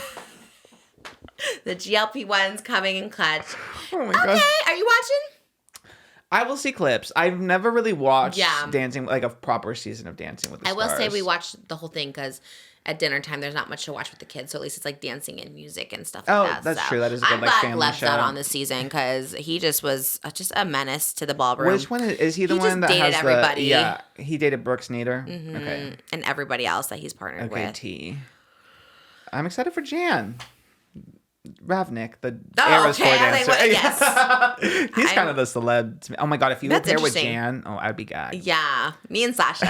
The GLP ones coming in clutch. Oh my Okay, god. are you watching? I will see clips. I've never really watched Yeah. Dancing, like a proper season of Dancing with the I Stars. will say we watched the whole thing because at dinner time there's not much to watch with the kids, so at least it's like dancing and music and stuff like Oh, that. that's So true. That is a good, I'm like, glad family Gleb's not show. on this season because he just was just a menace to the ballroom. Which one is he? The He one just that dated has everybody. the yeah? He dated Brooks Nader. Okay. And everybody else that he's partnered Okay. with. T. I'm excited for Jan. Ravnik, the Oh, Eras okay. Tour I was dancer. like, yes. He's kind of the celeb. To me. Oh my god, if you That's were paired with interesting. Jan, oh, I'd be gagged. Yeah, me and Sasha.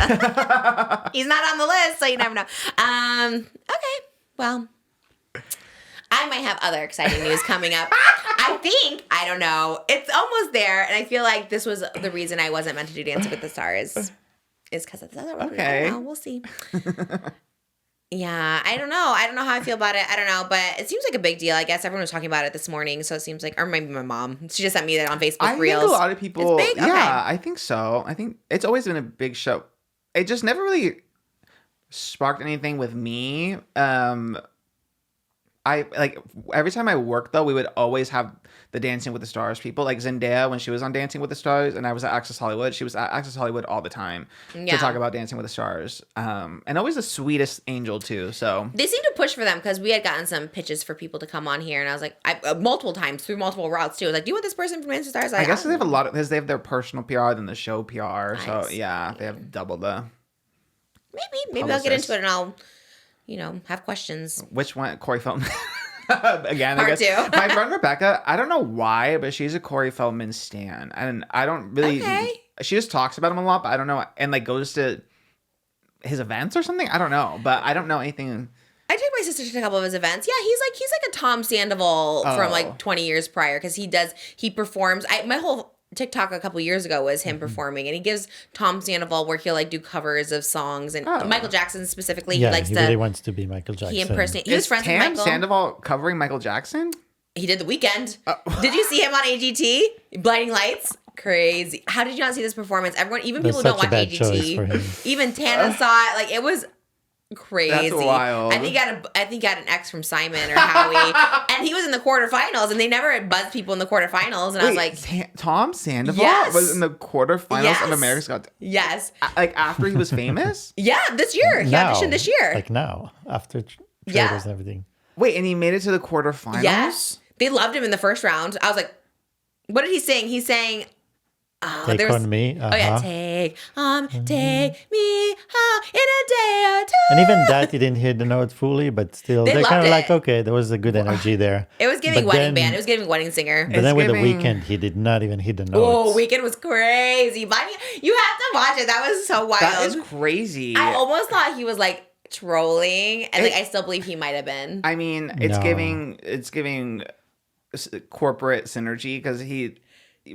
He's not on the list, so you never know. Okay, well, I might have other exciting news coming up. I don't know. It's almost there, and I feel like this was the reason I wasn't meant to do Dancing with the Stars. Is because of this other one. Okay. I don't know. We'll see. Yeah, I don't know. I don't know how I feel about it. I don't know, but it seems like a big deal. I guess everyone was talking about it this morning, so it seems like, or maybe my mom. She just sent me that on Facebook I Reels. think a lot of people. It's big? Okay. Yeah, I think so. I think it's always been a big show. It just never really sparked anything with me. I like every time I worked though, we would always have the Dancing with the Stars people, like Zendaya when she was on Dancing with the Stars, and I was at Access Hollywood. She was at Access Hollywood all the time Yeah. to talk about Dancing with the Stars, and always the sweetest angel too. So They seem to push for them because we had gotten some pitches for people to come on here, and I was like, multiple times through multiple routes too. I was like, do you want this person from Dancing with the Stars? I guess they have a lot of because they have their personal PR than the show PR. So Nice. yeah, they have double the. Maybe I'll get Publicist. into it and I'll, have questions. Which one? Corey Feldman. Again, I Part guess. two. My friend Rebecca, I don't know why, but she's a Corey Feldman stan. And I don't really. Okay. She just talks about him a lot, but I don't know. And like goes to his events or something. I don't know. But I don't know anything. I took my sister to a couple of his events. Yeah, he's like a Tom Sandoval from Oh. like 20 years prior because he performs. My whole TikTok a couple years ago was him performing, and he gives Tom Sandoval where he'll like do covers of songs and Oh. Michael Jackson specifically. Yeah, he likes he to. really wants to be Michael Jackson. He impersonates. He was Is friends Tam with Michael. Sandoval covering Michael Jackson? He did The Weeknd. Did you see him on AGT? Blinding Lights? Crazy. How did you not see this performance? Everyone, even That's people who don't such a watch bad choice AGT, for him. even Tana saw it. Like, it was crazy. That's wild. I think he got an ex from Simon or Howie. And he was in the quarterfinals, and they never buzzed people in the quarterfinals. And I was like, Tom Sandoval Yes. was in the quarterfinals Yes. of America's Got yes. like after he was famous? Yeah, this year. He Now, auditioned this year. Like now, after Yeah. trailers and everything. Wait, and he made it to the quarterfinals? Yes. They loved him in the first round. I was like, what did he sing? He sang... Take there was- on me. Oh yeah, take me in a day or two. And even that, you didn't hear the note fully, but still, They they're kind loved of like, it. okay, there was a good energy there. It was giving But wedding then- band. It was giving wedding singer. But then with giving- the weekend, he did not even hit the notes. Oh, Weekend was crazy. Blinding, you have to watch it. That was so wild. That is crazy. I almost thought he was like trolling, and like I still believe he might have been. I mean, it's No. giving corporate synergy because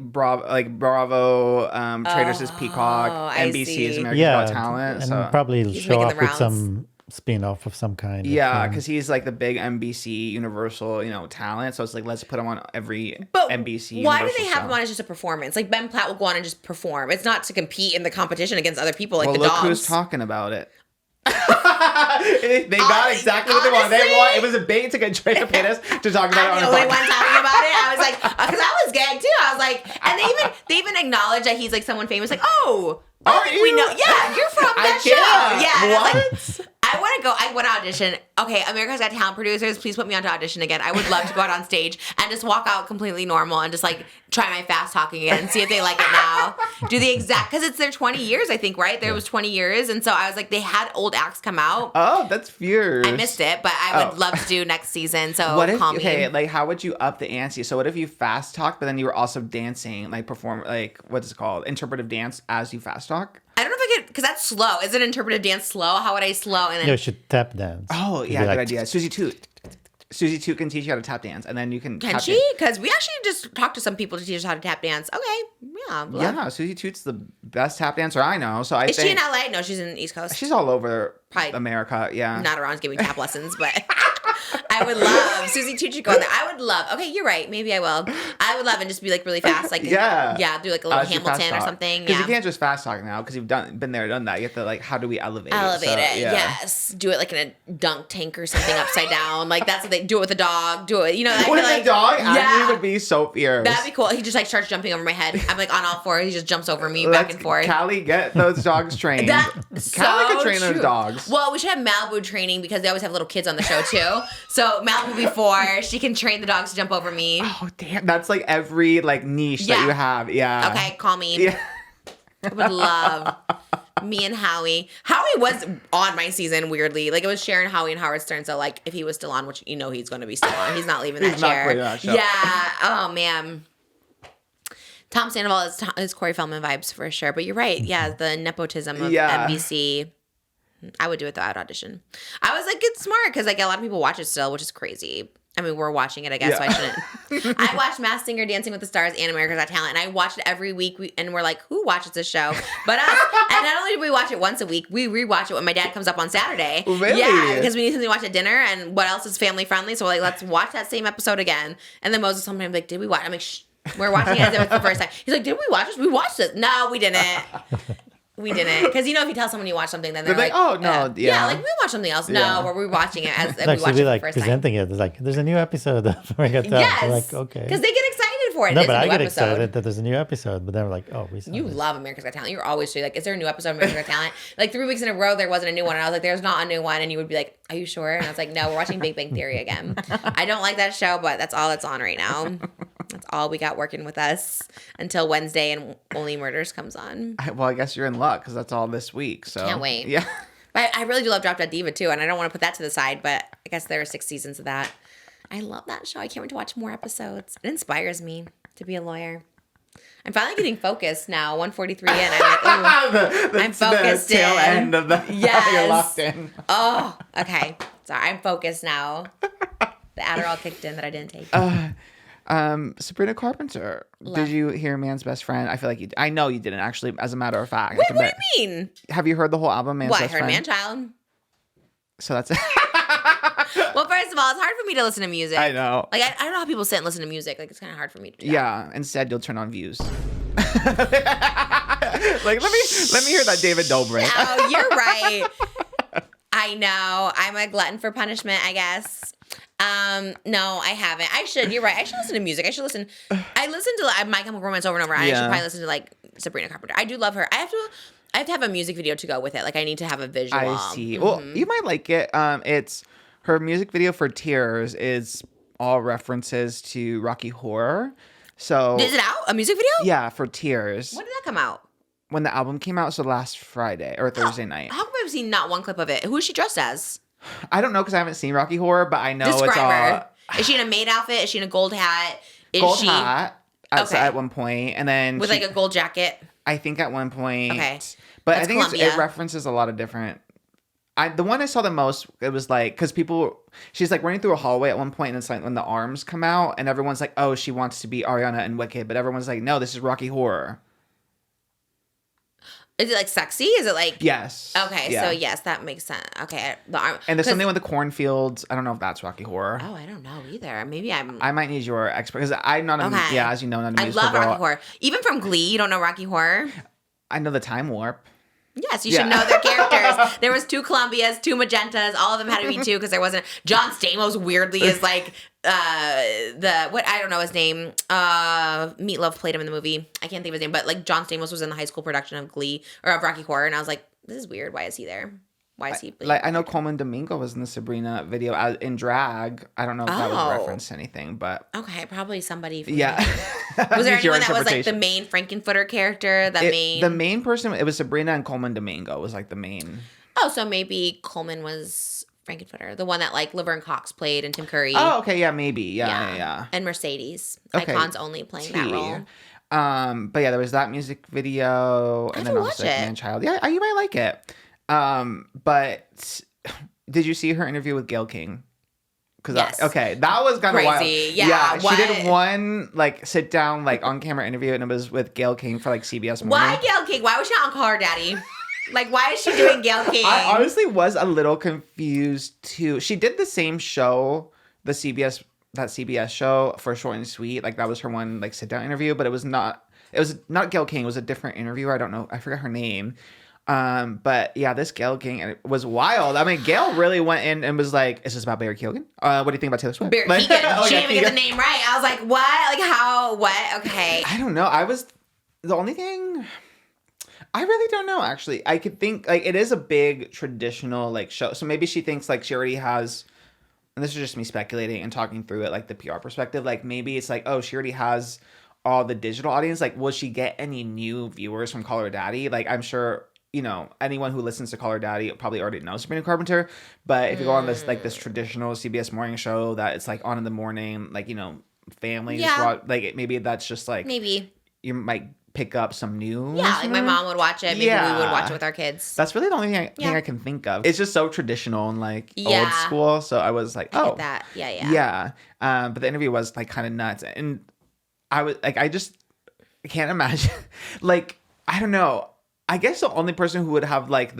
Bravo traders his Peacock, I NBC see. is America's Yeah, Got Talent. and So. probably He's show making up the with rounds. some spin-off of some kind. Yeah, because he's like the big NBC Universal, talent. So it's like let's put him on every But NBC. why do Universal they have show. him on as just a performance? Like Ben Platt will go on and just perform. It's not to compete in the competition against other people like Well, the look dogs. who's talking about it. They got exactly what they wanted. It was a bait to get Trisha Paytas to talk about I'm it the on only a one podcast. talking about it. I was like, because I was gagged too. I was like, and they even acknowledge that he's like someone famous. Like, oh, Are like, you? we know, yeah, you're from that show. can't. Yeah, and I What? was like, I want to go. I want to audition. Okay, America's Got Talent producers, please put me on to audition again. I would love to go out on stage and just walk out completely normal and just like try my fast talking again and see if they like it now. Do the exact, because it's their 20 years, I think, right? There was 20 years. And so I was like, they had old acts come out. Oh, that's fierce. I missed it, but I would love to do next season. So What if, call me. okay, like how would you up the ante? So what if you fast talk, but then you were also dancing, like perform, like what's it called? Interpretive dance as you fast talk? I don't know if I could, because that's slow. Is it interpretive dance slow? How would I slow? And then You should tap dance. Oh, You'd yeah, be good like, idea. Susie Toot. Susie Toot can teach you how to tap dance, and then you can can tap she? dance. Because we actually just talked to some people to teach us how to tap dance. Okay, yeah. Yeah, Susie Toot's the best tap dancer I know. So I Is think she in LA? No, she's in the East Coast. she's all over Probably America. Yeah. not around giving tap lessons, but I would love Susie Tucci to go in there. I would love. Okay, you're right. Maybe I will. I would love and just be like really fast, like yeah, do like a little Hamilton or something. Because Yeah, you can't just fast talk now because you've been there, done that. You have to like, how do we elevate elevate So, it. yeah. Yes, do it like in a dunk tank or something upside down. Like that's what they do it with a dog. Do it. You know, I feel With like a dog, yeah. actually would be so fierce. That'd be cool. He just like starts jumping over my head. I'm like on all fours. He just jumps over me back and forth. Callie, get those dogs trained. That's Callie so could train those true. dogs. Well, we should have Malibu training because they always have little kids on the show too. So Malibu before she can train the dogs to jump over me. Oh damn, that's like every like niche that Yeah. you have. Yeah. Okay, call me. Yeah. I would love me and Howie. Howie was on my season weirdly. Like it was Sharon, Howie, and Howard Stern. So like if he was still on, which you know he's going to be still on, he's not leaving that He's not chair. quitting that show. Yeah. Oh man. Tom Sandoval is Corey Feldman vibes for sure. But you're right. Yeah, the nepotism of Yeah. NBC. I would do it though. I'd audition. I was like, it's smart because like a lot of people watch it still, which is crazy. I mean, we're watching it, I guess, so I shouldn't. I watch Masked Singer, Dancing with the Stars, and America's Got Talent, and I watch it every week. And we're like, who watches this show? But us. And not only do we watch it once a week, we rewatch it when my dad comes up on Saturday. Really? Yeah, because we need something to watch at dinner, and what else is family friendly? So we're like, let's watch that same episode again. And then Moses sometimes like, did we watch? I'm like, shh. We're watching it as if it's the first time. He's like, did we watch this? We watched this. No, we didn't. We didn't. Because you know, if you tell someone you watch something, then they're like, oh, no, yeah. like, we watch something else. Yeah. No, we're rewatching it as if It's we actually watched be it for like the first time. presenting it. It's like, there's a new episode of America Talent. Yes. I'm like, okay. Because they get excited for it. No, It's but a I new get episode. excited that there's a new episode, but then we're like, oh, we saw You this. love America's Got Talent. You're always like, is there a new episode of America's Got Talent? Like 3 weeks in a row, there wasn't a new one. And I was like, there's not a new one. And you would be like, are you sure? And I was like, no, we're watching Big Bang Theory again. I don't like that show, but that's all that's on right now. That's all we got working with us until Wednesday and Only Murders comes on. Well, I guess you're in luck because that's all this week. So Can't wait. Yeah. But I really do love Drop Dead Diva too, and I don't want to put that to the side, but I guess there are 6 seasons of that. I love that show. I can't wait to watch more episodes. It inspires me to be a lawyer. I'm finally getting focused now, 143 in. I'm like, ooh. I'm focused the tail in. end of the Yes. you're locked in. Oh, okay. Sorry, I'm focused now. The Adderall kicked in that I didn't take. Sabrina Carpenter. Love. Did you hear Man's Best Friend? I feel like I know you didn't actually, as a matter of fact. Wait, what do you mean? Have you heard the whole album, Man's What, I Best heard Friend? Man-Child? So that's it. Well, first of all, it's hard for me to listen to music. I know. Like, I don't know how people sit and listen to music. Like, it's kind of hard for me to do that. Yeah. Instead, you'll turn on Views. Like, let me hear that David Dobrik. Oh, you're right. I know. I'm a glutton for punishment, I guess. No, I haven't. I should. You're right. I should listen to music. I should listen. I listen to like, My Chemical Romance over and over. I should Yeah. probably listen to like Sabrina Carpenter. I do love her. I have to have a music video to go with it. Like I need to have a visual. I see. Well, you might like it. It's her music video for Tears is all references to Rocky Horror. So Is it out? A music video? yeah, for Tears. When did that come out? When the album came out, so last Friday or Thursday night. How come I've seen not one clip of it? Who is she dressed as? I don't know because I haven't seen Rocky Horror, but I know it's Describe all her. Is she in a maid outfit? Is she in a gold hat? Is gold she hat Okay. at one point, and then with she- like a gold jacket? I think at one point. Okay. But That's I think it Columbia. references a lot of different. The one I saw the most, it was like, because she's like running through a hallway at one point, and it's like when the arms come out, and everyone's like, oh, she wants to be Ariana and Wicked, but everyone's like, no, this is Rocky Horror. Is it like sexy? Is it like Yes. Okay, Yeah. so yes, that makes sense. Okay, the arm. And there's 'cause- something with the cornfields. I don't know if that's Rocky Horror. Oh, I don't know either. Maybe I'm. I might need your expert because I'm not a Okay. yeah, as you know, not a I musical love girl. Rocky Horror. Even from Glee, you don't know Rocky Horror? I know the Time Warp. Yes, you should know their characters. There was 2 Columbias, 2 Magentas. All of them had to be 2 because there wasn't. John Stamos weirdly is like I don't know his name. Meatloaf played him in the movie. I can't think of his name, but like John Stamos was in the high school production of Glee or of Rocky Horror, and I was like, this is weird. Why is he there? Why is he? Like I know Coleman Domingo was in the Sabrina video in drag. I don't know if that was reference to anything, but okay, probably somebody. From yeah. Was there anyone that was like the main Frankenfooter character? The main person. It was Sabrina and Coleman Domingo was like the main. Oh, so maybe Coleman was Frankenfooter, the one that like Laverne Cox played and Tim Curry. Oh, okay, yeah, maybe, yeah. And Mercedes, okay. Icons Only playing that role. But yeah, there was that music video, and then also like Man Child. Yeah, you might like it. But did you see her interview with Gayle King? Yes. That was kind of wild. Yeah, she did one like sit down like on camera interview, and it was with Gayle King for like CBS Morning. Why Gayle King? Why was she on Call Her Daddy? Like, why is she doing Gayle King? I honestly was a little confused too. She did the same show, that CBS show for Short and Sweet. Like that was her one like sit down interview, but it was not Gayle King. It was a different interviewer. I don't know. I forgot her name. But yeah, this Gayle King, and it was wild. I mean, Gayle really went in and was like, "Is this about Barry Keoghan? What do you think about Taylor Swift?" Barry Keoghan. She didn't even get the name right. I was like, "What? Like how? What? Okay." I don't know. The only thing. I really don't know, actually. I could think, like, it is a big traditional, like, show. So maybe she thinks, like, she already has, and this is just me speculating and talking through it, like, the PR perspective. Like, maybe it's like, oh, she already has all the digital audience. Like, will she get any new viewers from Call Her Daddy? Like, I'm sure, you know, anyone who listens to Call Her Daddy probably already knows Sabrina Carpenter. But if you go on this, like, this traditional CBS morning show that it's, like, on in the morning, like, you know, families watch, like, maybe that's just, like, maybe you might pick up some new. Yeah, like my mom would watch it. Maybe we would watch it with our kids. That's really the only thing I can think of. It's just so traditional and like old school. So I was like, oh, that. Yeah. Yeah. But the interview was like kind of nuts, and I was like, I just can't imagine. Like, I don't know. I guess the only person who would have like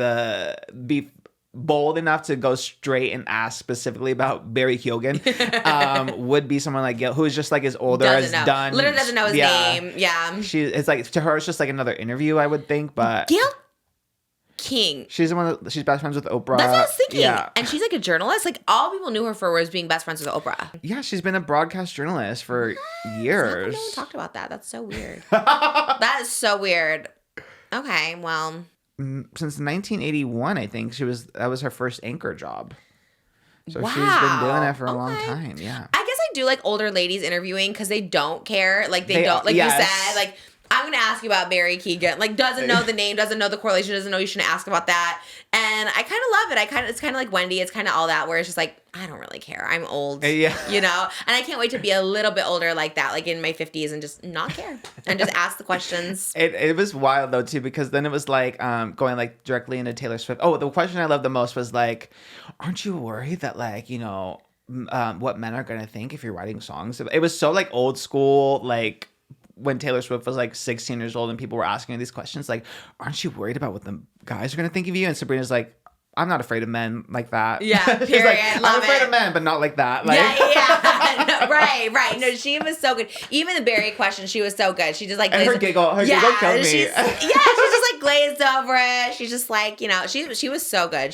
be bold enough to go straight and ask specifically about Barry Keoghan would be someone like Gayle, who is just like as older, literally doesn't know his name. Yeah, it's like, to her it's just like another interview, I would think. But Gayle King, she's she's best friends with Oprah. That's what I was thinking. Yeah. And she's like a journalist. Like all people knew her for was being best friends with Oprah. Yeah, she's been a broadcast journalist for years. No one talked about that. That's so weird. That is so weird. Okay, well, since 1981, I think that was her first anchor job. So she's been doing it for a long time. Yeah. I guess I do like older ladies interviewing because they don't care. Like they don't, like you said, like I'm going to ask you about Barry Keoghan. Like doesn't know the name, doesn't know the correlation, doesn't know you shouldn't ask about that. And I kind of love it. It's kind of like Wendy. It's kind of all that where it's just like, I don't really care. I'm old, you know? And I can't wait to be a little bit older like that, like in my 50s and just not care and just ask the questions. It was wild though too, because then it was like going like directly into Taylor Swift. Oh, the question I loved the most was like, aren't you worried that like, you know, what men are going to think if you're writing songs? It was so like old school, like when Taylor Swift was like 16 years old and people were asking her these questions, like, aren't you worried about what the guys are going to think of you? And Sabrina's like, I'm not afraid of men like that. Yeah, period. She's like, I'm afraid of men, but not like that. Like, yeah. No, right. No, she was so good. Even the Barry question, she was so good. She just like and her giggle killed me. She's just like glazed over it. She's just like, you know, she was so good.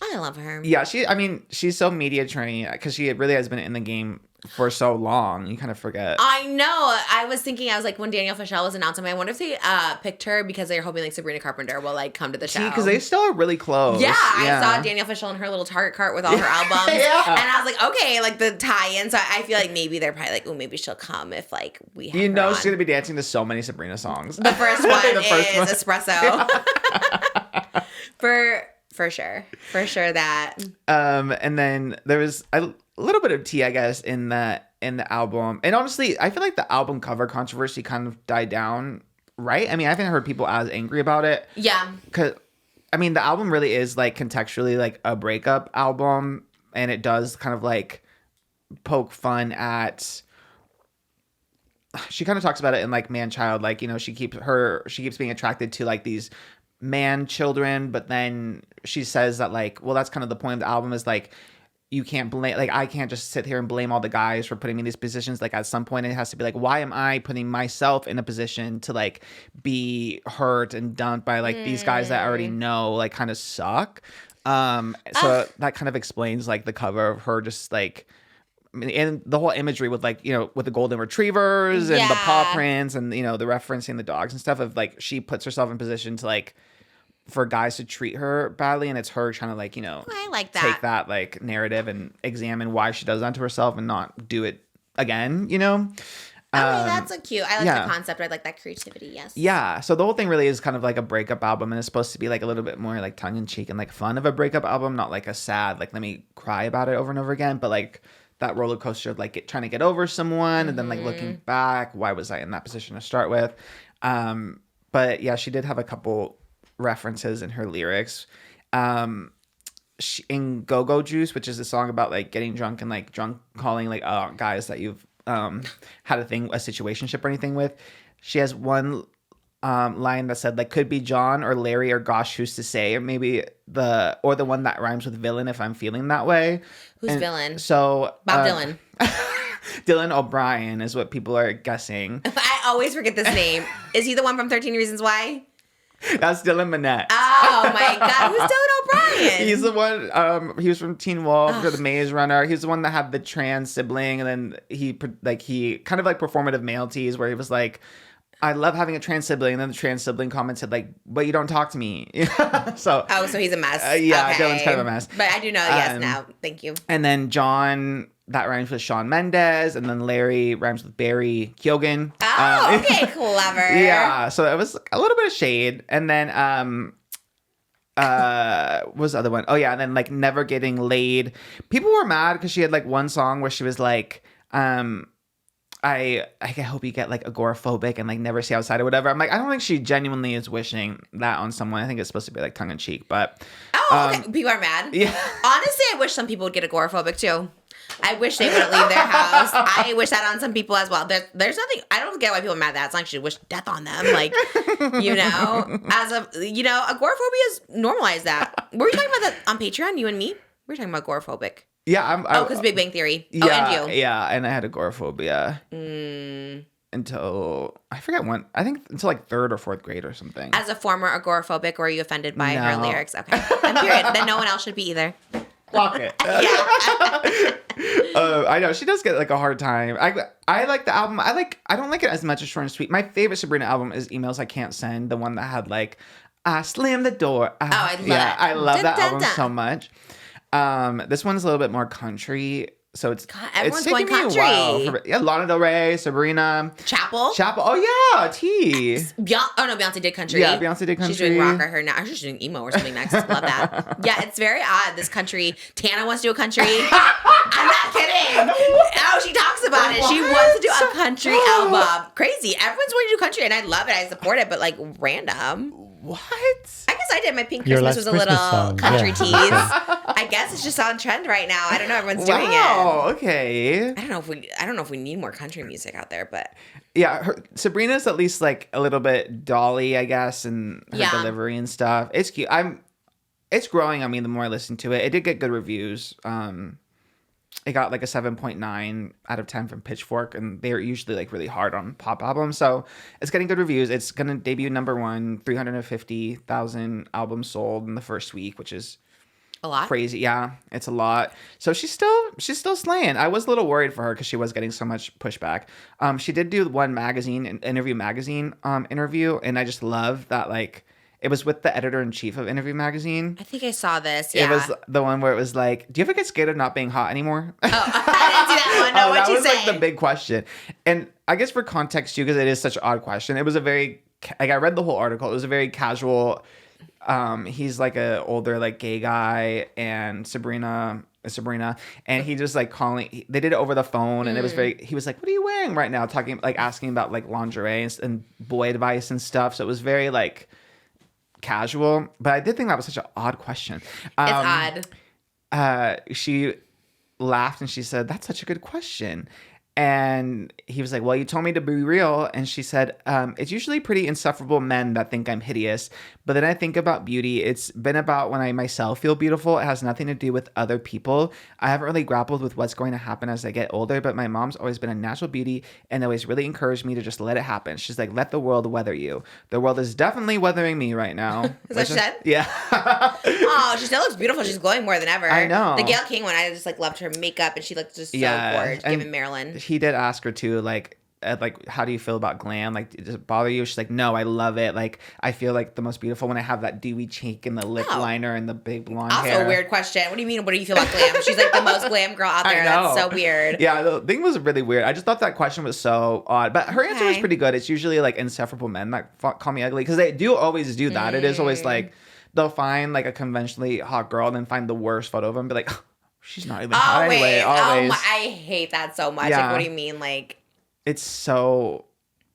I love her. Yeah, she's so media trained because she really has been in the game for so long. You kind of forget. I know. I was like, when Danielle Fishel was announcing, I wonder if they picked her because they're hoping like Sabrina Carpenter will like come to the show. Because they still are really close. Yeah, I saw Danielle Fishel in her little Target cart with all her albums. And I was like, okay, like the tie-in. So I feel like maybe they're probably like, oh, maybe she'll come if like we have her on. She's going to be dancing to so many Sabrina songs. The first one is Espresso. For sure that. And then there was a little bit of tea, I guess, in the album. And honestly, I feel like the album cover controversy kind of died down, right? I mean, I haven't heard people as angry about it. Yeah. Because, I mean, the album really is like contextually like a breakup album, and it does kind of like poke fun at. She kind of talks about it in like Man Child, like, you know, she keeps being attracted to like these man children, but then she says that like, well, that's kind of the point of the album is like, you can't blame, like, I can't just sit here and blame all the guys for putting me in these positions. Like, at some point it has to be like, why am I putting myself in a position to like be hurt and dumped by like these guys that I already know like kind of suck. So that kind of explains like the cover of her just like, I mean, and the whole imagery with like, you know, with the golden retrievers and the paw prints and, you know, the referencing the dogs and stuff of like, she puts herself in position to like, for guys to treat her badly, and it's her trying to like, you know, I like that. take that like narrative and examine why she does that to herself and not do it again, you know? That's so cute. I like the concept. I like that creativity. Yes. Yeah. So the whole thing really is kind of like a breakup album, and it's supposed to be like a little bit more like tongue in cheek and like fun of a breakup album, not like a sad, like let me cry about it over and over again, but like that roller coaster of like trying to get over someone and then like looking back, why was I in that position to start with? But yeah, she did have a couple references in her lyrics. In Go-Go Juice, which is a song about like getting drunk and like drunk calling like guys that you've had a situationship or anything with, she has one line that said like, could be John or Larry or gosh who's to say, or maybe the one that rhymes with villain if I'm feeling that way. Who's villain? So Bob Dylan. Dylan O'Brien is what people are guessing. I always forget this name. Is he the one from 13 Reasons Why? That's Dylan Minnette. Oh my God, who's Dylan O'Brien? He's the one. He was from Teen Wolf or The Maze Runner. He's the one that had the trans sibling, and then he kind of like performative male tease where he was like, "I love having a trans sibling," and then the trans sibling commented like, "But you don't talk to me." So he's a mess. Yeah, okay. Dylan's kind of a mess. But I do know. Yes, now thank you. And then John. That rhymes with Shawn Mendes, and then Larry rhymes with Barry Keoghan. Oh, okay, clever. Yeah, so it was a little bit of shade, and then what was the other one? Oh yeah, and then like Never Getting Laid. People were mad because she had like one song where she was like, I hope you get like agoraphobic and like never see outside or whatever. I'm like, I don't think she genuinely is wishing that on someone. I think it's supposed to be like tongue in cheek, but okay. People are mad. Yeah. Honestly, I wish some people would get agoraphobic too. I wish they wouldn't leave their house. I wish that on some people as well. There's nothing. I don't get why people are mad at that. It's like she wish death on them. Like, you know, agoraphobia is normalize that. Were we talking about that on Patreon? You and me? We were talking about agoraphobic. Yeah, because Big Bang Theory. Yeah, and you. Yeah, and I had agoraphobia until I forget when. I think until like 3rd or 4th grade or something. As a former agoraphobic, were you offended by her lyrics? Okay, then period. Then no one else should be either. Block it. I know she does get like a hard time. I like the album. I don't like it as much as Short and Sweet. My favorite Sabrina album is Emails I Can't Send, the one that had like I Slam the Door. I love it. I love that album so much. This one's a little bit more country. So everyone's it's taking going me a while. Yeah, Lana Del Rey, Sabrina. Chapel. Oh yeah, T. Beyonce did country. Yeah, Beyonce did country. She's doing rock or her now. She's doing emo or something next. Love that. Yeah, it's very odd. This country. Tana wants to do a country. I'm not kidding. Oh, she talks about it. She wants to do a country album. Crazy. Everyone's wanting to do country, and I love it. I support it, but like random. What? I guess I did. My Pink Christmas was a little country tease. I guess it's just on trend right now. I don't know. Everyone's doing it. Oh, okay. I don't know if we need more country music out there, but yeah, Sabrina's at least like a little bit dolly, I guess, and her delivery and stuff. It's cute. It's growing on me the more I listen to it. It did get good reviews. It got like a 7.9 out of 10 from Pitchfork, and they're usually like really hard on pop albums. So it's getting good reviews. It's going to debut #1, 350,000 albums sold in the first week, which is a lot. Crazy. Yeah, it's a lot. So she's still slaying. I was a little worried for her because she was getting so much pushback. She did do one Interview Magazine interview, and I just love that like it was with the editor-in-chief of Interview Magazine. I think I saw this. Yeah. It was the one where it was like, do you ever get scared of not being hot anymore? Oh, I didn't see that one. No, what'd you say? That was like the big question. And I guess for context too, because it is such an odd question, it was a very, like I read the whole article. It was a very casual, he's like a older like gay guy, and Sabrina, and he just like they did it over the phone, and it was he was like, what are you wearing right now? Asking about like lingerie and boy advice and stuff. So it was very like casual, but I did think that was such an odd question. It's odd. She laughed and she said, that's such a good question. And he was like, well, you told me to be real. And she said, it's usually pretty insufferable men that think I'm hideous. But then I think about beauty. It's been about when I myself feel beautiful. It has nothing to do with other people. I haven't really grappled with what's going to happen as I get older. But my mom's always been a natural beauty and always really encouraged me to just let it happen. She's like, let the world weather you. The world is definitely weathering me right now. Is that what she said? Yeah. Oh, she still looks beautiful. She's glowing more than ever. I know. The Gayle King one, I just like loved her makeup and she looked just so gorgeous, giving Marilyn. He did ask her too, like, how do you feel about glam? Like, does it bother you? She's like, no, I love it. Like, I feel like the most beautiful when I have that dewy cheek and the lip liner and the big blonde hair. Also a weird question. What do you mean? What do you feel about glam? She's like the most glam girl out there. That's so weird. Yeah, the thing was really weird. I just thought that question was so odd. But her answer was pretty good. It's usually like insufferable men that call me ugly because they do always do that. It is always like they'll find like a conventionally hot girl and then find the worst photo of them and be like, oh, she's not even hot anyway. Always. I hate that so much. Yeah. Like, what do you mean? Like, it's so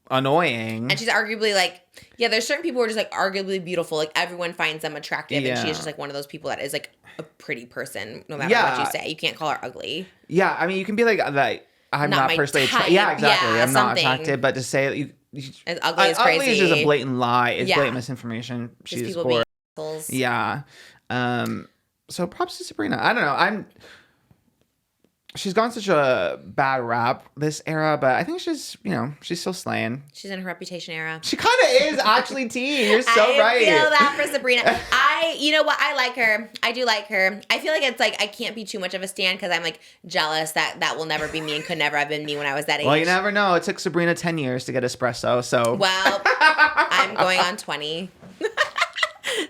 annoying. And she's arguably like, yeah, there's certain people who are just like arguably beautiful. Like everyone finds them attractive. And she is just like one of those people that is like a pretty person, no matter what you say. You can't call her ugly. Yeah, I mean, you can be like, I'm not personally attracted. Yeah, exactly. Yeah, I'm not attracted. But to say that you as ugly as crazy. Ugly is just a blatant lie. It's blatant misinformation. Just She's people being assholes. Yeah. So props to Sabrina. I don't know. She's gone such a bad rap this era, but I think she's still slaying. She's in her reputation era. She kind of is actually, T. You're so right. I feel that for Sabrina. You know what? I like her. I do like her. I feel like it's like I can't be too much of a stan because I'm like jealous that will never be me and could never have been me when I was that age. Well, you never know. It took Sabrina 10 years to get espresso, so. Well, I'm going on 20.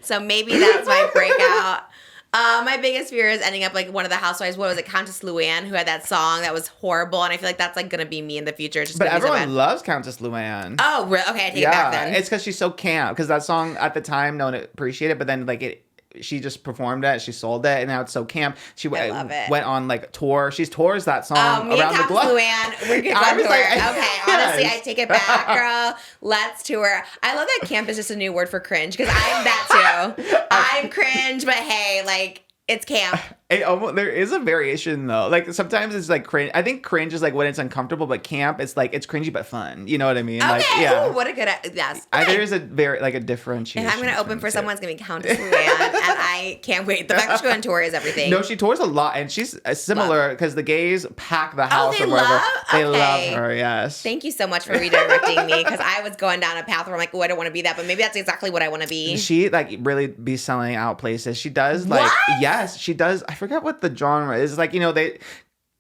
So maybe that's my breakout. My biggest fear is ending up like one of the housewives. What was it, Countess Luann, who had that song that was horrible, and I feel like that's like gonna be me in the future. Just but everyone loves Countess Luann. Oh, really? Okay, I take it back then. It's because she's so camp. Because that song at the time, no one appreciated it, but then like she just performed it, she sold it, and now it's so camp. She went on like tour. She tours that song around the globe. Luann, we're good on tour. Okay, honestly, I take it back, girl. Let's tour. I love that camp is just a new word for cringe because I'm that too. I'm cringe, but hey, like it's camp. There is a variation though. Like sometimes it's like cringe. I think cringe is like when it's uncomfortable, but camp it's like it's cringy but fun. You know what I mean? Okay. Like, yeah. Ooh, what a good yes. Okay. There's a very like a differentiation. If I'm gonna open for someone, it's gonna be Countess Luann, and I can't wait. The fact she's going on tour is everything. No, she tours a lot, and she's similar because the gays pack the house they or wherever. They Okay. love her. Yes. Thank you so much for redirecting me because I was going down a path where I'm like, oh, I don't want to be that, but maybe that's exactly what I want to be. She like really be selling out places. She does like yes, she does. I forget what the genre is. Like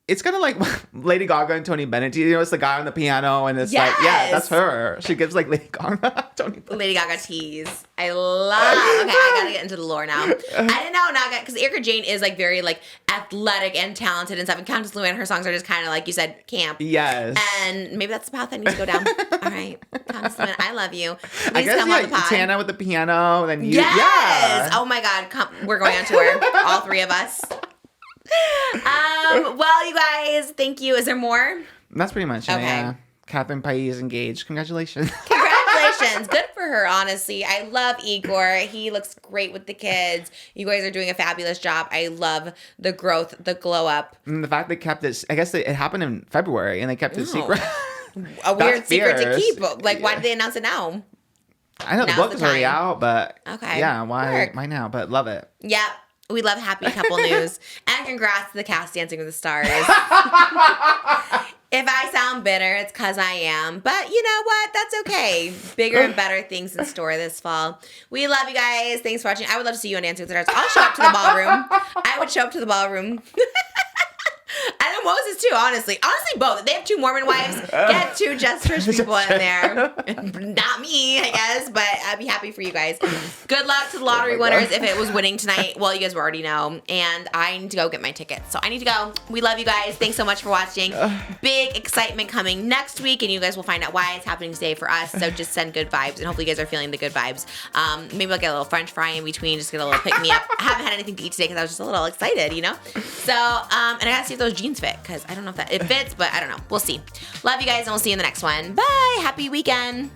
it's kind of like Lady Gaga and Tony Bennett. You know, it's the guy on the piano, and it's like that's her. She gives like Lady Gaga, Tony Bennett. Lady Gaga tease. I love. Okay, I gotta get into the lore now. I didn't know because Erika Jane is like very like athletic and talented and stuff. And Countess Luann, her songs are just kind of like you said, camp. Yes. And maybe that's the path I need to go down. All right, Countess Luann, I love you. Please I guess come on the pod. Tana with the piano, and then you. Yes. Yeah. Oh my God, we're going on tour, all three of us. Well, you guys, thank you. Is there more? That's pretty much it. Okay. Yeah. Catherine Paytas engaged. Congratulations. Congratulations. Good for her, honestly. I love Igor. He looks great with the kids. You guys are doing a fabulous job. I love the growth, the glow up. And the fact they kept it, I guess it happened in February and they kept it secret. A weird secret to keep. Like, why did they announce it now? I know the book is already out, but yeah, why now? But love it. Yep. We love happy couple news. And congrats to the cast Dancing with the Stars. If I sound bitter, it's because I am. But you know what? That's okay. Bigger and better things in store this fall. We love you guys. Thanks for watching. I would love to see you on Dancing with the Stars. I'll show up to the ballroom. I would show up to the ballroom. I know Moses too, honestly. Honestly, both. If they have two Mormon wives, get two Just Trish people in there. Not me, I guess, but I'd be happy for you guys. Good luck to the lottery winners if it was winning tonight. Well, you guys will already know. And I need to go get my tickets. So I need to go. We love you guys. Thanks so much for watching. Big excitement coming next week, and you guys will find out why it's happening today for us. So just send good vibes, and hopefully you guys are feeling the good vibes. Maybe I'll get a little French fry in between, just get a little pick-me-up. I haven't had anything to eat today because I was just a little excited, you know? So, and I gotta see if those jeans fit, because I don't know if it fits, but I don't know. We'll see. Love you guys, and we'll see you in the next one. Bye. Happy weekend.